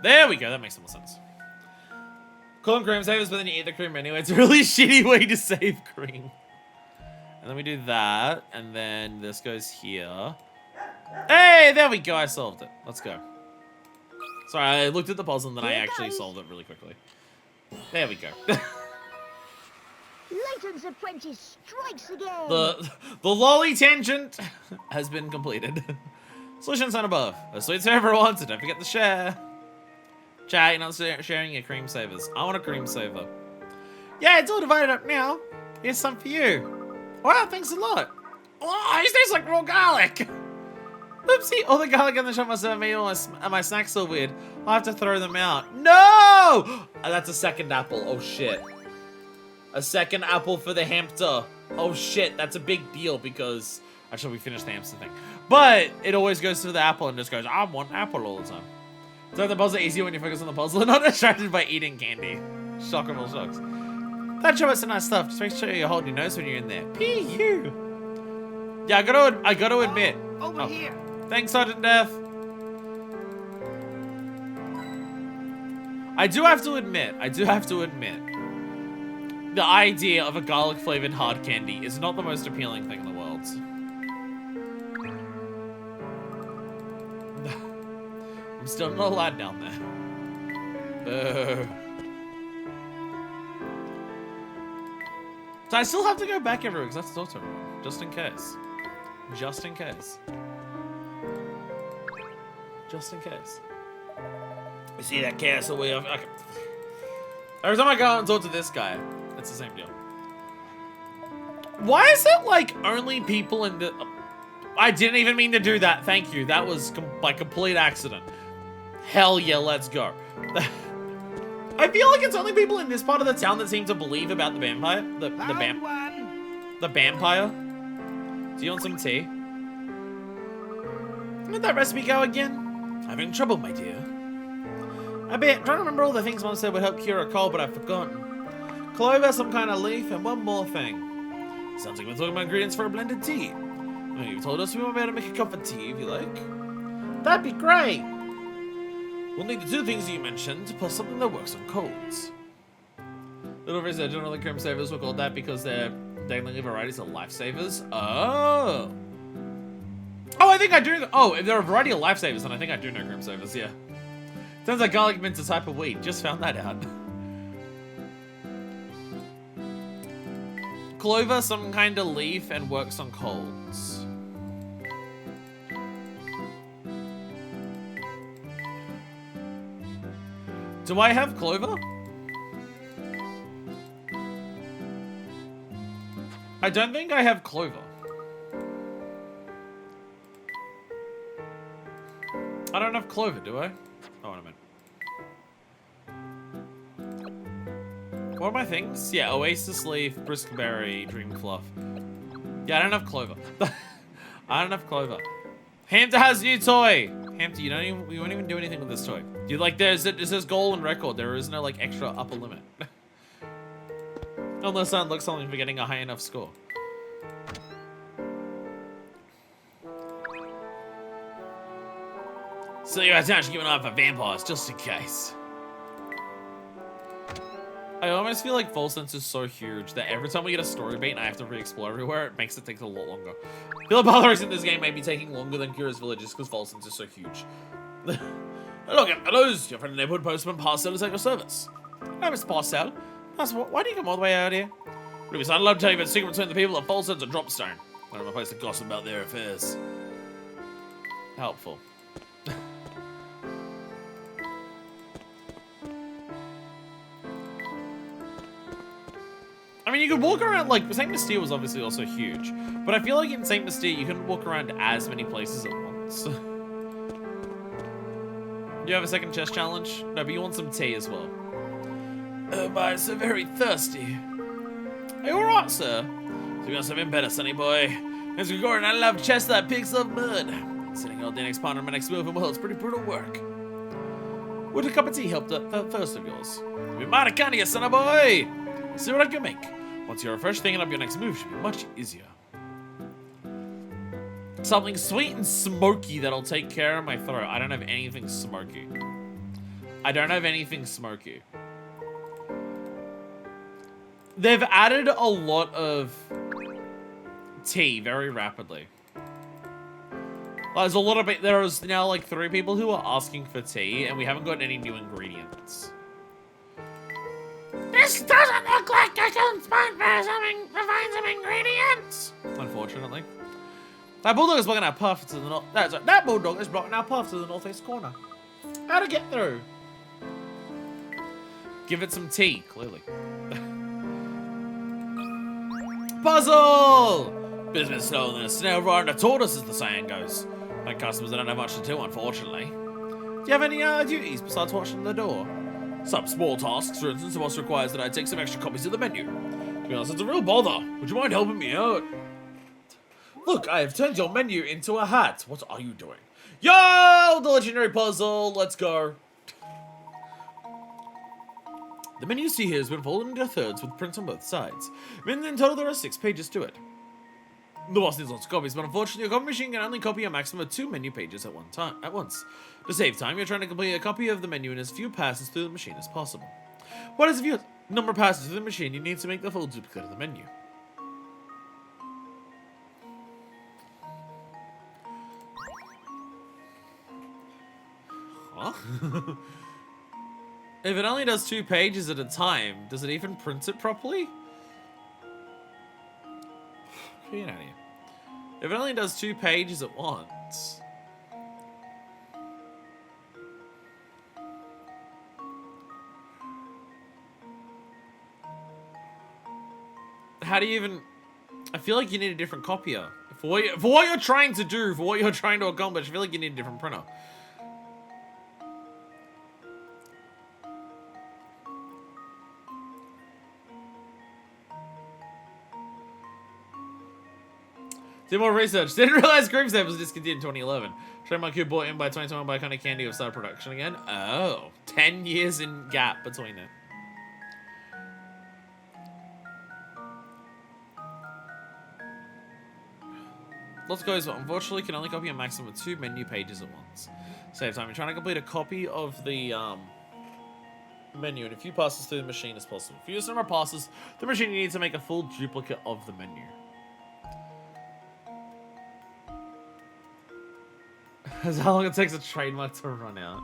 There we go, that makes more sense. Call them cream savers, but then you eat the cream anyway. It's a really shitty way to save cream. And then we do that, and then this goes here. Hey, there we go, I solved it. Let's go. Sorry, I looked at the puzzle and then I actually solved it really quickly. There we go. Layton's apprentice strikes again. The lolly tangent has been completed. Solutions on above. A sweets for everyone, so don't forget to share. Chat, you're not sharing your cream savers. I want a cream saver. Yeah, it's all divided up now. Here's some for you. Wow, thanks a lot. Oh, these taste like raw garlic. Oopsie, all the garlic in the shop must have made all my snacks so weird. I'll have to throw them out. No! That's a second apple. Oh, shit. A second apple for the hamster. Oh, shit. That's a big deal because... Actually, we finished the hamster thing. But it always goes to the apple and just goes, I want apple all the time. So the puzzle easier when you focus on the puzzle and not distracted by eating candy. Shock of all shocks. That show us some nice stuff. Just make sure you hold your nose when you're in there. P.U. Yeah, I gotta admit. Over here. Thanks, Sergeant Death. I do have to admit, the idea of a garlic-flavored hard candy is not the most appealing thing in the world. I'm still not allowed down there. So I still have to go back everywhere because I have to talk to everyone, just in case. Just in case. Just in case. You see that castle way off? Okay. Every time I go out and talk to this guy, it's the same deal. Why is it like only people in the... I didn't even mean to do that. Thank you. That was by complete accident. Hell yeah, let's go. I feel like it's only people in this part of the town that seem to believe about the vampire. The vampire. Do you want some tea? Where'd that recipe go again? Having trouble, my dear. I bet. Trying to remember all the things Mom said would help cure a cold, but I've forgotten. Clover, some kind of leaf, and one more thing. Sounds like we're talking about ingredients for a blended tea. Well, you've told us we won't be able to make a cup of tea if you like. That'd be great. We'll need the 2 things you mentioned, plus something that works on colds. Little Rizzo, generally cream savers were called that because their daily varieties are lifesavers. Oh. Oh, I think I do. Oh, if there are a variety of lifesavers, then I think I do know cream savers, yeah. Sounds like garlic mint's a type of weed. Just found that out. Clover, some kind of leaf, and works on colds. Do I have clover? I don't think I have clover. I don't have clover, do I? Oh, wait a minute. What are my things? Yeah, Oasis Leaf, Briskberry, Dream Fluff. Yeah, I don't have clover. I don't have clover. Hamter has new toy! Hamter, we won't even do anything with this toy. You like, it says goal and record. There is no, like, extra upper limit. Unless I unlock something for getting a high enough score. So you had time to keep an eye for vampires, just in case. I almost feel like Folsense is so huge that every time we get a story beat and I have to re-explore everywhere, it makes it take a lot longer. I feel like other reason this game may be taking longer than Kira's Village just because Folsense is so huge. Hello, fellows. Your friendly neighborhood postman Parcel is at your service. Hi, Mr. Parcel. Why do you come all the way out here? Ruby, I'd love to tell you about the secret between the people of Folsense and Dropstone. I don't have a place to gossip about their affairs. Helpful. I mean, you could walk around, like, St. Mystere was obviously also huge, but I feel like in St. Mystere, you couldn't walk around as many places at once. Do you have a second chest challenge? No, but you want some tea as well. Oh my, so very thirsty. Are you alright, sir? So you got something better, sonny boy. As Gregorian, I love chest that pigs love mud. Sitting all day next partner, my next move, and well, it's pretty brutal work. Would a cup of tea help the thirst of yours? Be mighty kind of you, sonny boy. See what I can make. Once you're refreshed, thinking up your next move should be much easier. Something sweet and smoky that'll take care of my throat. I don't have anything smoky. I don't have anything smoky. They've added a lot of tea very rapidly. There's a lot of there's now like 3 people who are asking for tea, and we haven't got any new ingredients. This doesn't look like I can find some ingredients. Unfortunately, that bulldog is blocking our path to the north. That bulldog is blocking our path to the northeast corner. How to get through? Give it some tea, clearly. Puzzle! Business slower than a snail riding a tortoise, as the saying goes. My customers don't have much to do, unfortunately. Do you have any duties besides watching the door? Some small tasks, for instance, the boss requires that I take some extra copies of the menu. To be honest, it's a real bother. Would you mind helping me out? Look, I have turned your menu into a hat. What are you doing? Yo, the legendary puzzle. Let's go. The menu you see here has been folded into thirds with prints on both sides. Meaning in total there are 6 pages to it. The boss needs lots of copies, but unfortunately your copy machine can only copy a maximum of 2 menu pages at once. To save time, you're trying to complete a copy of the menu in as few passes through the machine as possible. What is the few number of passes through the machine you need to make the full duplicate of the menu? Huh? If it only does 2 pages at a time, does it even print it properly? Get out of here. If it only does 2 pages at once. How do you even... I feel like you need a different copier. For what you're trying to do, for what you're trying to accomplish, I feel like you need a different printer. Did more research. Didn't realize Grimsnap was discontinued in 2011. Trademark who bought in by 2021 by Kind of Candy of started production again. Oh, 10 years in gap between it. Lots of goes, but unfortunately can only copy a maximum of 2 menu pages at once. Save time. You're trying to complete a copy of the menu in a few passes through the machine as possible. If you use number of passes, the machine you need to make a full duplicate of the menu. That's how long it takes a trademark to run out.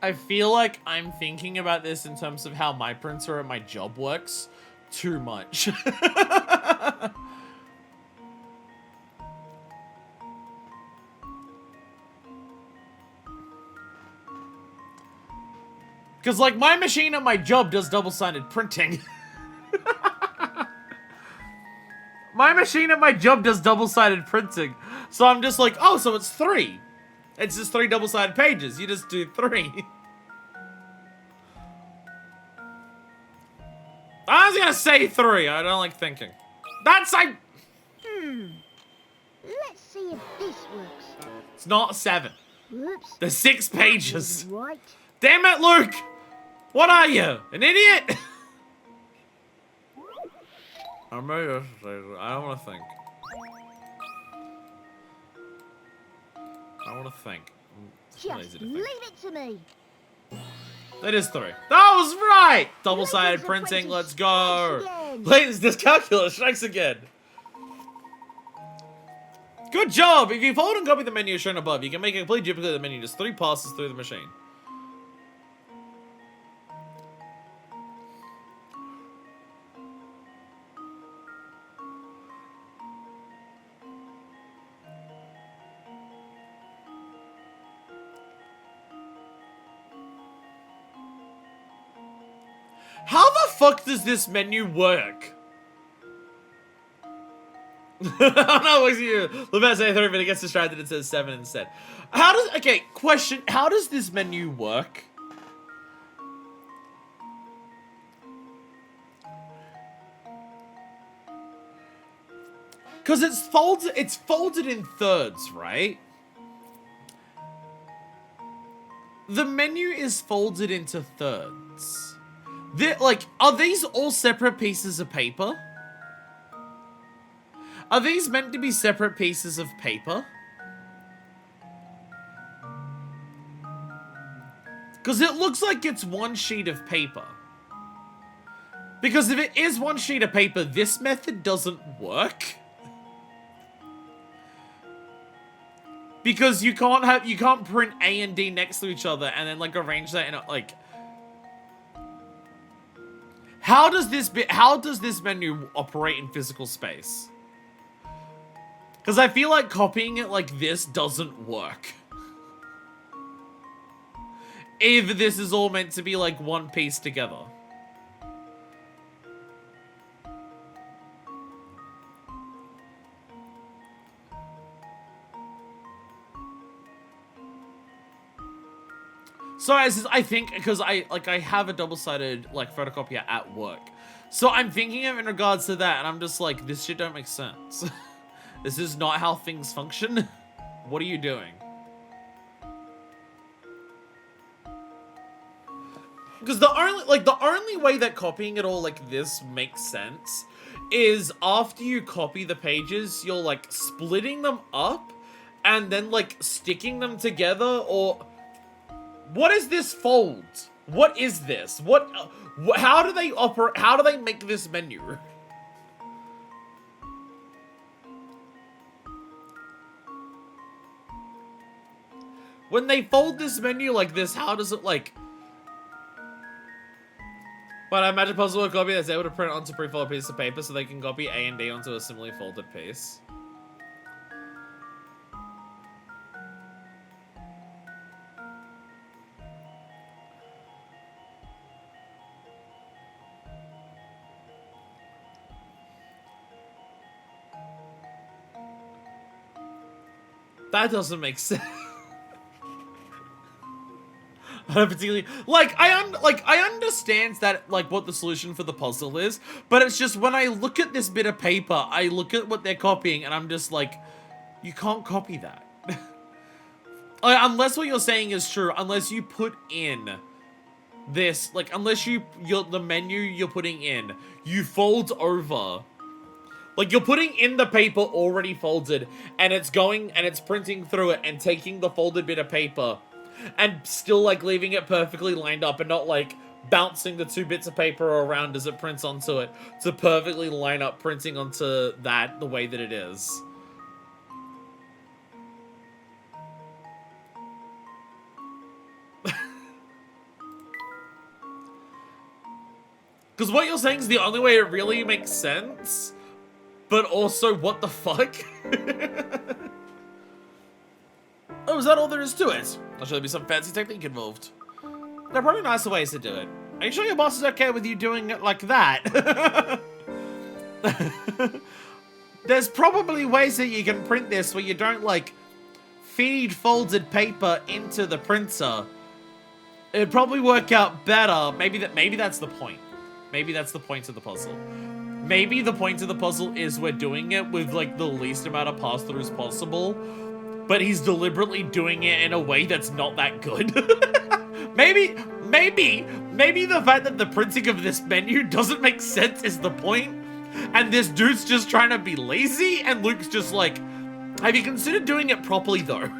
I feel like I'm thinking about this in terms of how my printer at my job works too much. Because, like, my machine at my job does double-sided printing. My machine at my job does double-sided printing. So I'm just like, oh, so it's 3. It's just 3 double-sided pages. You just do 3. I was gonna say 3. I don't like thinking. That's like... Let's see if this works. It's not 7. Whoops. There's 6 pages. Right. Damn it, Luke! What are you? An idiot? I don't want to think. I want to think. I'm lazy Just to leave think. it to me. That is 3. That was right! Double-sided Layton's printing, apprentice let's go! strikes again. Layton's dyscalculus strikes again. Good job! If you fold and copy the menu shown above, you can make a complete duplicate of the menu just 3 passes through the machine. How the fuck does this menu work? I know it's you. Levette say 3, but it gets distracted and says 7 instead. How does... Okay, question. How does this menu work? Because it's folded in thirds, right? The menu is folded into thirds. Like, are these all separate pieces of paper? Are these meant to be separate pieces of paper? Because it looks like it's one sheet of paper. Because if it is one sheet of paper, this method doesn't work. Because you can't print A and D next to each other and then like arrange that in a, like... How does this menu operate in physical space? Because I feel like copying it like this doesn't work. If this is all meant to be like one piece together. So I think because I have a double-sided like photocopier at work. So I'm thinking of in regards to that and I'm just like, this shit don't make sense. This is not how things function. What are you doing? Because the only way that copying it all like this makes sense is after you copy the pages, you're like splitting them up and then like sticking them together. Or what is this fold? What is this? How do they operate? How do they make this menu? When they fold this menu like this, how does it like... But I imagine puzzle a copy that's able to print onto pre-folded piece of paper so they can copy A and D onto a similarly folded piece. That doesn't make sense. I don't particularly I understand that like what the solution for the puzzle is, but it's just when I look at this bit of paper, I look at what they're copying, and I'm just like, you can't copy that. Unless what you're saying is true, unless you put in this, like unless the menu you're putting in, you fold over. Like, you're putting in the paper already folded, and it's going, and it's printing through it, and taking the folded bit of paper, and still, like, leaving it perfectly lined up, and not, like, bouncing the 2 bits of paper around as it prints onto it, to perfectly line up printing onto that the way that it is. Because what you're saying is the only way it really makes sense, but also, what the fuck? Oh, is that all there is to it? I'll show there be some fancy technique involved. There are probably nicer ways to do it. Are you sure your boss is okay with you doing it like that? There's probably ways that you can print this where you don't, like, feed folded paper into the printer. It'd probably work out better. Maybe that's the point. Maybe that's the point of the puzzle. Maybe the point of the puzzle is we're doing it with, like, the least amount of pass-throughs possible, but he's deliberately doing it in a way that's not that good. Maybe the fact that the printing of this menu doesn't make sense is the point, and this dude's just trying to be lazy, and Luke's just like, have you considered doing it properly, though?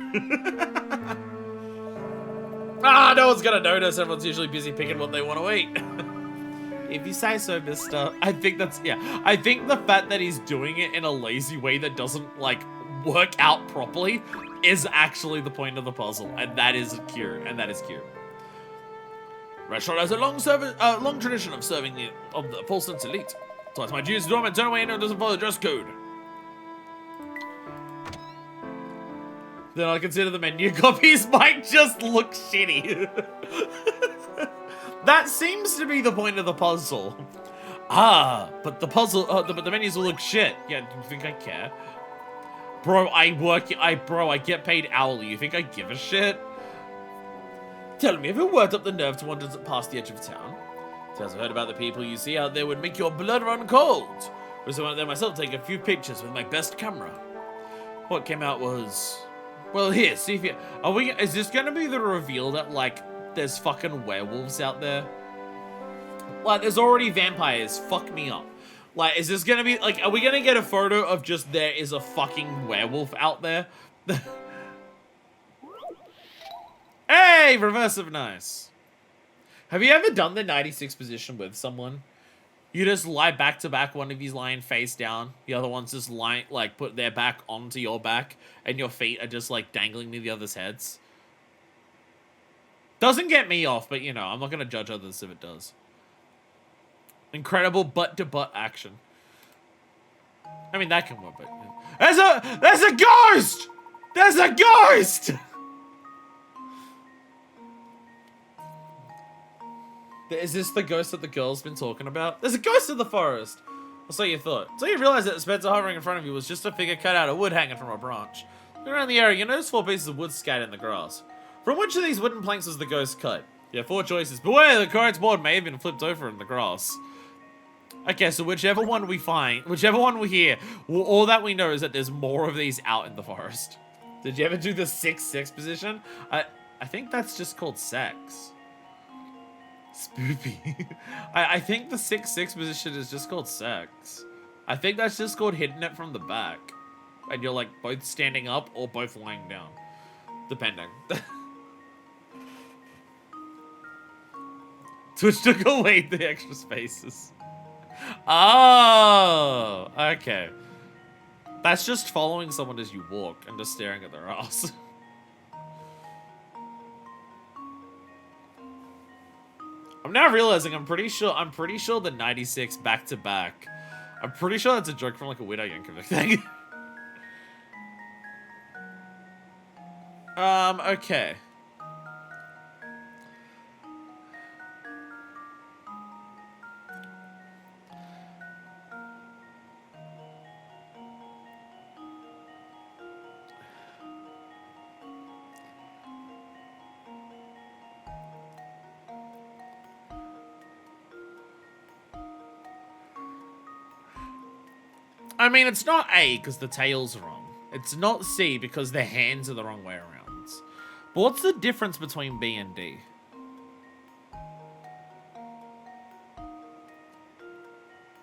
Ah, no one's gonna notice. Everyone's usually busy picking what they want to eat. If you say so, mister. I think that's, yeah. I think the fact that he's doing it in a lazy way that doesn't, like, work out properly is actually the point of the puzzle. And that is cute. And that is cute. Restaurant has a long tradition of serving the Folsense elite. So it's my duty to do and turn away anyone who doesn't follow the dress code. Then I consider the menu copies might just look shitty. That seems to be the point of the puzzle. Ah, but the puzzle, but the menus will look shit. Yeah, do you think I care? Bro, I get paid hourly. You think I give a shit? Tell me, have you worked up the nerve to wander past the edge of town? Tales I've heard about the people you see out there would make your blood run cold. Was I went there myself to take a few pictures with my best camera. What came out was, well, here, see if you, is this gonna be the reveal that, like, there's fucking werewolves out there? Like, there's already vampires. Fuck me up. Like, is this gonna be, like, are we gonna get a photo of just there is a fucking werewolf out there? Hey, reverse of nice. Have you ever done the 96 position with someone? You just lie back to back, one of you's lying face down, the other one's just lying, like, put their back onto your back, and your feet are just, like, dangling near the other's heads. Doesn't get me off, but, you know, I'm not gonna judge others if it does. Incredible butt-to-butt action. I mean, that can work, but... There's a ghost! There's a ghost! Is this the ghost that the girl's been talking about? There's a ghost in the forest! Or so you thought. So you realized that the Spencer hovering in front of you was just a figure cut out of wood hanging from a branch. Looking around the area, you notice 4 pieces of wood scattered in the grass. From which of these wooden planks was the ghost cut? You have 4 choices. Beware, the correct board may have been flipped over in the grass. Okay, so whichever one we find, whichever one we hear, all that we know is that there's more of these out in the forest. Did you ever do the 6-6 position? I think that's just called sex. Spoopy. I think the 6-6 position is just called sex. I think that's just called hitting it from the back. And you're like both standing up or both lying down. Depending. Twitch took away the extra spaces. Oh, okay. That's just following someone as you walk and just staring at their ass. I'm now realizing I'm pretty sure the 96 back to back. I'm pretty sure that's a joke from like a Widow Yankovic thing. Okay. I mean, it's not A because the tail's wrong. It's not C because the hands are the wrong way around. But what's the difference between B and D?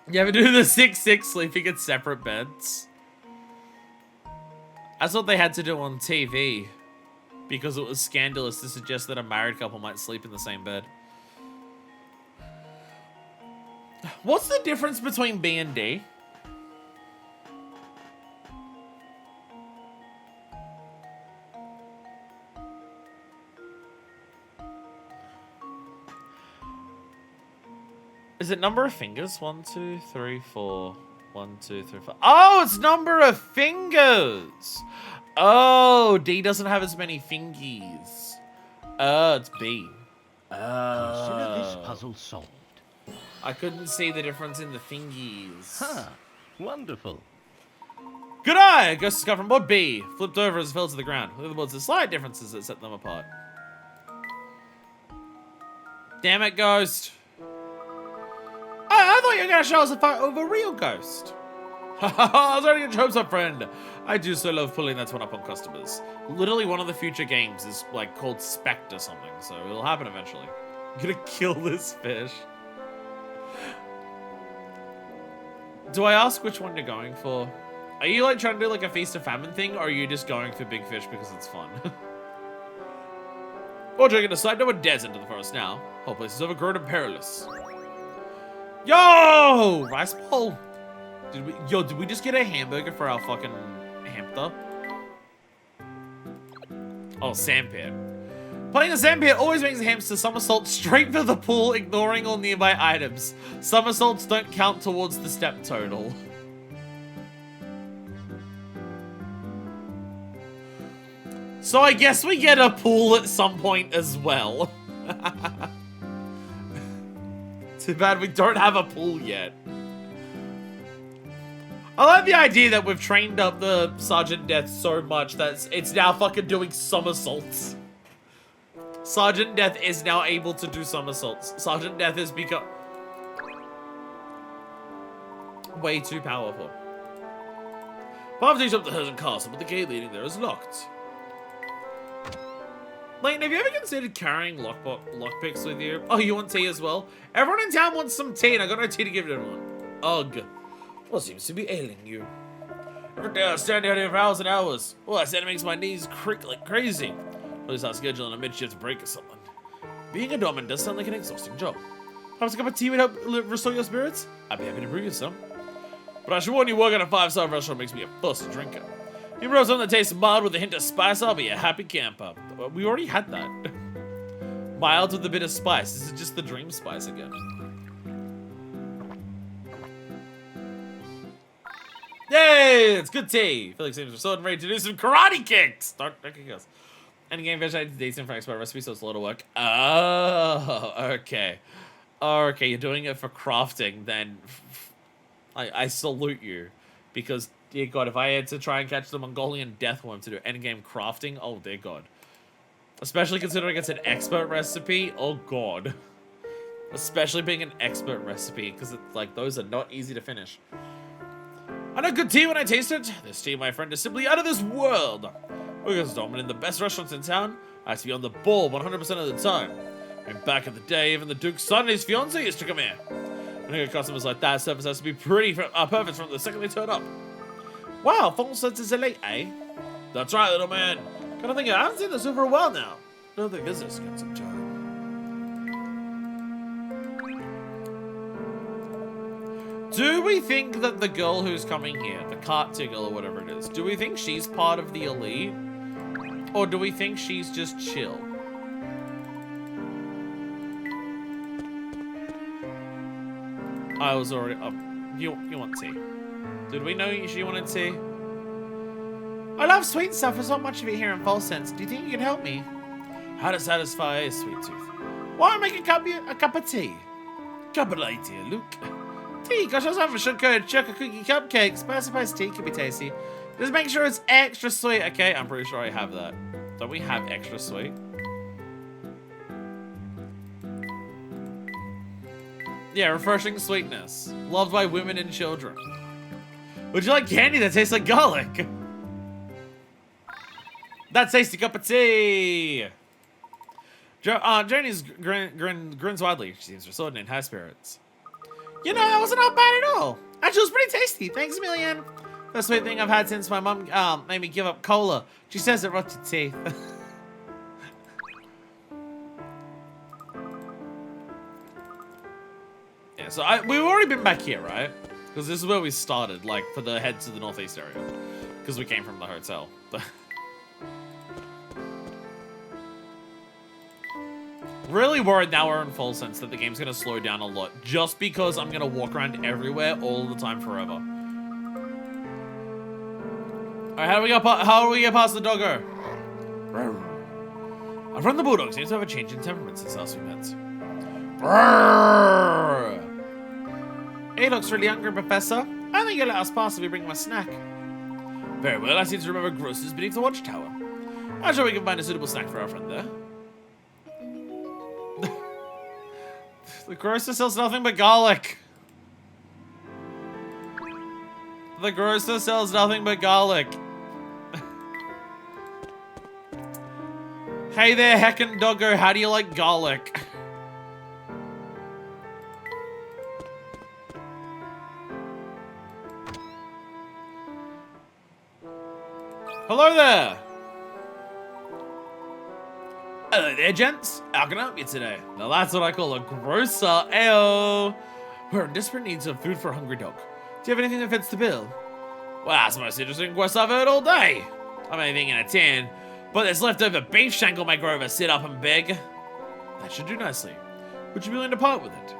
You ever do the 6-6 sleeping in separate beds? That's what they had to do on TV. Because it was scandalous to suggest that a married couple might sleep in the same bed. What's the difference between B and D? Is it number of fingers? 1, 2, 3, 4. 1, 2, 3, 4. Oh, it's number of fingers. Oh, D doesn't have as many fingies. It's B. Consider this puzzle solved. I couldn't see the difference in the fingies. Huh. Wonderful. Good eye! Ghost is got from board B. Flipped over as it fell to the ground. Look at the boards. The slight differences that set them apart. Damn it, Ghost. I thought you were going to show us a photo of a real ghost. I was already getting your hopes up, friend. I do so love pulling that one up on customers. Literally, one of the future games is like called Spect or something, so it'll happen eventually. I'm gonna kill this fish. Do I ask which one you're going for? Are you like trying to do like a feast of famine thing, or are you just going for big fish because it's fun? Or drinking aside, no one dares into the forest now. Whole place is overgrown and perilous. Yo! Rice bowl. Did we just get a hamburger for our fucking hamster? Oh, sandpit. Playing a sandpit always makes a hamster somersault straight for the pool, ignoring all nearby items. Somersaults don't count towards the step total. So I guess we get a pool at some point as well. Too bad we don't have a pool yet. I like the idea that we've trained up the Sergeant Death so much that it's now fucking doing somersaults. Sergeant Death is now able to do somersaults. Sergeant Death has become way too powerful. Path takes up the Herzen Castle, but the gate leading there is locked. Layton, have you ever considered carrying lockpicks with you? Oh, you want tea as well? Everyone in town wants some tea, and I got no tea to give to everyone. Ugh. What seems to be ailing you? Every day I stand out here for hours and hours. Well, I said it makes my knees creak like crazy. At least I'll schedule on a mid-shift break or something. Being a doorman does sound like an exhausting job. Perhaps a cup of tea would help restore your spirits? I'd be happy to brew you some. But I should warn you, working at a 5-star restaurant makes me a thirsty drinker. If you brought something that tastes mild with a hint of spice, I'll be a happy camper. We already had that. Mild with a bit of spice. This is just the dream spice again. Yay! It's good tea. Felix seems restored and ready to do some karate kicks. Don't kick us. Any game vegetated decent for expert recipe, so it's a lot of work. Oh, okay. Okay, you're doing it for crafting, then I salute you. Because, dear God, if I had to try and catch the Mongolian deathworm to do endgame crafting, oh dear God. Especially considering it's an expert recipe, oh God. Especially being an expert recipe, because it's like, those are not easy to finish. I know good tea when I taste it. This tea, my friend, is simply out of this world. Because dominant in the best restaurants in town, I have to be on the ball 100% of the time. And back in the day, even the Duke's son and his fiancée used to come here. When I get customers like that, service has to be pretty perfect from the second they turn up. Wow, Folsense is late, eh? That's right, little man. Kinda think I haven't seen this over a while now. I don't think visitors get some time. Do we think that the girl who's coming here, the cart girl or whatever it is, do we think she's part of the elite? Or do we think she's just chill? I was already up. You want tea? Did we know she wanted tea? I love sweet stuff. There's not much of it here in Folsense. Do you think you can help me? How to satisfy a sweet tooth? Why don't I make a cup of tea? Cup of light, dear Luke. Tea, gosh, I was having sugar cookie cupcakes. Specifies tea can be tasty. Just make sure it's extra sweet. Okay, I'm pretty sure I have that. Don't we have extra sweet? Yeah, refreshing sweetness. Loved by women and children. Would you like candy that tastes like garlic? That tasty cup of tea! Journey's grins widely. She seems restored and in high spirits. You know, that wasn't bad at all. Actually, it was pretty tasty. Thanks a million. First sweet thing I've had since my mum made me give up cola. She says it rots your teeth. Yeah, so we've already been back here, right? Because this is where we started, like, for the head to the northeast area. Because we came from the hotel. Really worried now we're in Folsense that the game's gonna slow down a lot, just because I'm gonna walk around everywhere all the time forever. Alright, how do we get past the doggo? Our friend the Bulldog seems to have a change in temperament since last we met. Hey, looks really hungry, Professor. I think you'll let us pass if we bring him a snack. Very well, I seem to remember grocers beneath the watchtower. I'm sure we can find a suitable snack for our friend there. The grocer sells nothing but garlic. The grocer sells nothing but garlic. Hey there, heckin' doggo, how do you like garlic? Hello there! Hello there, gents. How can I help you today? Now that's what I call a grocer. Ayo! We're in desperate need of food for a hungry dog. Do you have anything that fits the bill? Well, that's the most interesting quest I've heard all day. I'm anything in a tin, but there's leftover beef shank will make Rover sit up and beg. That should do nicely. Would you be willing to part with it?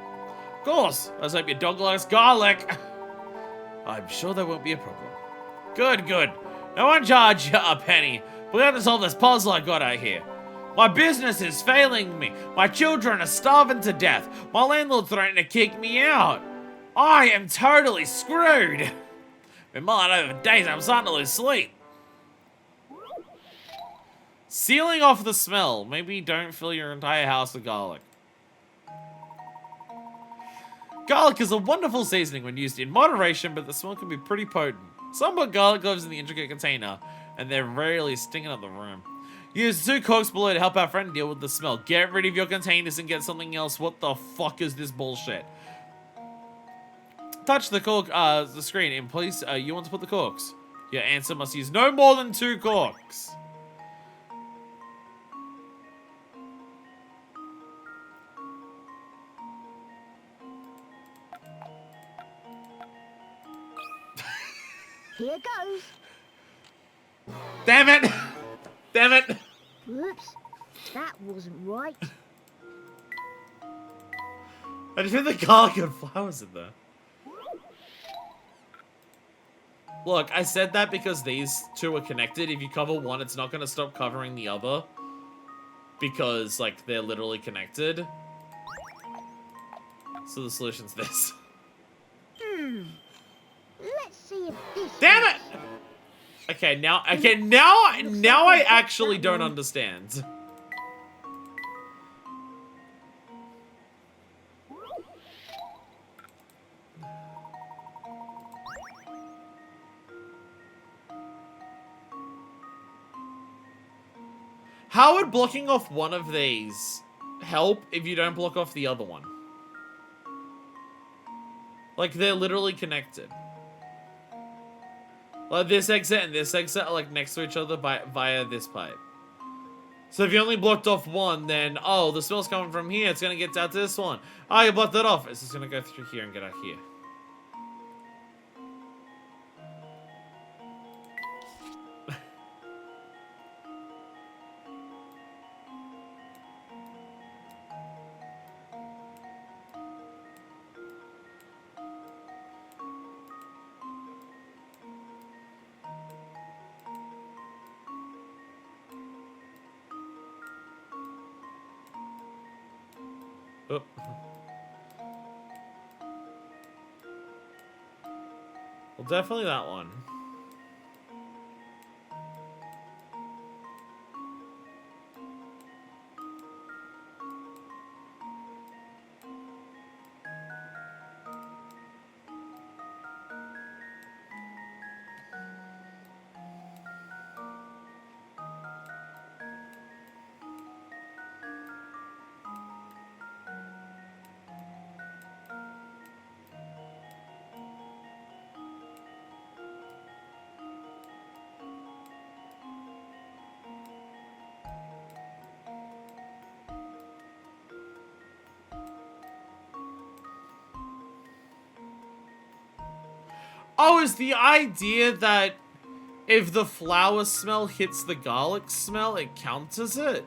Of course. Let's hope your dog likes garlic. I'm sure that won't be a problem. Good, good. I won't charge you a penny. We have to solve this puzzle I got out here. My business is failing me. My children are starving to death. My landlord threatened to kick me out. I am totally screwed. Been mulling over for days. I'm starting to lose sleep. Sealing off the smell. Maybe don't fill your entire house with garlic. Garlic is a wonderful seasoning when used in moderation, but the smell can be pretty potent. Some put garlic cloves in the intricate container, and they're rarely stinking up the room. Use 2 corks below to help our friend deal with the smell. Get rid of your containers and get something else. What the fuck is this bullshit? Touch the cork, the screen, and please, you want to put the corks. Your answer must use no more than 2 corks. Here goes. Damn it! Damn it! Whoops. That wasn't right. I just put the garlic and flowers in there. Look, I said that because these two are connected. If you cover one, it's not going to stop covering the other. Because, like, they're literally connected. So the solution's this. Let's see if this... Damn it! Okay, now I actually don't understand. How would blocking off one of these help if you don't block off the other one? Like, they're literally connected. Like, this exit and this exit are, like, next to each other via this pipe. So if you only blocked off one, then, oh, the smell's coming from here. It's gonna get out to this one. Oh, you blocked it off. It's just gonna go through here and get out here. Oh. Well, definitely that one. Oh, is the idea that if the flower smell hits the garlic smell, it counters it?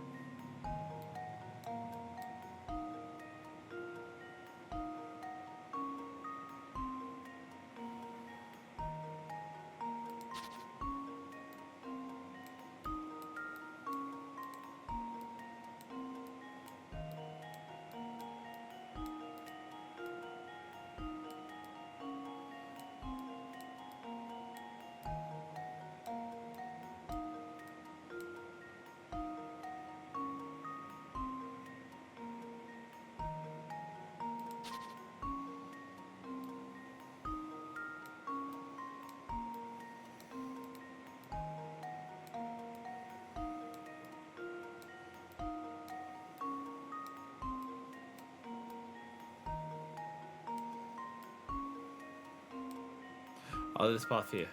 Oh, this path here.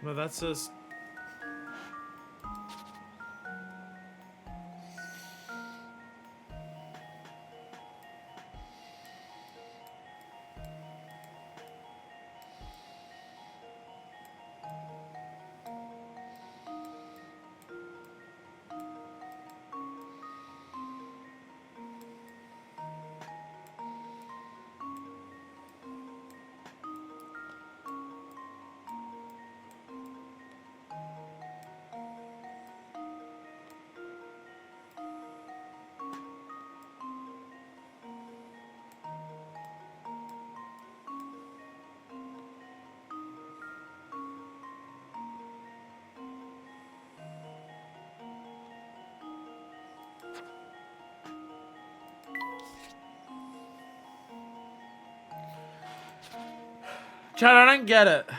No, that's just... Chad, I don't get it.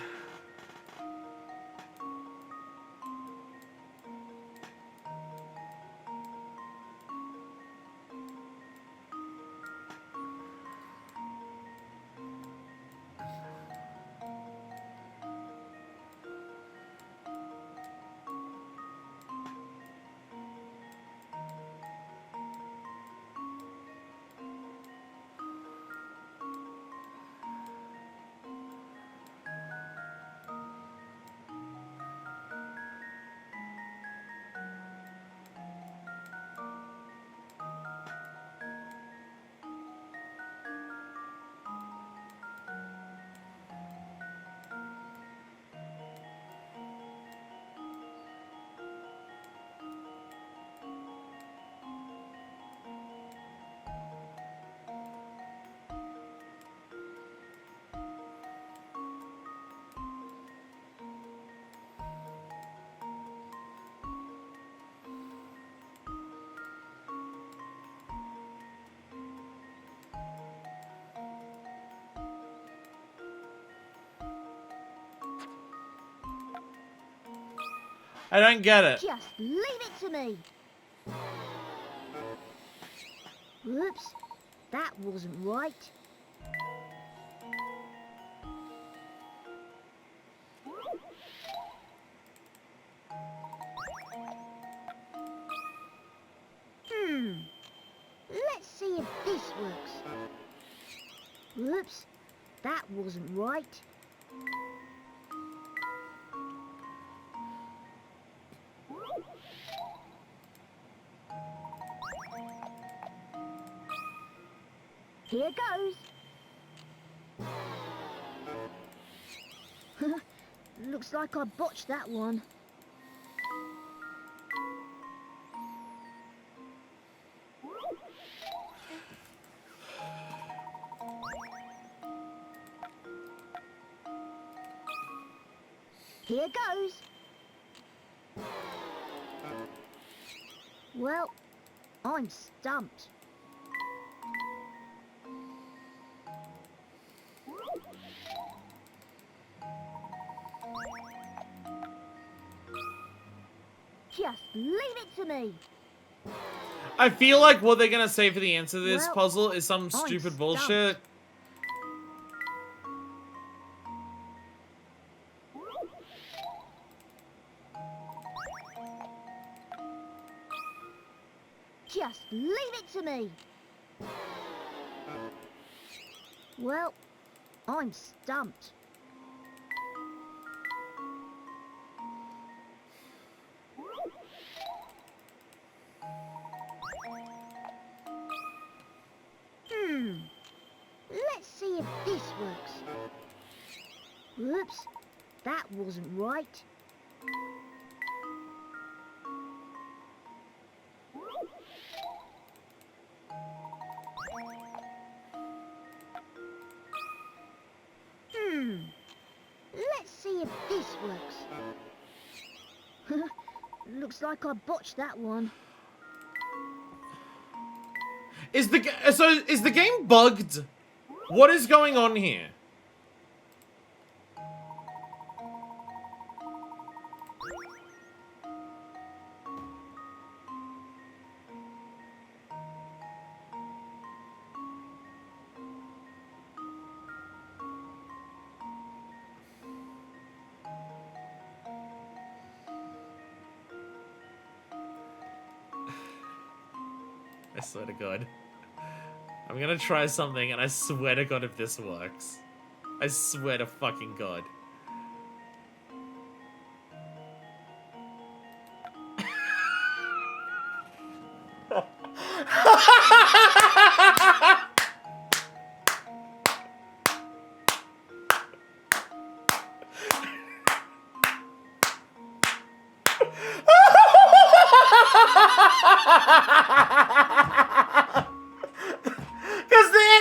I don't get it. Just leave it to me. Whoops, that wasn't right. Let's see if this works. Whoops, that wasn't right. Here goes. Looks like I botched that one. Here goes. Well, I'm stumped. Just leave it to me. I feel like what they're gonna say for the answer to this Well, puzzle is some I'm stupid stumped. bullshit. Just leave it to me. Well, I'm stumped. Let's see if this works. Whoops, that wasn't right. Let's see if this works. Looks like I botched that one. Is the game bugged? What is going on here? I swear to God. I'm gonna try something, and I swear to God if this works. I swear to fucking God.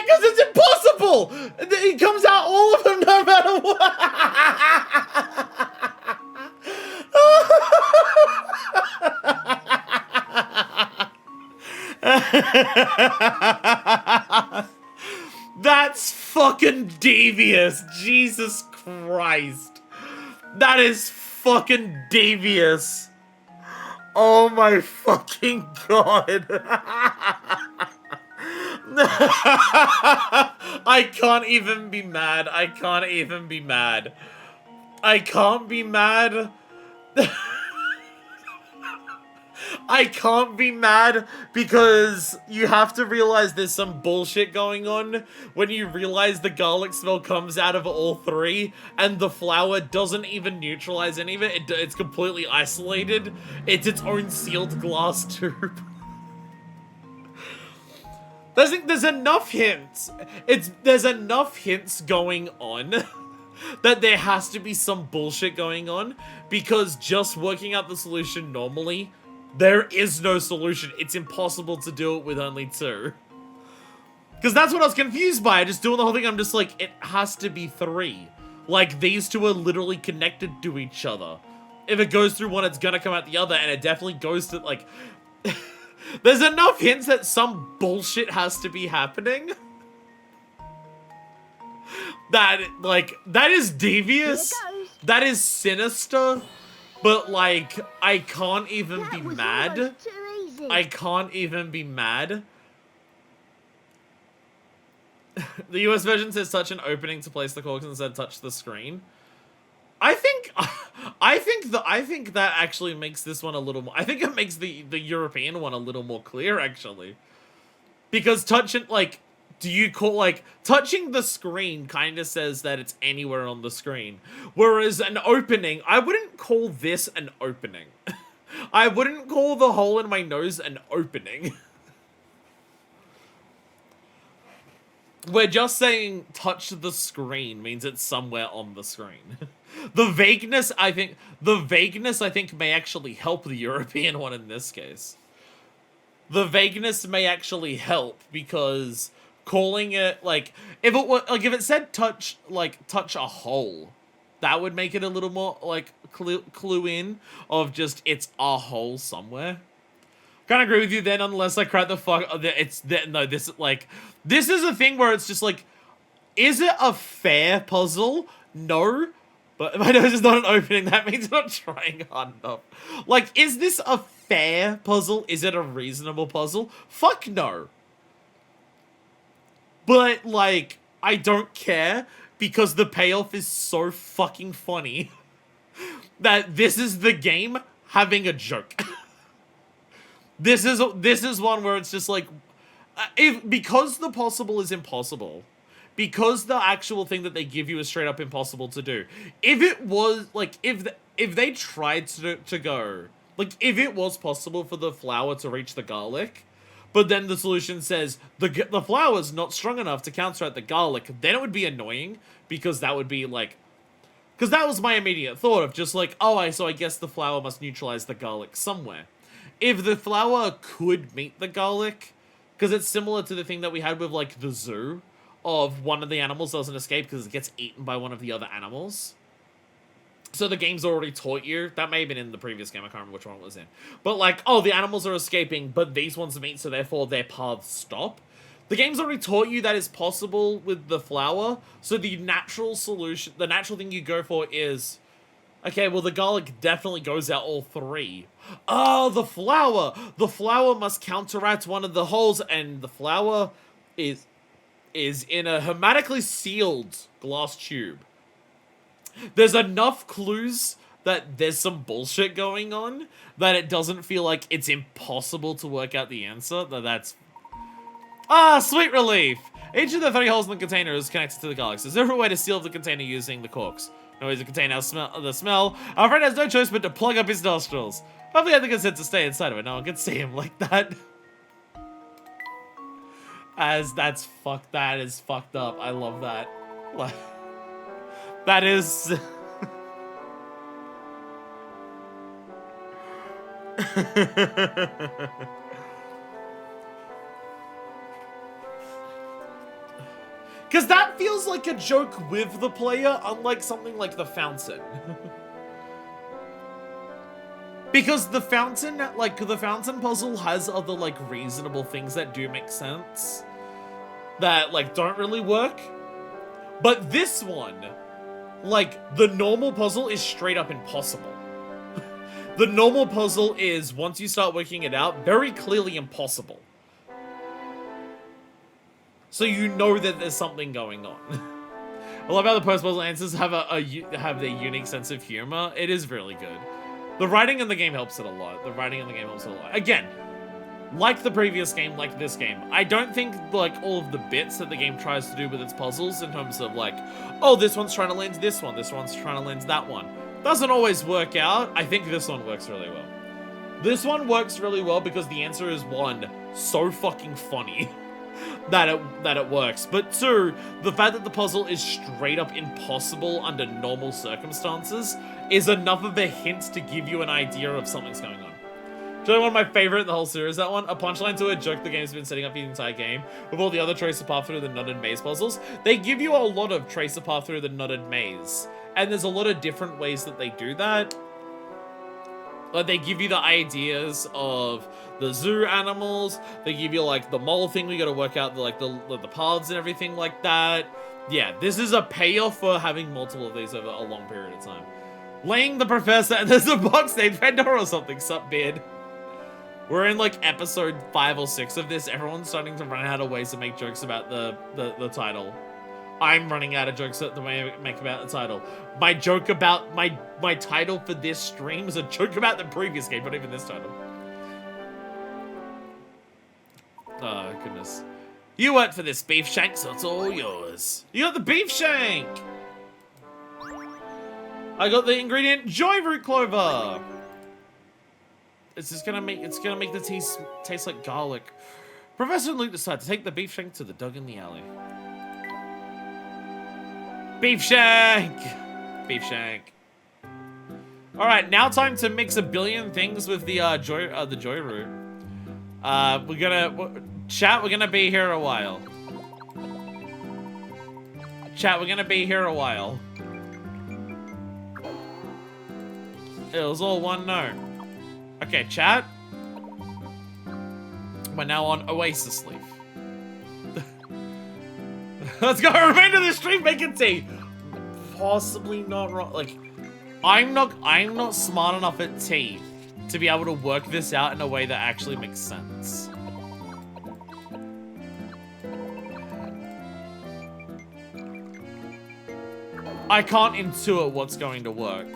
Because it's impossible! It comes out all of them no matter what! That's fucking devious. Jesus Christ. That is fucking devious. Oh my fucking God. I can't even be mad. I can't even be mad. I can't be mad. I can't be mad because you have to realize there's some bullshit going on when you realize the garlic smell comes out of all three and the flour doesn't even neutralize any of it. It's completely isolated. It's its own sealed glass tube. There's enough hints. There's enough hints going on that there has to be some bullshit going on because just working out the solution normally, there is no solution. It's impossible to do it with only two. Because that's what I was confused by. Just doing the whole thing, I'm just like, it has to be three. Like, these two are literally connected to each other. If it goes through one, it's gonna come out the other, and it definitely goes to, like... There's enough hints that some bullshit has to be happening. That, like, that is devious. That is sinister. But, like, I can't even be mad. I can't even be mad. The US version says touch an opening to place the corks instead of touch the screen. I think that actually makes this one a little more... I think it makes the European one a little more clear, actually. Because touching, like... Do you call, like, touching the screen kind of says that it's anywhere on the screen. Whereas an opening, I wouldn't call this an opening. I wouldn't call the hole in my nose an opening. We're just saying touch the screen means it's somewhere on the screen. The vagueness, I think, may actually help the European one in this case. The vagueness may actually help because... calling it, like, if it said touch a hole, that would make it a little more, like, clue in of just, it's a hole somewhere. Can't agree with you then, unless I crack the fuck, no, this is a thing where it's just, like, is it a fair puzzle? No. But my nose is not an opening, that means I'm not trying hard enough. Like, is this a fair puzzle? Is it a reasonable puzzle? Fuck no. But, like, I don't care because the payoff is so fucking funny that this is the game having a joke. This is one where it's just like, because the possible is impossible, because the actual thing that they give you is straight up impossible to do. If it was, like, if they tried to go, like, if it was possible for the flour to reach the garlic, but then the solution says the flour's not strong enough to counteract the garlic, then it would be annoying because that would be like, because that was my immediate thought of just like, oh, so I guess the flour must neutralize the garlic somewhere. If the flour could meet the garlic, because it's similar to the thing that we had with like the zoo, of one of the animals doesn't escape because it gets eaten by one of the other animals. So the game's already taught you. That may have been in the previous game. I can't remember which one it was in. But like, oh, the animals are escaping, but these ones meet, so therefore their paths stop. The game's already taught you that is possible with the flour. So the natural solution, the natural thing you go for is, okay, well, the garlic definitely goes out all three. Oh, the flour! The flour must counteract one of the holes, and the flour is in a hermetically sealed glass tube. There's enough clues that there's some bullshit going on that it doesn't feel like it's impossible to work out the answer. That's Ah, sweet relief! Each of the 3 holes in the container is connected to the garlics. There's every way to seal the container using the corks. No way to contain the smell. Our friend has no choice but to plug up his nostrils. Hopefully I think it's set to stay inside of it. No one can see him like that. That is fucked up. I love that. That is... Because that feels like a joke with the player, unlike something like the fountain. Because the fountain puzzle has other, like, reasonable things that do make sense. That, like, don't really work. But this one, like, the normal puzzle is straight up impossible. The normal puzzle is, once you start working it out, very clearly impossible. So you know that there's something going on. I love how the post-puzzle answers have their unique sense of humor. It is really good. The writing in the game helps it a lot. Again, like the previous game, like this game, I don't think, like, all of the bits that the game tries to do with its puzzles in terms of, like, oh, this one's trying to lens this one, this one's trying to lens that one, doesn't always work out. I think this one works really well. This one works really well because the answer is, 1, so fucking funny that it works, but 2, the fact that the puzzle is straight up impossible under normal circumstances is enough of a hint to give you an idea of something's going on. One of my favorite in the whole series, that one. A punchline to a joke the game's been setting up the entire game, with all the other trace a path through the knotted maze puzzles. They give you a lot of trace a path through the knotted maze, and there's a lot of different ways that they do that. Like, they give you the ideas of the zoo animals, they give you, like, the mole thing, we gotta work out, the paths and everything like that. Yeah, this is a payoff for having multiple of these over a long period of time. Laying the professor, and there's a box named Pandora or something, sup, beard. We're in, like, episode 5 or 6 of this. Everyone's starting to run out of ways to make jokes about the title. I'm running out of jokes to make about the title. My joke about my title for this stream is a joke about the previous game, not even this title. Oh, goodness. You worked for this beef shank, so it's all yours. You got the beef shank! I got the ingredient joy root clover! It's just gonna make the tea taste like garlic. Professor and Luke decide to take the beef shank to the dug in the alley. Beef shank! Beef shank. Alright, now time to mix a billion things with the joy root. Chat, we're gonna be here a while. Chat, we're gonna be here a while. It was all one note. Okay, chat. We're now on Oasis Leaf. Let's go. Remainder of the stream making tea. Possibly not wrong. Like, I'm not smart enough at tea to be able to work this out in a way that actually makes sense. I can't intuit what's going to work.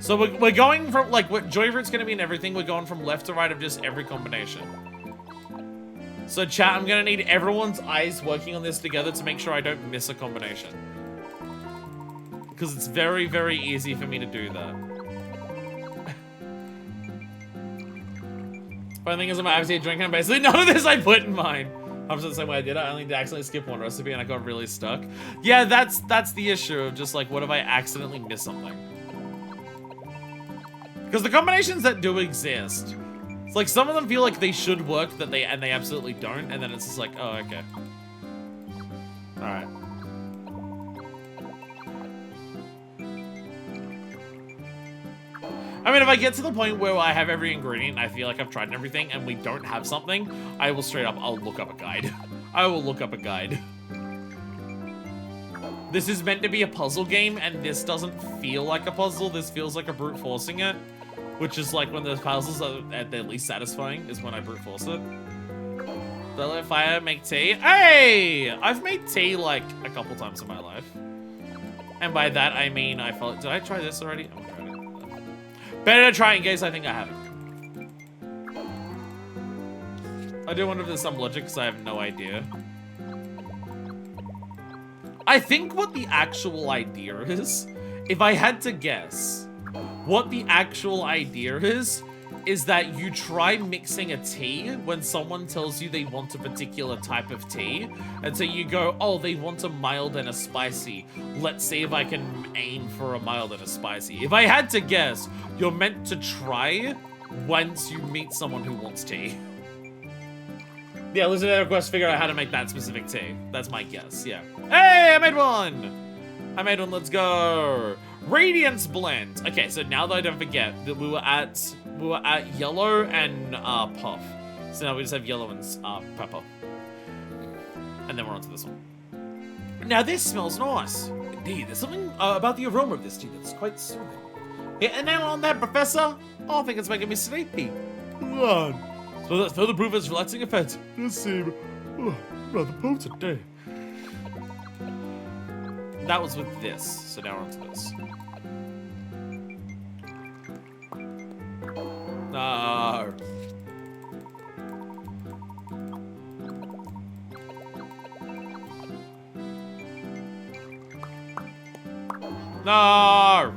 So we're going from, like, what joy root's gonna be in everything. We're going from left to right of just every combination. So chat, I'm gonna need everyone's eyes working on this together to make sure I don't miss a combination. Because it's very, very easy for me to do that. Funny thing is, I'm obviously drinking, and basically none of this I put in mine. I'm just the same way I did it. I only accidentally skipped one recipe and I got really stuck. Yeah, that's the issue of just like, what if I accidentally miss something? Because the combinations that do exist, it's like some of them feel like they should work, and they absolutely don't, and then it's just like, oh, okay. Alright. I mean, if I get to the point where I have every ingredient, I feel like I've tried everything, and we don't have something, I will straight up, I'll look up a guide. I will look up a guide. This is meant to be a puzzle game, and this doesn't feel like a puzzle. This feels like a brute forcing it. Which is like when the puzzles are at their least satisfying is when I brute force it. Don't let fire make tea. Hey! I've made tea like a couple times in my life. And by that I mean I followed. Did I try this already? I haven't tried it. Better to try in case I think I haven't. I do wonder if there's some logic, because I have no idea. I think what the actual idea is, if I had to guess, what the actual idea is that you try mixing a tea when someone tells you they want a particular type of tea. And so you go, oh, they want a mild and a spicy. Let's see if I can aim for a mild and a spicy. If I had to guess, you're meant to try once you meet someone who wants tea. Yeah, listen to their request, figure out how to make that specific tea. That's my guess, yeah. Hey, I made one! I made one, let's go. Radiance blend. Okay, so now that I don't forget that we were at yellow and puff. So now we just have yellow and pepper. And then we're on to this one. Now this smells nice. Indeed, there's something about the aroma of this tea that's quite soothing. Yeah, and now on that, Professor. Oh, I think it's making me sleepy. Come on. So that's further proof of its relaxing effect. It does seem rather potent, eh? That was with this, so now we're on to this. No. No.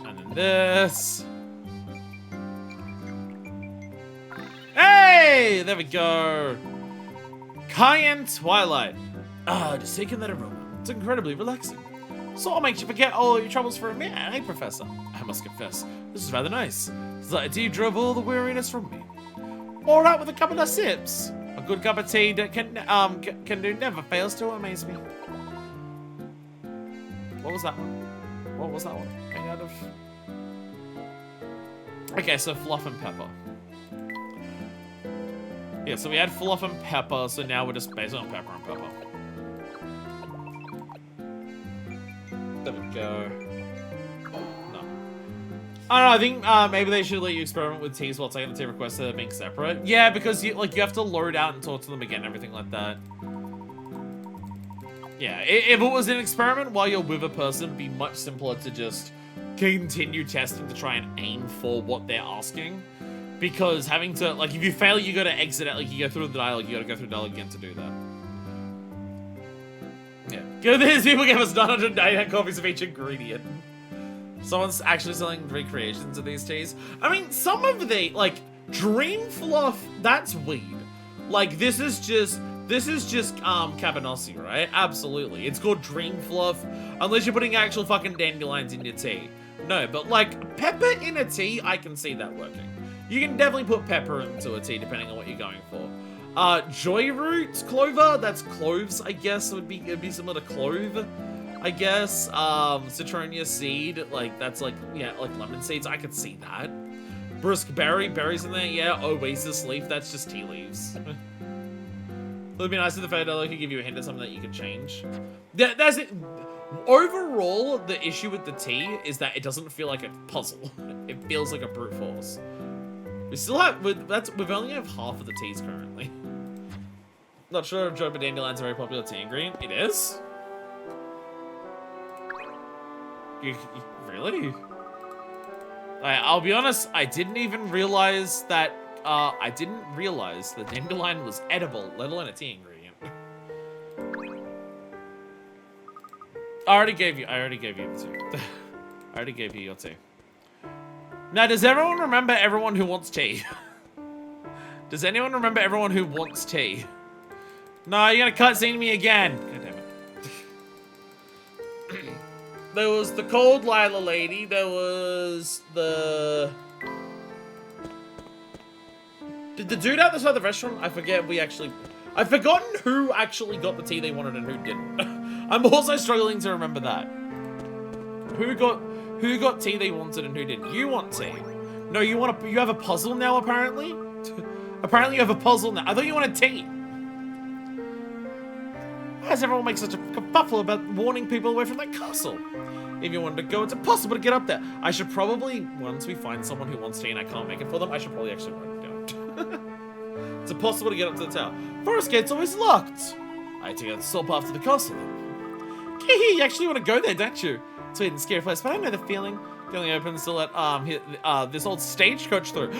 And then this. Hey, there we go. Cayenne Twilight. Just taking that aroma. It's incredibly relaxing. Sort of makes you forget all your troubles for a minute, eh, Professor? I must confess, this is rather nice. It's like tea drove all the weariness from me. All right with a couple of sips. A good cup of tea that can do never fails to amaze me. What was that one? What was that one? Made out of? Okay, so fluff and pepper. Yeah, so we had fluff and pepper, so now we're just based on pepper and pepper. There we go. No. I don't know, I think maybe they should let you experiment with teas while taking the tea requests that are being separate. Yeah, because you have to load out and talk to them again, everything like that. Yeah, if it was an experiment while you're with a person, it'd be much simpler to just continue testing to try and aim for what they're asking. Because having to, like, if you fail, you gotta exit out, like, you go through the dialogue, you gotta go through the dialogue again to do that. Yeah. Good these people give us 999 copies of each ingredient. Someone's actually selling recreations of these teas. I mean, some of the, like, Dream Fluff, that's weed. Like, this is just Cabanossi, right? Absolutely. It's called Dream Fluff, unless you're putting actual fucking dandelions in your tea. No, but, like, pepper in a tea, I can see that working. You can definitely put pepper into a tea depending on what you're going for. Joy root clover, that's cloves, I guess. It'd be similar to clove, I guess. Citronia seed, like that's like, yeah, like lemon seeds. I could see that. Brisk berry, berries in there, yeah. Oasis leaf, that's just tea leaves. It'd be nice if the Pandora could give you a hint of something that you could change. Yeah, that's it. Overall, the issue with the tea is that it doesn't feel like a puzzle. It feels like a brute force. We still have, we've only have half of the teas currently. Not sure if Joba Dandelion's a very popular tea ingredient. It is? Really? I'll be honest, I didn't even realize that, the dandelion was edible, let alone a tea ingredient. I already gave you the tea. I already gave you your tea. Now, does everyone remember everyone who wants tea? Does anyone remember everyone who wants tea? No, you're gonna cutscene me again. God damn it. There was the cold Lila lady. There was the... Did the dude out the side of the restaurant? I forget I've forgotten who actually got the tea they wanted and who didn't. I'm also struggling to remember that. Who got tea they wanted and who didn't? You want tea. No, you have a puzzle now, apparently? Apparently you have a puzzle now. I thought you wanted tea. Why does everyone make such a kerfuffle about warning people away from that castle? If you wanted to go, it's impossible to get up there. I should probably, once we find someone who wants tea and I can't make it for them, I should probably actually write it down. It's impossible to get up to the tower. Forest gate's always locked. I take a soul path to the castle then. You actually want to go there, don't you? It's a weird and scary place, but I know the feeling. Getting open to let this old stagecoach through.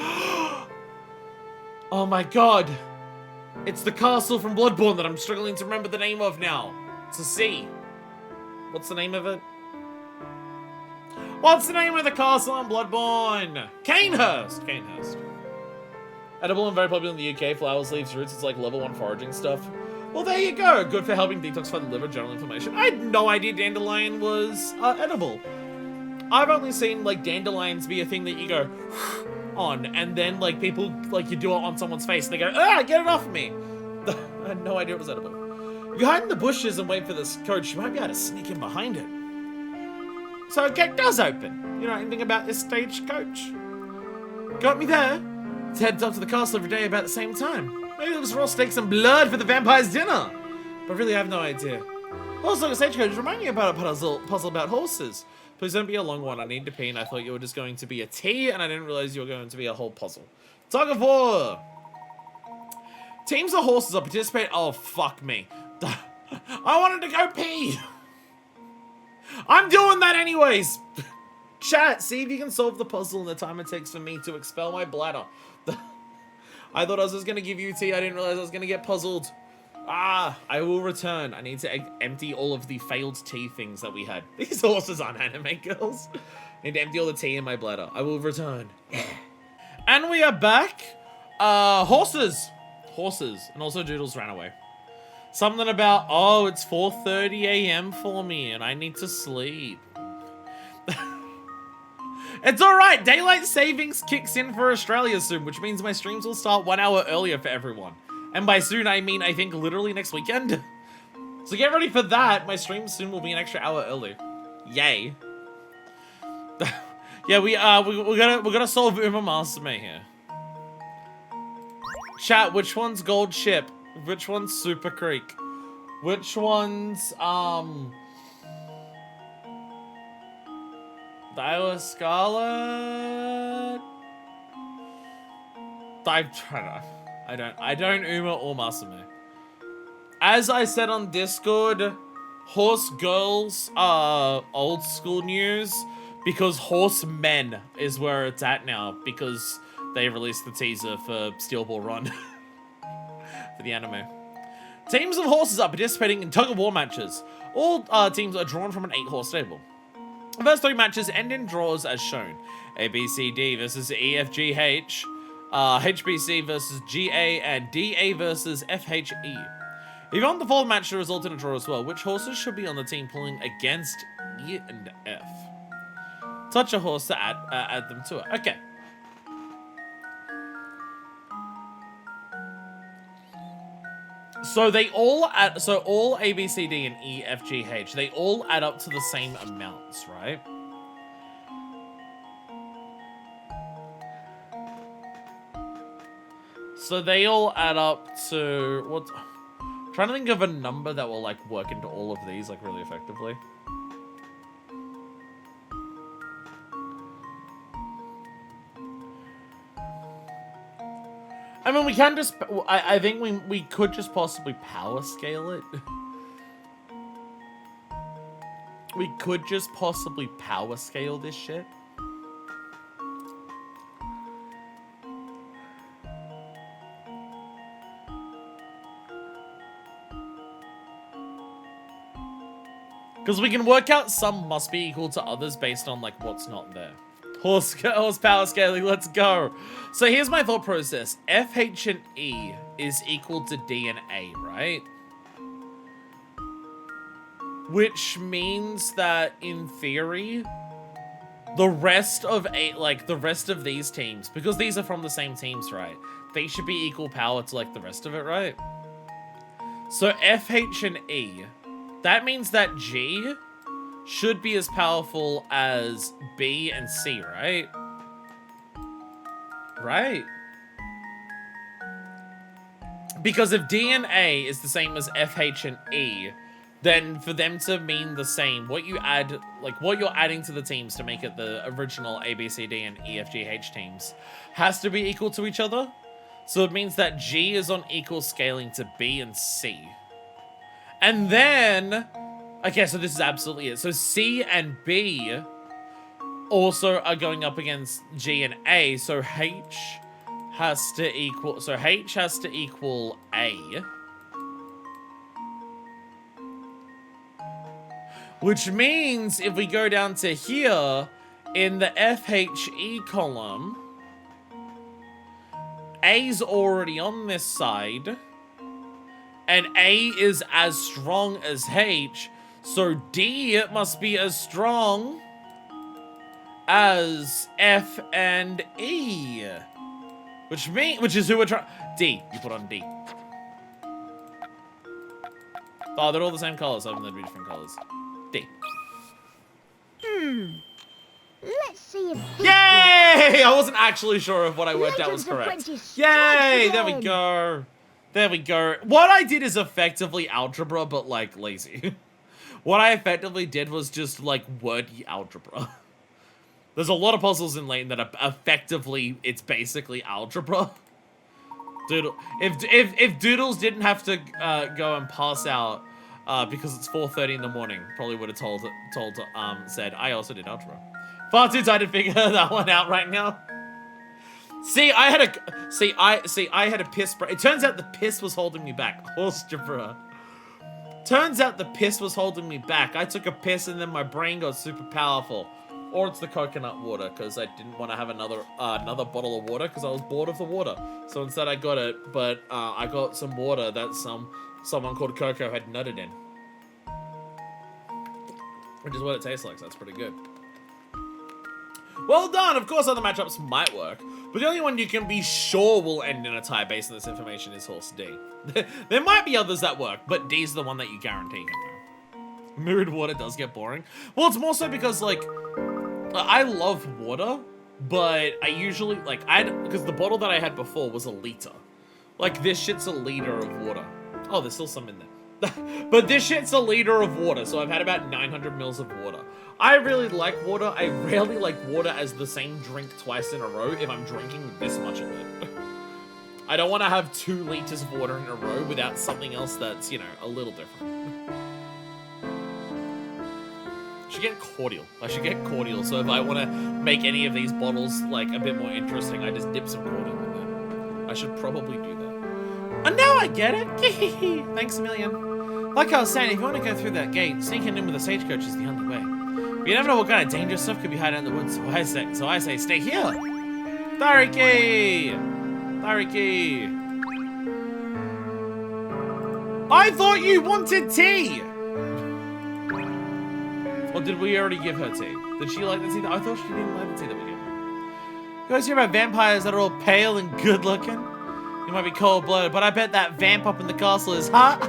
Oh my god. It's the castle from Bloodborne that I'm struggling to remember the name of now. It's a C. What's the name of it? What's the name of the castle on Bloodborne? Canehurst. Canehurst. Edible and very popular in the UK. Flowers, leaves, roots. It's like level 1 foraging stuff. Well, there you go. Good for helping detoxify the liver. General inflammation. I had no idea dandelion was edible. I've only seen like dandelions be a thing that you go on, and then like people like you do it on someone's face and they go, ah, get it off me. I had no idea it was edible. If you hide in the bushes and wait for this coach, you might be able to sneak in behind it. So a gate does open. You know anything about this stagecoach? Got me there. It heads up to the castle every day about the same time. Maybe it was raw steaks and blood for the vampire's dinner. But really I have no idea. Also, the stagecoach remind me about a puzzle about horses. Please don't be a long one. I need to pee, and I thought you were just going to be a tea, and I didn't realize you were going to be a whole puzzle. Tug of war. Teams of horses are participate. Oh, fuck me. I wanted to go pee. I'm doing that anyways. Chat, see if you can solve the puzzle in the time it takes for me to expel my bladder. I thought I was just going to give you tea. I didn't realize I was going to get puzzled. Ah, I will return. I need to empty all of the failed tea things that we had. These horses aren't anime girls. I need to empty all the tea in my bladder. I will return. And we are back. Horses. Horses. And also Doodles ran away. Something about, oh, it's 4:30 a.m. for me and I need to sleep. It's alright. Daylight savings kicks in for Australia soon, which means my streams will start 1 hour earlier for everyone. And by soon, I mean, I think literally next weekend. So get ready for that. My stream soon will be an extra hour early. Yay. Yeah, we're gonna solve Uma Masterme here. Chat, which one's Gold Ship? Which one's Super Creek? Which one's, Dyla Scarlet? I'm trying to... I don't Uma or Masame. As I said on Discord, Horse Girls are old school news because Horse Men is where it's at now because they released the teaser for Steel Ball Run for the anime. Teams of horses are participating in tug-of-war matches. All teams are drawn from an 8-horse stable. The first 3 matches end in draws as shown. ABCD versus EFGH. HBC versus GA, and DA versus FHE. If you want the fourth match to result in a draw as well, which horses should be on the team pulling against E and F? Touch a horse to add them to it. Okay. So they all add, so all ABCD and EFGH, they all add up to the same amounts, right? So they all add up to what? Trying to think of a number that will like work into all of these like really effectively. I mean, we can just. I think we could just possibly power scale it. We could just possibly power scale this shit. Because we can work out some must be equal to others based on, like, what's not there. Horse power scaling, let's go. So here's my thought process. F, H, and E is equal to D and A, right? Which means that, in theory, the rest of these teams, because these are from the same teams, right? They should be equal power to, like, the rest of it, right? So F, H, and E... that means that G should be as powerful as B and C, right? Right? Because if D and A is the same as F, H, and E, then for them to mean the same, what you add, like what you're adding to the teams to make it the original A, B, C, D, and E, F, G, H teams has to be equal to each other. So it means that G is on equal scaling to B and C. And then, okay, so this is absolutely it. So C and B also are going up against G and A, so H has to equal A. Which means if we go down to here, in the FHE column, A's already on this side, and A is as strong as H, so D must be as strong as F and E. Which is who we're trying... D. You put on D. Oh, they're all the same colors, other than they'd be different colors. D. Let's see if this Yay! I wasn't actually sure if what I worked out was Layton's correct. apprentice strikes Yay! There we again. go. There we go. What I did is effectively algebra, but, like, lazy. What I effectively did was just, like, wordy algebra. There's a lot of puzzles in Layton that are effectively, it's basically algebra. Doodle. If Doodles didn't have to go and pass out because it's 4:30 in the morning, probably would have said, I also did algebra. Far too tired to figure that one out right now. See, I had a piss break. It turns out the piss was holding me back. Algebra. Turns out the piss was holding me back. I took a piss and then my brain got super powerful. Or it's the coconut water, because I didn't want to have another bottle of water, because I was bored of the water. So instead I got it, but I got some water that someone called Coco had nutted in. Which is what it tastes like, so that's pretty good. Well done! Of course other matchups might work, but the only one you can be sure will end in a tie based on this information is horse D. There might be others that work, but D's the one that you guarantee can work. Mirrored water does get boring. Well, it's more so because, like, I love water, but I usually, like, because the bottle that I had before was a liter. Like, this shit's a liter of water. Oh, there's still some in there. But this shit's a liter of water, so I've had about 900 mils of water. I really like water. I rarely like water as the same drink twice in a row if I'm drinking this much of it. I don't want to have 2 liters of water in a row without something else that's, you know, a little different. I should get cordial. So if I want to make any of these bottles, like, a bit more interesting, I just dip some cordial in there. I should probably do that. And now I get it! Thanks a million. Like I was saying, if you want to go through that gate, sneaking in with a stagecoach is the only way. But you never know what kind of dangerous stuff could be hiding in the woods, so I say stay here! Dariki! I thought you wanted tea! Or did we already give her tea? Did she like the tea? I thought she didn't like the tea that we gave her. You guys hear about vampires that are all pale and good looking? You might be cold-blooded, but I bet that vamp up in the castle is hot.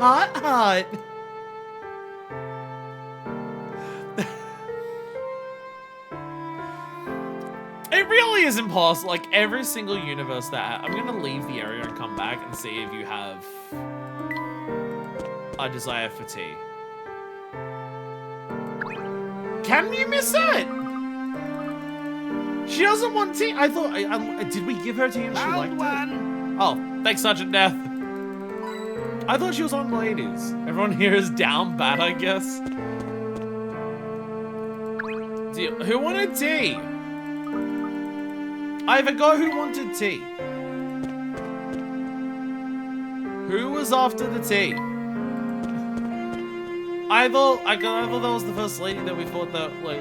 It really is impossible. Like, every single universe that... I'm gonna leave the area and come back and see if you have a desire for tea. Can you miss it? She doesn't want tea. I thought... did we give her tea and she liked it? Oh, thanks, Sergeant Death. I thought she was on ladies. Everyone here is down bad, I guess. Who wanted tea? I forgot who wanted tea. Who was after the tea? I thought that was the first lady that we fought that, like,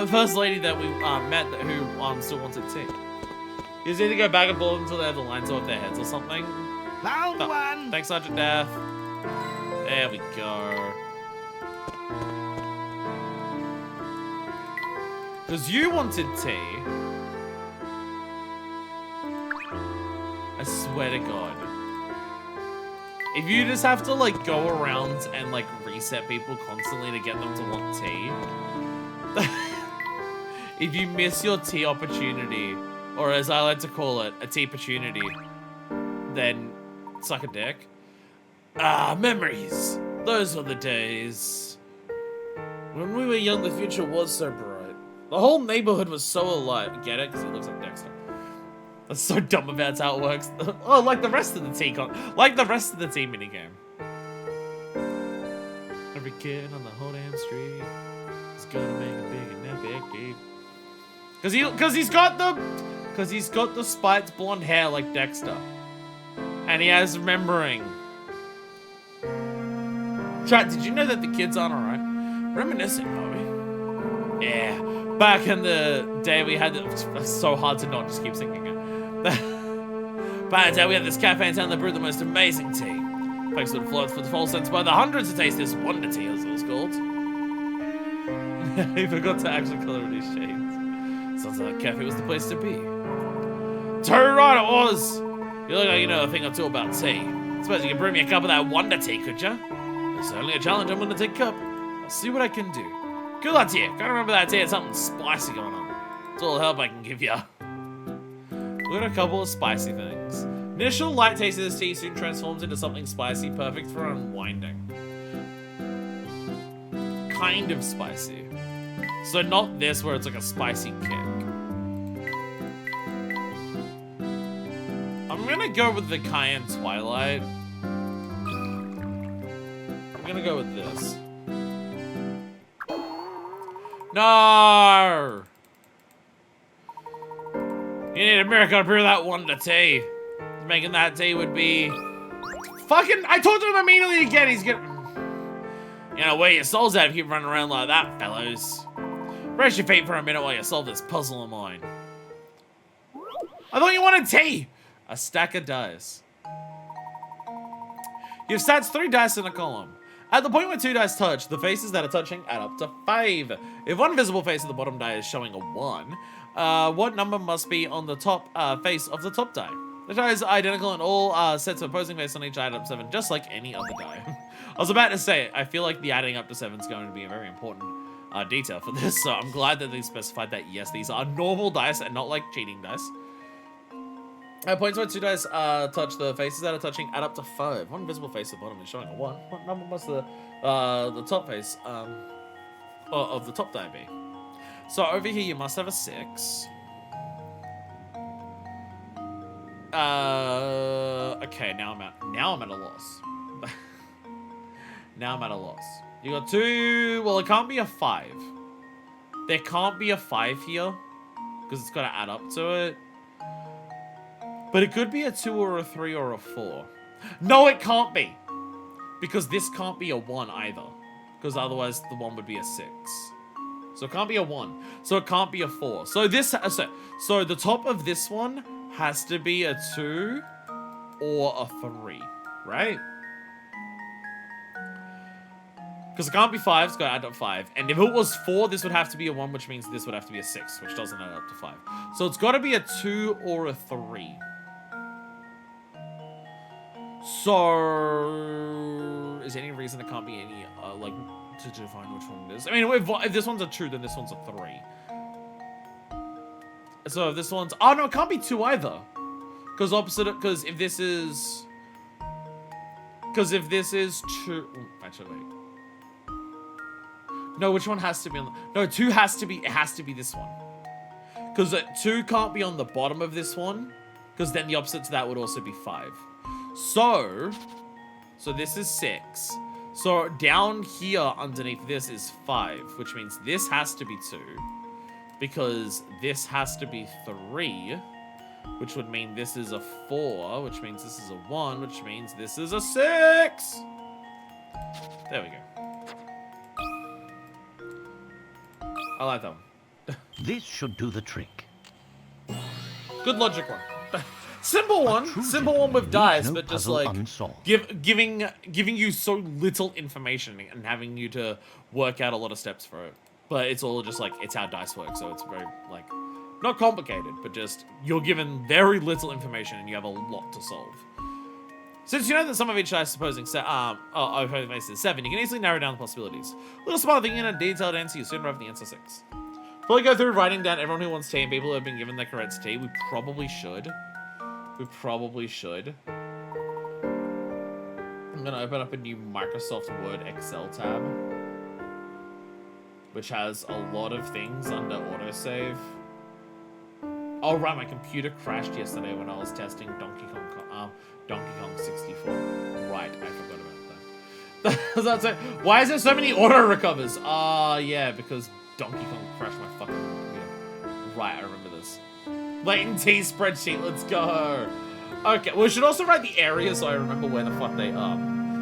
first lady that we met who still wanted tea. You just need to go back and forth until they have the lines off their heads or something. Found one! Thanks, Sergeant Death. There we go. Because you wanted tea. I swear to God. If you just have to, like, go around and, like, reset people constantly to get them to want tea. If you miss your tea opportunity, or as I like to call it, a tea opportunity, then suck a dick. Ah, memories. Those were the days. When we were young, the future was so bright. The whole neighborhood was so alive. Get it? Because he looks like Dexter. That's so dumb if that's how it works. Oh, like the rest of the tea minigame. Every kid on the whole damn street He's gonna make a big and epic deep. Cause he's got the spiked blonde hair like Dexter. And he has remembering. Chat, did you know that the kids aren't alright? Reminiscing, are we? Yeah. Back in the day we had it's so hard to not just keep singing it. Back in the day we had this cafe in town that brewed the most amazing tea. Folks would float for the Folsense by the hundreds to taste this wonder tea, as it was called. He forgot to actually color these shades. Sounds like the cafe was the place to be. Too right it was! You look like you know a thing or two about tea. I suppose you can brew me a cup of that wonder tea, could ya? It's only a challenge, I'm gonna take a cup. I'll see what I can do. Good luck to you. Gotta remember that tea had something spicy going on. It's all the help I can give ya. We got a couple of spicy things. Initial light taste of this tea soon transforms into something spicy, perfect for unwinding. Kind of spicy. So not this where it's like a spicy kick. I'm gonna go with the Cayenne Twilight. I'm gonna go with this. No! You need a miracle to brew that wonder tea. Making that tea would be... Fucking... I told him immediately again, he's gonna... You know, where your soul's at if you keep running around like that, fellows. Rest your feet for a minute while you solve this puzzle of mine. I thought you wanted tea! A stack of dice. You've stats 3 dice in a column. At the point where 2 dice touch, the faces that are touching add up to 5. If one visible face of the bottom die is showing a 1, what number must be on the top face of the top die? The die is identical in all sets of opposing face on each add up 7, just like any other die. I was about to say, I feel like the adding up to 7 is going to be a very important detail for this, so I'm glad that they specified that, yes, these are normal dice and not like cheating dice. At points where 2 dice touch, the faces that are touching add up to 5. One visible face at the bottom is showing a 1. What number must the top face of the top die be? So over here you must have a 6. Okay, now I'm at a loss. Now I'm at a loss. You got 2. Well, it can't be a 5. There can't be a 5 here because it's got to add up to it. But it could be a 2 or a 3 or a 4. No, it can't be. Because this can't be a 1 either. Because otherwise the 1 would be a 6. So it can't be a 1. So it can't be a 4. So this, so the top of this one has to be a 2 or a 3, right? Because it can't be 5, it's got to add up 5. And if it was 4, this would have to be a 1, which means this would have to be a 6, which doesn't add up to 5. So it's got to be a 2 or a 3. So, is there any reason there can't be any, like, to define which one it is? I mean, if this one's a 2, then this one's a 3. So if this one's... Oh, no, it can't be 2 either. Because because if this is... Because if this is 2... Actually, wait. No, which one has to be on the... No, 2 has to be... It has to be this one. Because 2 can't be on the bottom of this one. Because then the opposite to that would also be 5. So this is 6. So down here underneath this is 5, which means this has to be 2. Because this has to be 3, which would mean this is a 4, which means this is a 1, which means this is a 6. There we go. I like that one. This should do the trick. Good logic one. Simple one with dice, but just like giving you so little information and having you to work out a lot of steps for it. But it's all just like, it's how dice work, so it's very, like, not complicated, but just, you're given very little information and you have a lot to solve. Since you know that some of each dice supposing opposing face is 7, you can easily narrow down the possibilities. A little smarter thinking and a detailed answer, you soon arrive at the answer 6. Before we go through writing down everyone who wants tea and people who have been given the correct tea, we probably should. I'm gonna open up a new Microsoft Word Excel tab, which has a lot of things under autosave. Oh right, my computer crashed yesterday when I was testing Donkey Kong 64. Right, I forgot about that. That's it. Why is there so many auto recovers? Yeah, because Donkey Kong crashed my fucking computer. Right, I remember this. Layton T spreadsheet, let's go. Okay, well, we should also write the area so I remember where the fuck they are.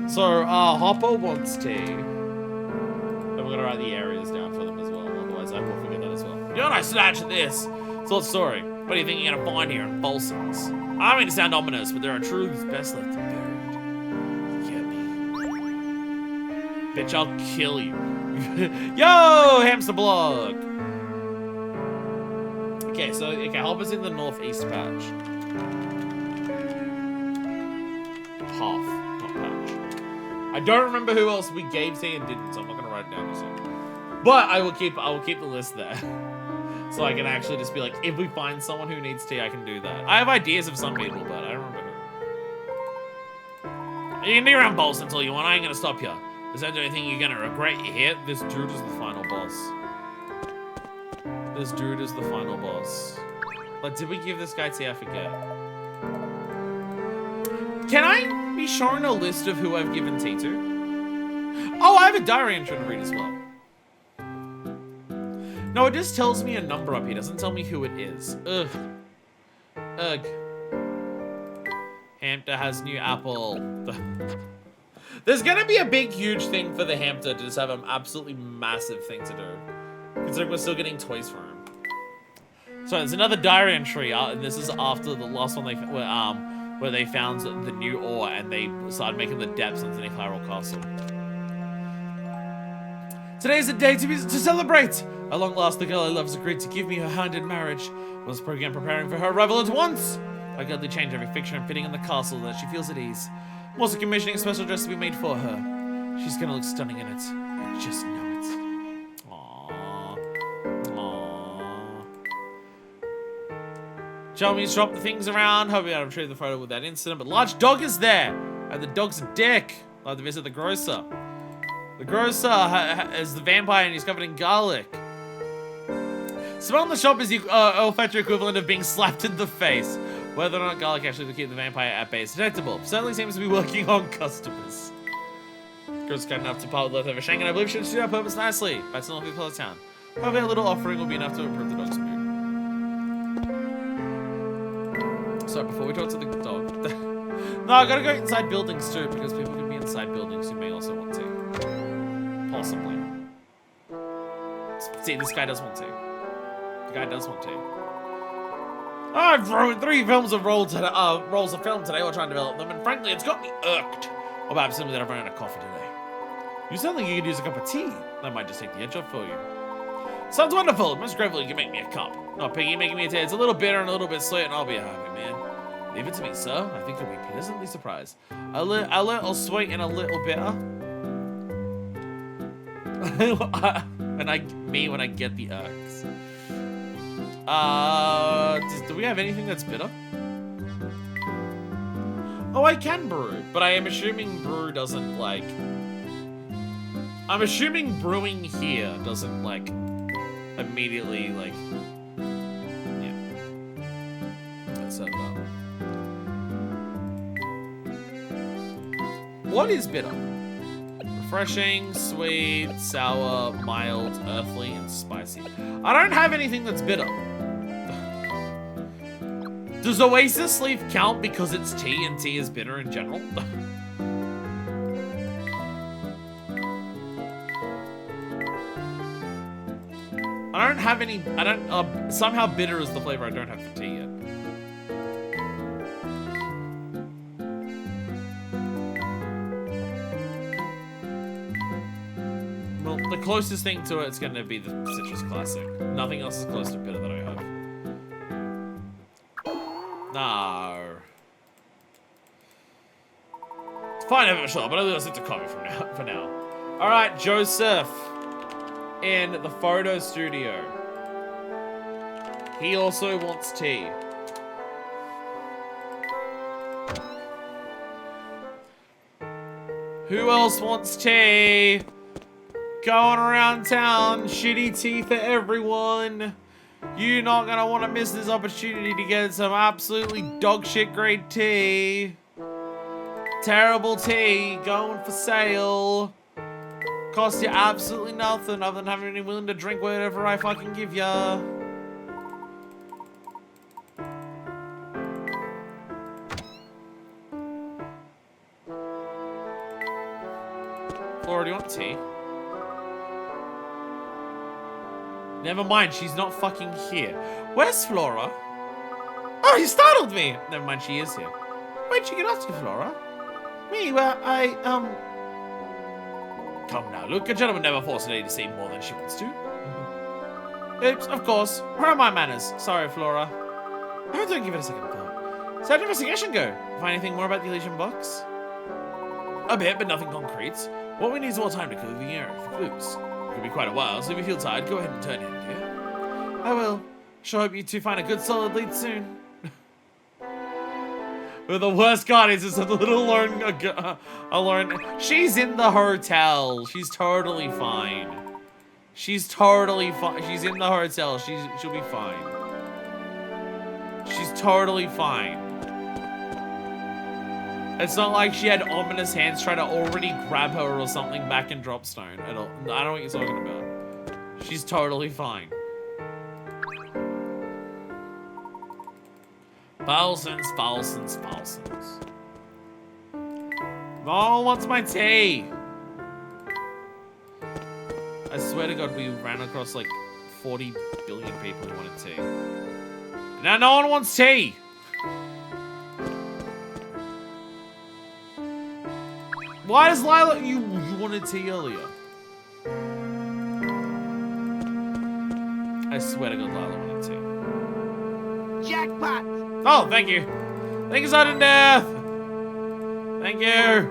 So, Hopper wants tea. Then we're gonna write the areas down for them as well, otherwise I will forget that as well. You know what, I snatched this. So, sorry. What do you think you're gonna find here in Folsense? I don't mean to sound ominous, but there are truths best left buried. Get me. Bitch, I'll kill you. Yo, hamster block. Okay, so, Hopper's in the northeast patch. Half, not patch. I don't remember who else we gave tea and didn't, so I'm not gonna write it down just yet. But I will keep the list there. So I can actually just be like, if we find someone who needs tea, I can do that. I have ideas of some people, but I don't remember who. You can be around Bolts until you want, I ain't gonna stop you. Is there anything you're gonna regret you hit? This dude is the final boss. This dude is the final boss. Like, did we give this guy tea? I forget. Can I be shown a list of who I've given tea to? Oh, I have a diary entry to read as well. No, it just tells me a number up here. It doesn't tell me who it is. Ugh. Ugh. Hampton has new apple. There's gonna be a big, huge thing for the Hampton to just have an absolutely massive thing to do. Considering we're still getting toys for him. So there's another diary entry, and this is after the last one where they found the new ore and they started making the depths underneath Hyrule Castle. Today's a day to celebrate! At long last, the girl I love has agreed to give me her hand in marriage. I was preparing for her arrival at once. I gladly change every fixture and fitting in the castle so that she feels at ease. I'm also commissioning a special dress to be made for her. She's gonna look stunning in it. I just know it. Aww. Aww. Chelmy's dropped the things around, hoping I'll retrieve the photo with that incident, but large dog is there! And the dog's a dick. I'll have to visit the grocer. The grocer is the vampire and he's covered in garlic. Smell in the shop is the olfactory equivalent of being slapped in the face. Whether or not garlic actually to keep the vampire at bay is detectable. Certainly seems to be working on customers. Grocer's kind enough to part with leftover shank, and I believe she should suit our purpose nicely. Back to the north of town. Hopefully a little offering will be enough to improve the dog's mood. So before we talk to the dog... No, I gotta go inside buildings too, because people can be inside buildings who may also want to. Possibly. See, this guy does want to. The guy does want to. I've ruined 3 films of rolls of film today while trying to develop them, and frankly, it's got me irked. Or perhaps simply that I've run out of coffee today. You sound like you could use a cup of tea. That might just take the edge off for you. Sounds wonderful. Most grateful you can make me a cup. Not Piggy making me a tea. It's a little bitter and a little bit sweet, and I'll be a happy man. Leave it to me, sir. I think you'll be pleasantly surprised. A little sweet and a little bitter. when I get the irks. Do we have anything that's bitter? Oh, I can brew, but I am assuming brew doesn't like... I'm assuming brewing here doesn't like immediately like... Yeah. Let's set it up. What is bitter? Refreshing, sweet, sour, mild, earthly, and spicy. I don't have anything that's bitter. Does Oasis Leaf count because it's tea and tea is bitter in general? I don't have any, somehow bitter is the flavor I don't have for tea yet. Well, the closest thing to it's going to be the Citrus Classic. Nothing else is close to bitter that I have. No. It's fine, I'm sure, but I'll stick to coffee for now. Alright, Joseph. In the photo studio. He also wants tea. Who else wants tea? Going around town, shitty tea for everyone. You're not gonna want to miss this opportunity to get some absolutely dog shit grade tea. Terrible tea going for sale. Costs you absolutely nothing other than having any willing to drink whatever I fucking give ya. Flora, do you want tea? Never mind, she's not fucking here. Where's Flora? Oh, you startled me! Never mind, she is here. Where'd you get off to, Flora? Me? Well, Come now, look, a gentleman never forces a lady to say more than she wants to. Oops, of course. Where are my manners? Sorry, Flora. I don't give it a second thought. So how'd your investigation go? Find anything more about the Elysian box? A bit, but nothing concrete. What we need is more time to clear the air for clues. It could be quite a while, so if you feel tired, go ahead and turn in, dear. I will. Sure hope you two find a good solid lead soon. But the worst card is just a little alone. She's in the hotel. She's totally fine. She's totally fine. She's in the hotel. She'll be fine. She's totally fine. It's not like she had ominous hands trying to already grab her or something back in Dropstone at all. I don't know what you're talking about. She's totally fine. Folsense, Folsense, Folsense. No one wants my tea. I swear to God, we ran across like 40 billion people who wanted tea. Now no one wants tea. Why does Lila... You wanted tea earlier. I swear to God, Lila wanted tea. Jackpot! Oh, thank you. Thank you, sudden death. Thank you.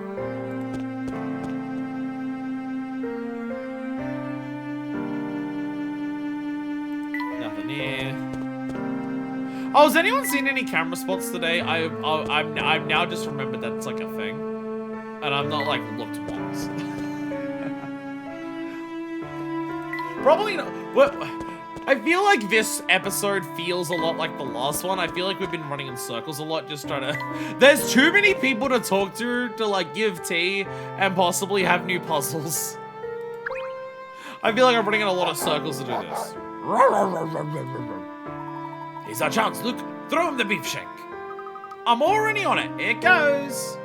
Nothing here. Oh, has anyone seen any camera spots today? I've now just remembered that it's like a thing. And I've not, like, looked once. Probably not. What? I feel like this episode feels a lot like the last one. I feel like we've been running in circles a lot, just trying to... There's too many people to talk to, like, give tea and possibly have new puzzles. I feel like I'm running in a lot of circles to do this. Here's our chance, Luke. Throw him the beef shank. I'm already on it. Here it goes.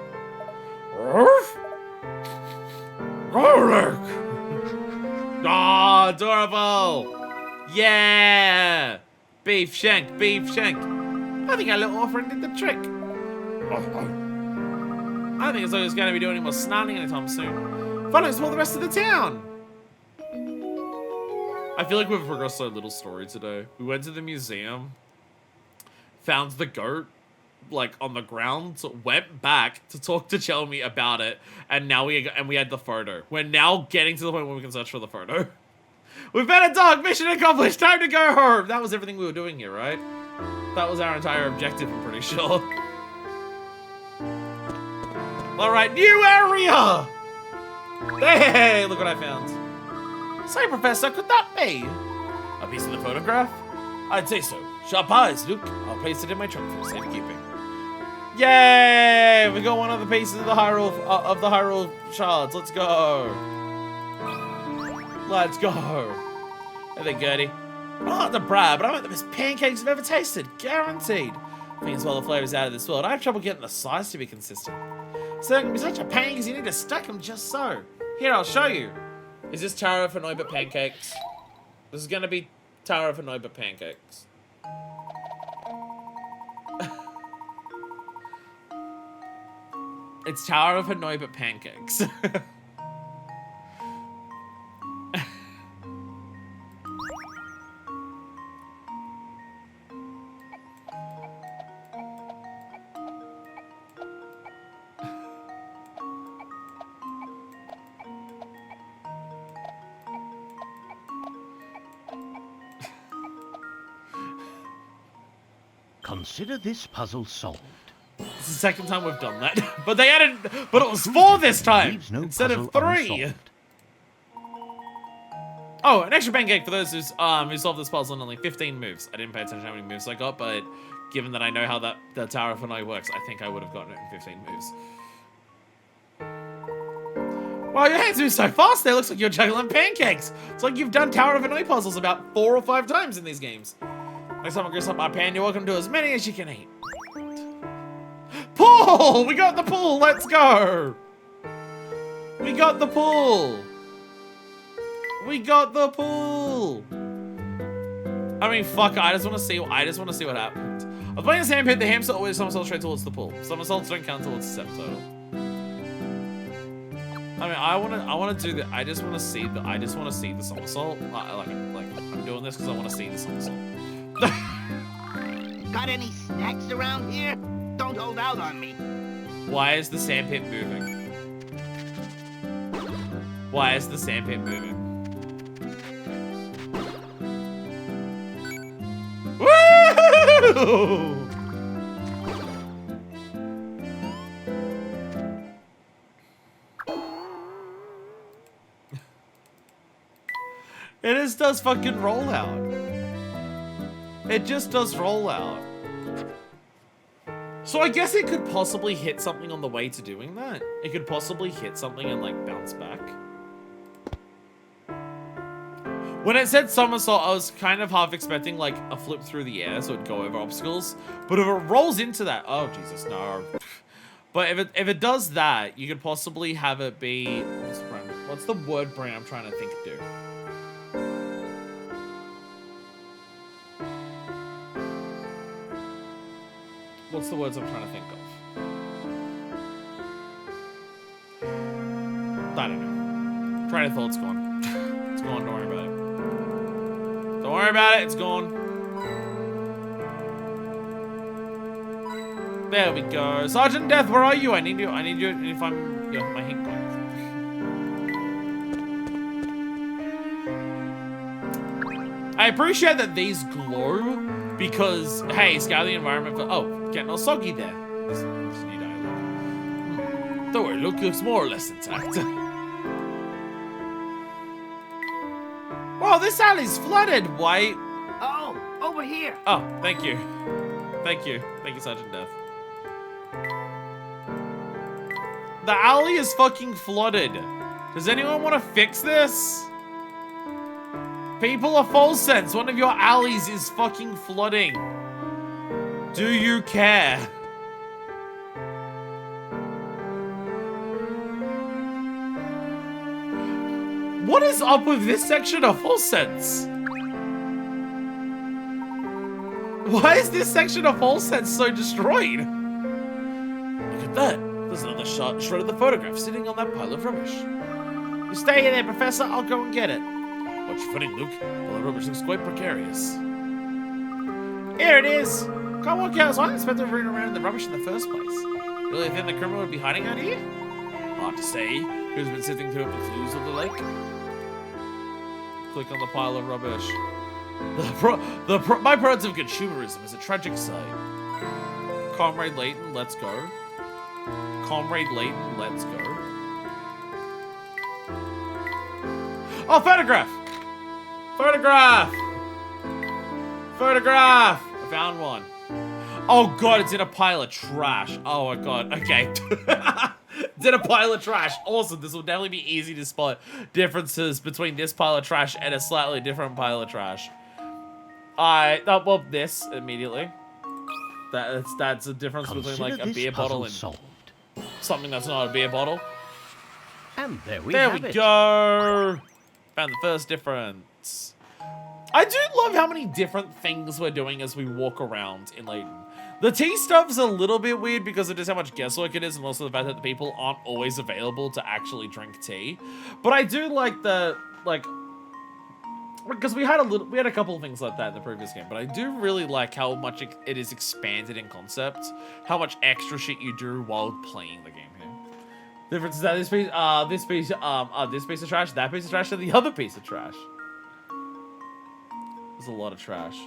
Ah, adorable. Yeah! Beef shank, beef shank. I think our little offering did the trick. I think it's like it's going to be doing any more snarling anytime soon. Fun explore the rest of the town. I feel like we've progressed so little story today. We went to the museum, found the goat, like on the ground, so went back to talk to Chelmy about it, and now we had the photo. We're now getting to the point where we can search for the photo. We've met a dog! Mission accomplished! Time to go home! That was everything we were doing here, right? That was our entire objective, I'm pretty sure. Alright, new area! Hey, look what I found. Say, Professor, could that be a piece of the photograph? I'd say so. Sharp eyes, Luke. I'll place it in my trunk for safekeeping. Yay! We got one of the pieces of the Hyrule shards. Let's go. Let's go. Are they goody? I'm not the bride, but I want the best pancakes I've ever tasted. Guaranteed. I think as well the flavor's out of this world. I have trouble getting the size to be consistent. So it can be such a pain because you need to stack them just so. Here, I'll show you. Is this Taro for Noibit pancakes? This is going to be Taro for Noibit pancakes. It's Tower of Hanoi, but pancakes. Consider this puzzle solved. It's the second time we've done that. But they added... But it was 4 this time! No instead of puzzle 3! unsolved. Oh, an extra pancake for those who solved this puzzle in only 15 moves. I didn't pay attention to how many moves I got, but given that I know how the Tower of Hanoi works, I think I would have gotten it in 15 moves. Wow, your hands move so fast there. Looks like you're juggling pancakes. It's like you've done Tower of Hanoi puzzles about 4 or 5 times in these games. Next time I goes up my pan, you're welcome to as many as you can eat. Pool! We got the pool. Let's go. We got the pool. We got the pool. I mean, fuck it. I just want to see what happened. I was playing a sandpit. The hamster always somersaults straight towards the pool. Somersaults don't count until it's a step total. I mean, I want to do the. I just want to see the somersault. Like I'm doing this because I want to see the somersault. Got any snacks around here? Don't hold out on me. Why is the sandpit moving? Why is the sandpit moving? Woo! It just does fucking roll out. It just does roll out. So I guess it could possibly hit something on the way to doing that. It could possibly hit something and like bounce back. When it said somersault, I was kind of half expecting like a flip through the air so it'd go over obstacles. But if it rolls into that, oh Jesus, no. But if it does that, you could possibly have it be, what's the word brain I'm trying to think do? What's the words I'm trying to think of? I don't know. Train of thought's gone. It's gone, don't worry about it. Don't worry about it, it's gone. There we go. Sergeant Death, where are you? I need you if I'm my hink point. I appreciate that these glow because hey, scour the environment for getting all soggy there. This new dialogue. Don't worry, looks more or less intact. Wow, this alley's flooded, White. Oh, over here. Oh, thank you. Thank you, Sergeant Death. The alley is fucking flooded. Does anyone want to fix this? People of Folsense, one of your alleys is fucking flooding. Do you care? What is up with this section of Folsense? Why is this section of Folsense so destroyed? Look at that. There's another shred of the photograph sitting on that pile of rubbish. You stay here there, Professor. I'll go and get it. Watch your footing, Luke. Well, the rubbish looks quite precarious. Here it is. Can't work out, so I didn't expect to run around in the rubbish in the first place. Really think the criminal would be hiding out here? Hard to say. Who's been sifting through the clues of the lake? Click on the pile of rubbish. The byproducts of consumerism is a tragic sight. Comrade Layton, let's go. Comrade Layton, let's go. Oh, photograph! Photograph! Photograph! I found one. Oh god, it's in a pile of trash. Oh my god, okay. It's in a pile of trash. Awesome, this will definitely be easy to spot differences between this pile of trash and a slightly different pile of trash. Well, this immediately. That's a difference between like a beer bottle and solved. Something that's not a beer bottle. And there we go. Found the first difference. I do love how many different things we're doing as we walk around in Layton. The tea stuff's a little bit weird because of just how much guesswork it is, and also the fact that the people aren't always available to actually drink tea. But I do like the because we had a couple of things like that in the previous game. But I do really like how much it is expanded in concept, how much extra shit you do while playing the game here. The difference is that this piece of trash, that piece of trash, and the other piece of trash. There's a lot of trash.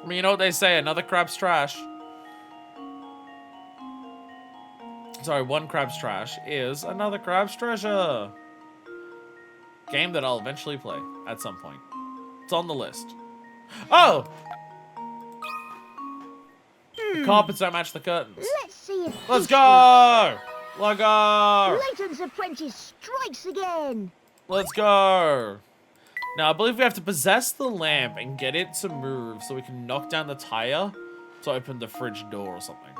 I mean, you know what they say, another crab's trash. Sorry, one crab's trash is another crab's treasure. Game that I'll eventually play at some point. It's on the list. Oh! The carpets don't match the curtains. Let's see if Let's this go! Lugger! Layton's apprentice strikes again. Let's go. Now, I believe we have to possess the lamp and get it to move so we can knock down the tire to open the fridge door or something.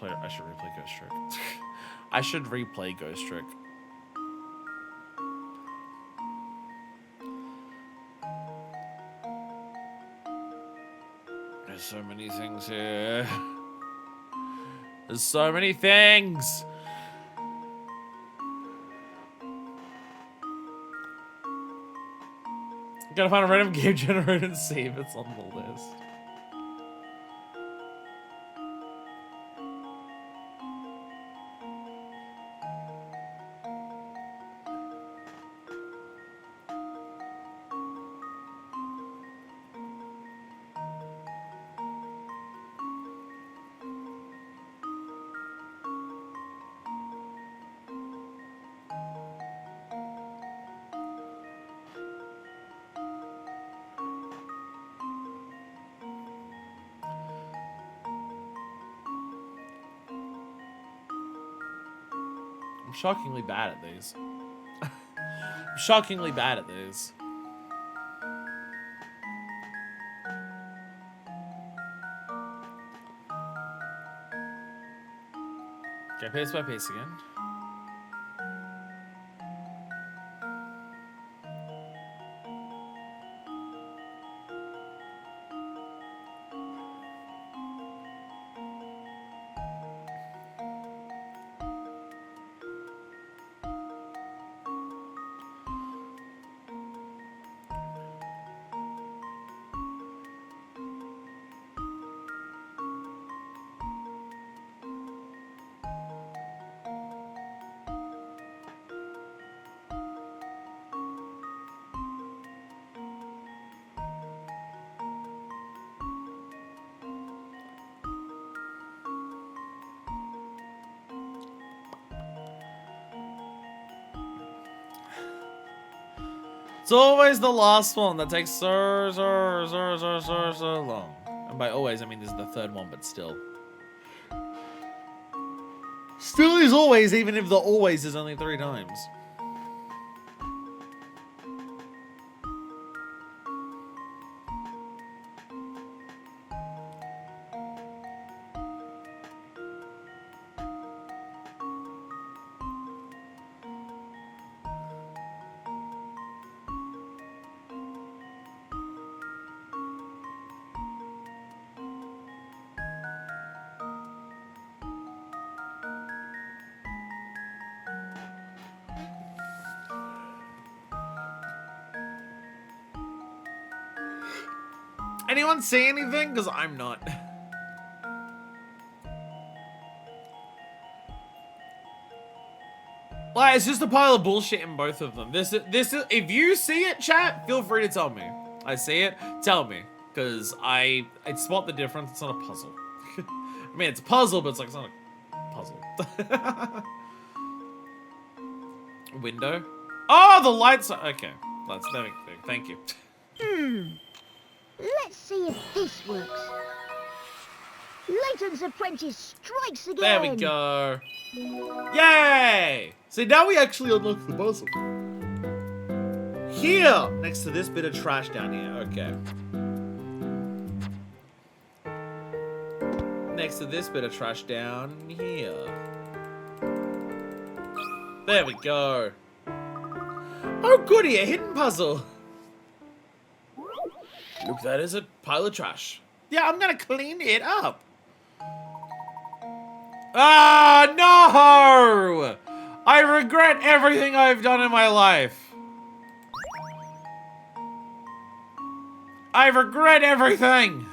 I should replay Ghost Trick. I should replay Ghost Trick. There's so many things here. There's so many things. Gotta find a random game generator and see if it's on the list. I'm shockingly bad at these. I'm shockingly bad at these. Okay, pace by pace again. It's always the last one that takes so long. And by always, I mean this is the third one, but still. Still is always, even if the always is only 3 times. Anyone say anything? Because I'm not. Like, it's just a pile of bullshit in both of them. This is, if you see it, chat, feel free to tell me. I see it, tell me. Because I spot the difference. It's not a puzzle. I mean, it's a puzzle, but it's not a puzzle. Window? Oh, the lights are, okay. That's thank you. Let's see if this works. Layton's apprentice strikes again. There we go. Yay! See, now we actually unlock the puzzle. Here, next to this bit of trash down here. Okay. Next to this bit of trash down here. There we go. Oh goody, a hidden puzzle. Look, that is a pile of trash. Yeah, I'm gonna clean it up. Ah, no! I regret everything I've done in my life. I regret everything.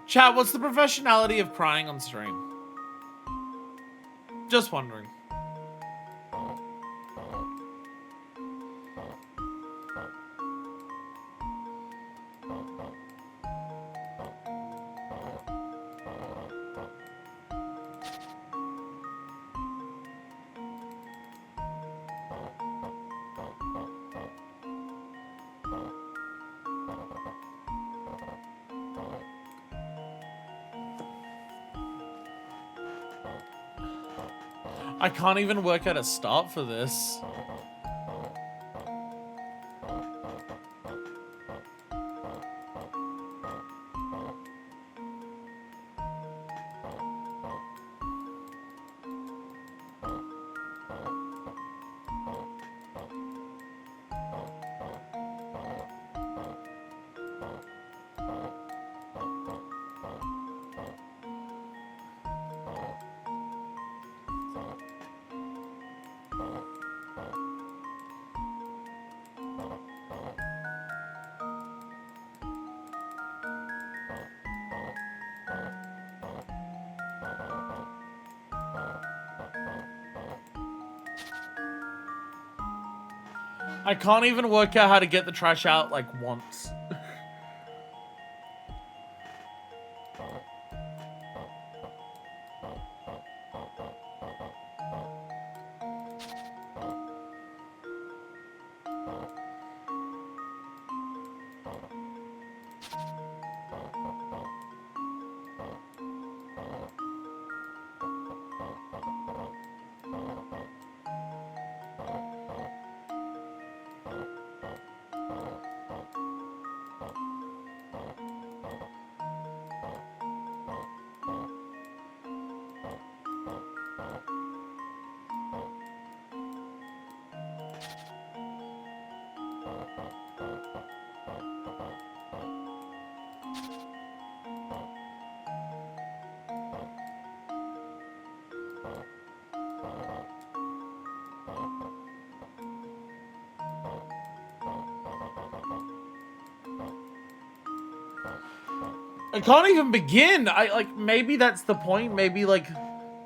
Chat, what's the professionality of crying on stream? Just wondering. I can't even work out a start for this. I can't even work out how to get the trash out, like, once. I can't even begin. Maybe that's the point. Maybe, like,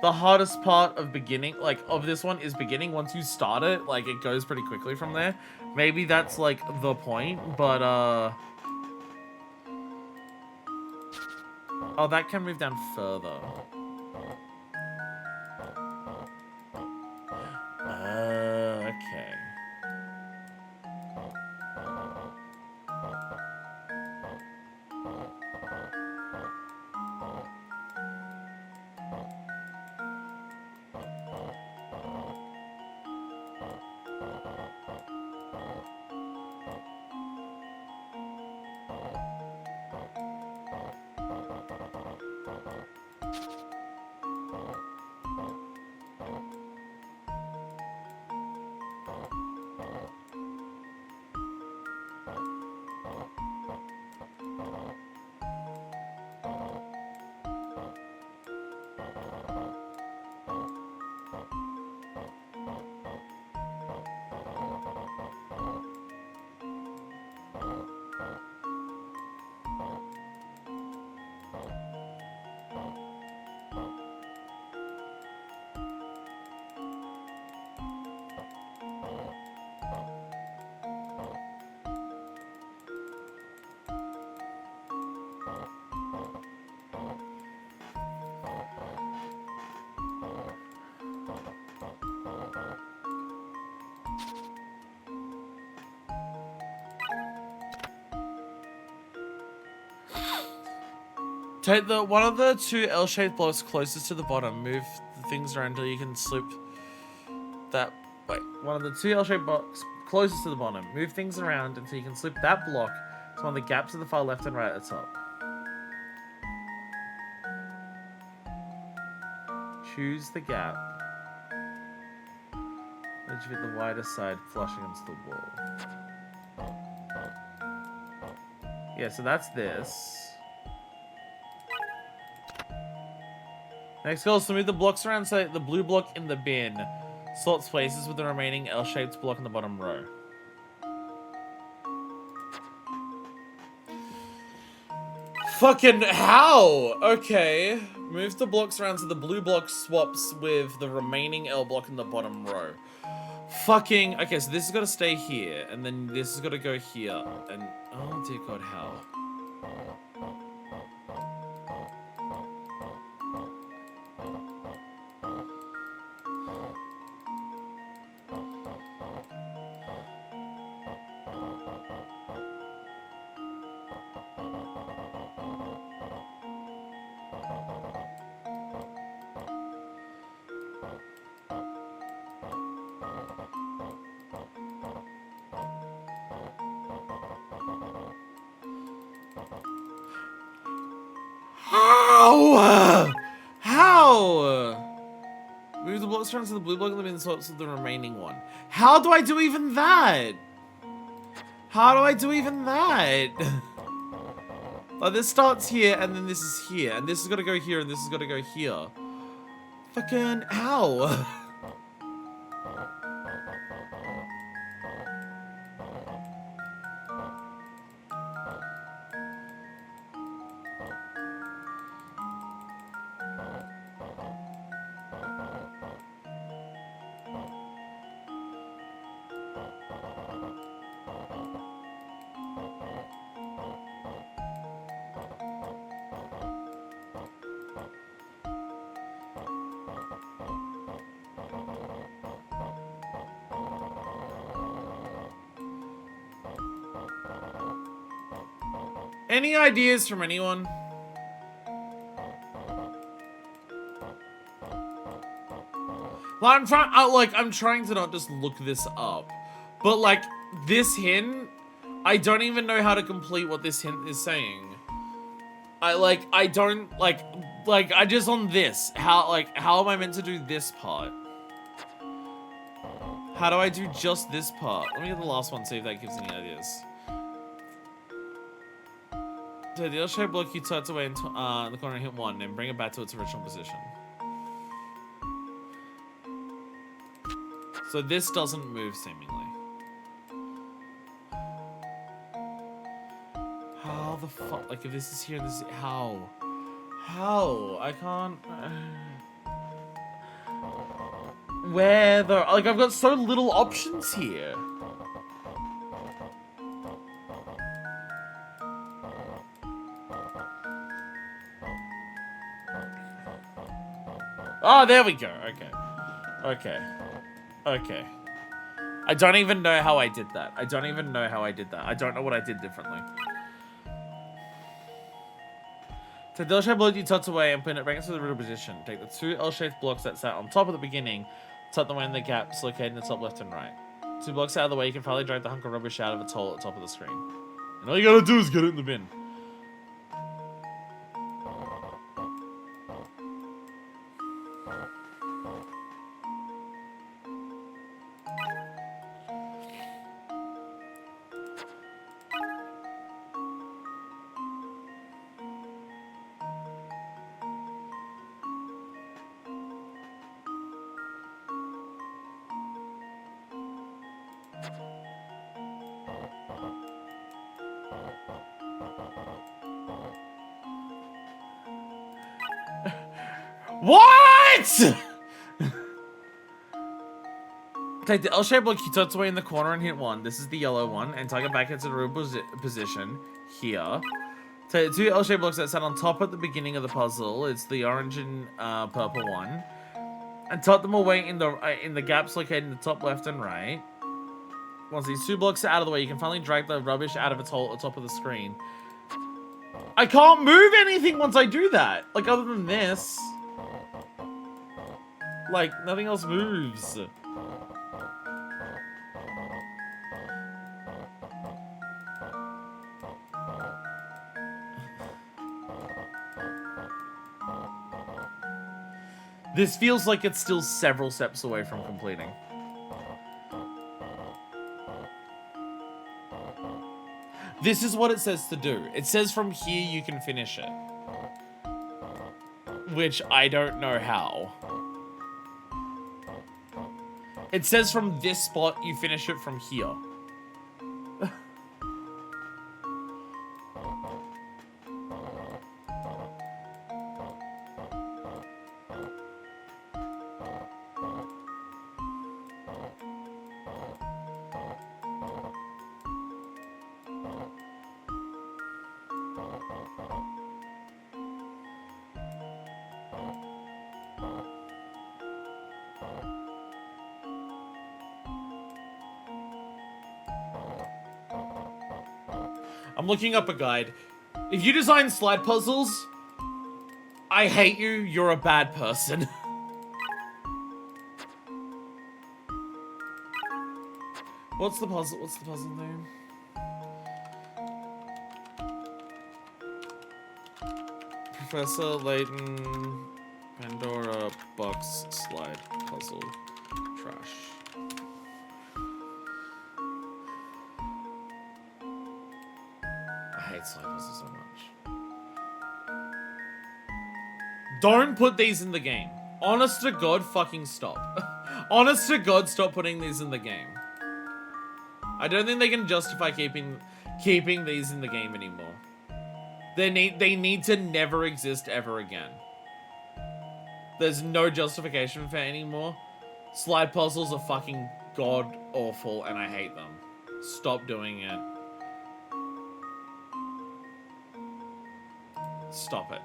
the hardest part of beginning, like, of this one is beginning. Once you start it, like, it goes pretty quickly from there. Maybe that's, like, the point, but, oh, that can move down further. Okay. Take one of the two L-shaped blocks closest to the bottom. Move the things around until you can slip that. Wait, one of the two L-shaped blocks closest to the bottom. Move things around until you can slip that block to one of the gaps at the far left and right at the top. Choose the gap. Let you fit the wider side flush against the wall. Yeah, so that's this. Next goal is to move the blocks around so the blue block in the bin sorts places with the remaining L-shaped block in the bottom row. Fucking how? Okay. Move the blocks around so the blue block swaps with the remaining L block in the bottom row. Fucking... Okay, so this has got to stay here, and then this has got to go here, and... Oh dear God, how? How? How? Move the blocks around so the blue block in the bin swaps with the remaining one. How do I do even that? How do I do even that? Like, this starts here, and then this is here, and this has got to go here, and this has got to go here. Fucking how? Any ideas from anyone? Like, I'm trying to not just look this up, but like this hint, I don't even know how to complete what this hint is saying. I don't I just on this. How am I meant to do this part? How do I do just this part? Let me get the last one, see if that gives any ideas. So the L-shaped block you tucked away in the corner and hit 1 and bring it back to its original position. So this doesn't move seemingly. How the fuck? Like if this is here and this is... How? How? I can't... Where the... Like I've got so little options here. Oh, there we go. Okay. Okay. Okay. I don't even know how I did that. I don't even know how I did that. I don't know what I did differently. Take the L-shaped block you tucked away and put it back into the original position. Take the two L-shaped blocks that sat on top at the beginning, tuck them away in the gaps located in the top left and right. 2 blocks out of the way, you can finally drag the hunk of rubbish out of its hole at the top of the screen. And all you gotta do is get it in the bin. What?! Take the L-shaped block you tucked away in the corner and hit 1. This is the yellow one. And tuck it back into the real position. Here. Take the 2 L-shaped blocks that sat on top at the beginning of the puzzle. It's the orange and purple one. And tuck them away in the gaps located in the top left and right. Once these 2 blocks are out of the way, you can finally drag the rubbish out of its hole at the top of the screen. I can't move anything once I do that. Like, other than this. Like, nothing else moves. This feels like it's still several steps away from completing. This is what it says to do. It says from here you can finish it. Which I don't know how. It says from this spot you finish it from here. I'm looking up a guide. If you design slide puzzles, I hate you. You're a bad person. What's the puzzle? What's the puzzle name? Professor Layton, Pandora box slide puzzle trash. I hate slide puzzles so much. Don't put these in the game. Honest to God, fucking stop. Honest to God, stop putting these in the game. I don't think they can justify keeping these in the game anymore. They need to never exist ever again. There's no justification for it anymore. Slide puzzles are fucking god awful and I hate them. Stop doing it. Stop it.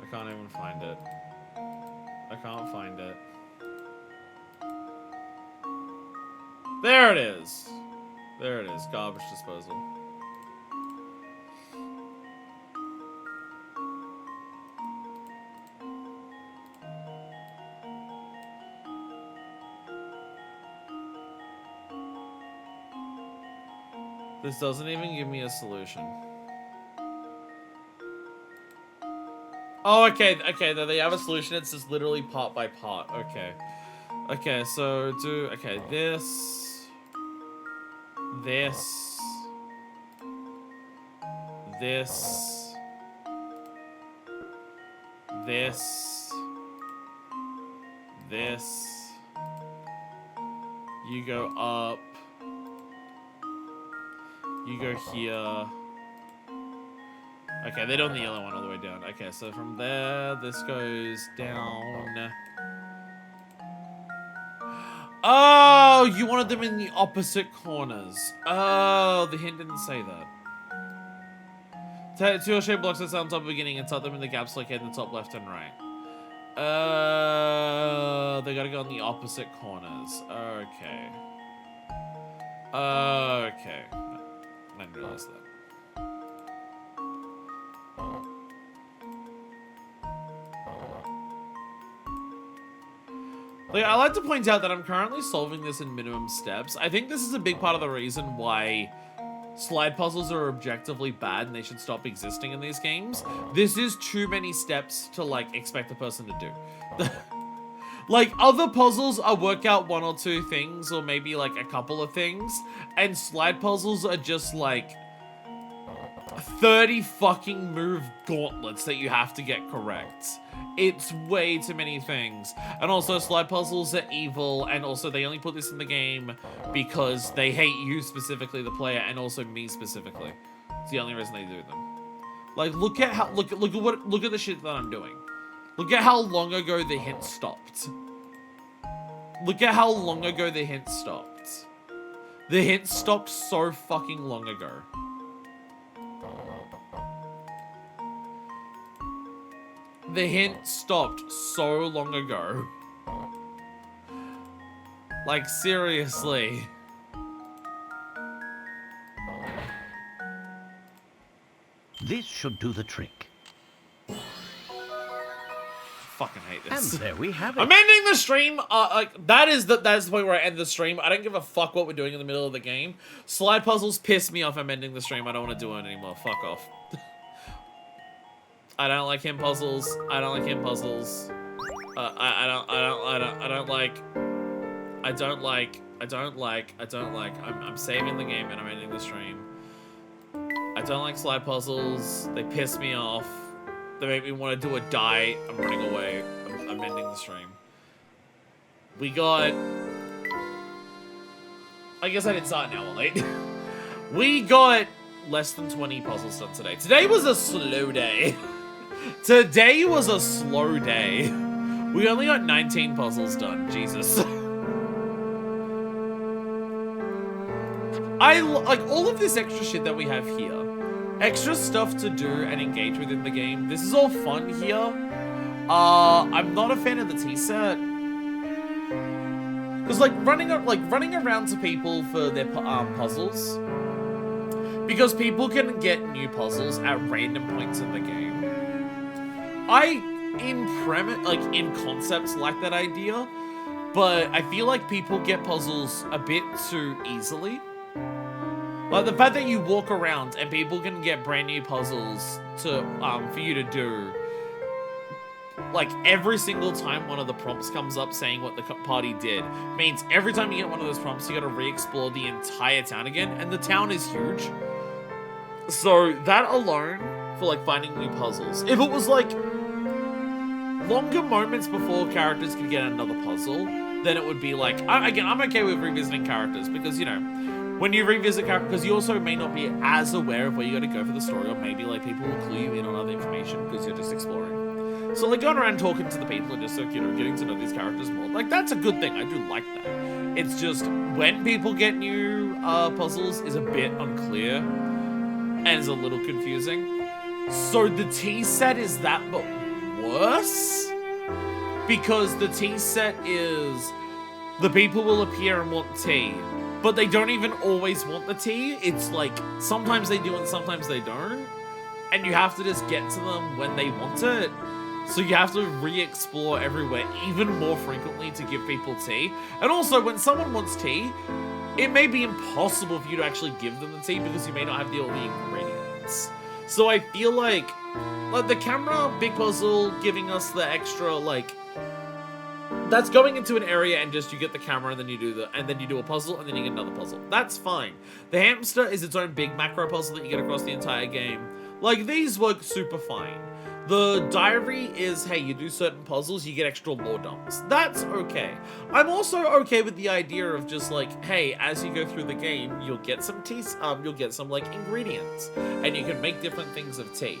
I can't even find it. I can't find it. There it is. There it is. Garbage disposal. This doesn't even give me a solution. Oh, okay, okay, they have a solution. It's just literally part by part. Okay. Okay, so do, okay, this, this, this, this, this, you go up, you go here. Okay, they're doing the yellow one all the way down. Okay, so from there, this goes down. Oh, you wanted them in the opposite corners. Oh, the hint didn't say that. Take two shaped blocks that sound on top of the beginning and tuck them in the gaps located in the top left and right. They gotta go in the opposite corners. Okay. Okay. I didn't realize that. Like, I like to point out that I'm currently solving this in minimum steps. I think this is a big part of the reason why slide puzzles are objectively bad and they should stop existing in these games. This is too many steps to, like, expect a person to do. Like, other puzzles are work out one or two things, or maybe, like, a couple of things. And slide puzzles are just, like, 30 fucking move gauntlets that you have to get correct. It's way too many things. And also, slide puzzles are evil, and also they only put this in the game because they hate you specifically, the player, and also me specifically. It's the only reason they do them. Like, look at the shit that I'm doing. Look at how long ago the hint stopped. Look at how long ago the hint stopped. The hint stopped so fucking long ago. The hint stopped so long ago. Like, seriously. This should do the trick. Fucking hate And this. there we have it. I'm ending the stream. Like that's the point where I end the stream. I don't give a fuck what we're doing in the middle of the game. Slide puzzles piss me off. I'm ending the stream. I don't want to do it anymore. Fuck off. I don't like him puzzles. I don't like him puzzles. I don't like. I'm saving the game and I'm ending the stream. I don't like slide puzzles. They piss me off. They make me want to do a die. I'm running away. I'm ending the stream. We got... I guess I didn't start an hour late. We got less than 20 puzzles done today. Today was a slow day. Today was a slow day. We only got 19 puzzles done. Jesus. I like all of this extra shit that we have here. Extra stuff to do and engage with in the game. This is all fun here. I'm not a fan of the tea set. Cause like running around to people for their puzzles. Because people can get new puzzles at random points in the game. In concepts like that idea, but I feel like people get puzzles a bit too easily. Like the fact that you walk around and people can get brand new puzzles to for you to do. Like every single time one of the prompts comes up saying what the party did means every time you get one of those prompts you got to re-explore the entire town again, and the town is huge. So that alone for like finding new puzzles. If it was like longer moments before characters can get another puzzle, then it would be like again I'm okay with revisiting characters because you know. When you revisit characters, because you also may not be as aware of where you got to go for the story, or maybe like people will clue you in on other information because you're just exploring. So like going around talking to the people and just like, you know, getting to know these characters more, like that's a good thing. I do like that. It's just when people get new puzzles is a bit unclear and is a little confusing. So the tea set is that, but worse because the tea set is the people will appear and want tea. But they don't even always want the tea. It's like, sometimes they do and sometimes they don't. And you have to just get to them when they want it. So you have to re-explore everywhere even more frequently to give people tea. And also, when someone wants tea, it may be impossible for you to actually give them the tea because you may not have all the ingredients. So I feel like the camera, big puzzle, giving us the extra, like, that's going into an area and just you get the camera and then you do a puzzle and then you get another puzzle. That's fine. The hamster is its own big macro puzzle that you get across the entire game. Like, these work super fine. The diary is, hey, you do certain puzzles, you get extra lore dumps. That's okay. I'm also okay with the idea of just like, hey, as you go through the game, you'll get some tea, you'll get some like ingredients and you can make different things of tea.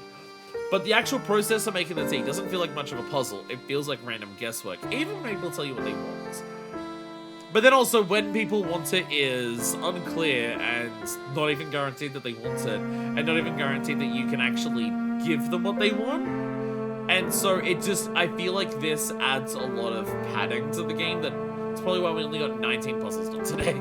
But the actual process of making the tea doesn't feel like much of a puzzle. It feels like random guesswork, even when people tell you what they want. But then also, when people want it is unclear and not even guaranteed that they want it, and not even guaranteed that you can actually give them what they want. And so it just, I feel like this adds a lot of padding to the game that it's probably why we only got 19 puzzles done today.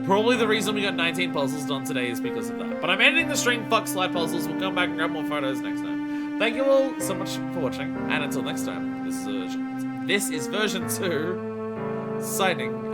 Probably the reason we got 19 puzzles done today is because of that. But I'm ending the stream, fuck slide puzzles. We'll come back and grab more photos next time. Thank you all so much for watching, and until next time, this is version 2, signing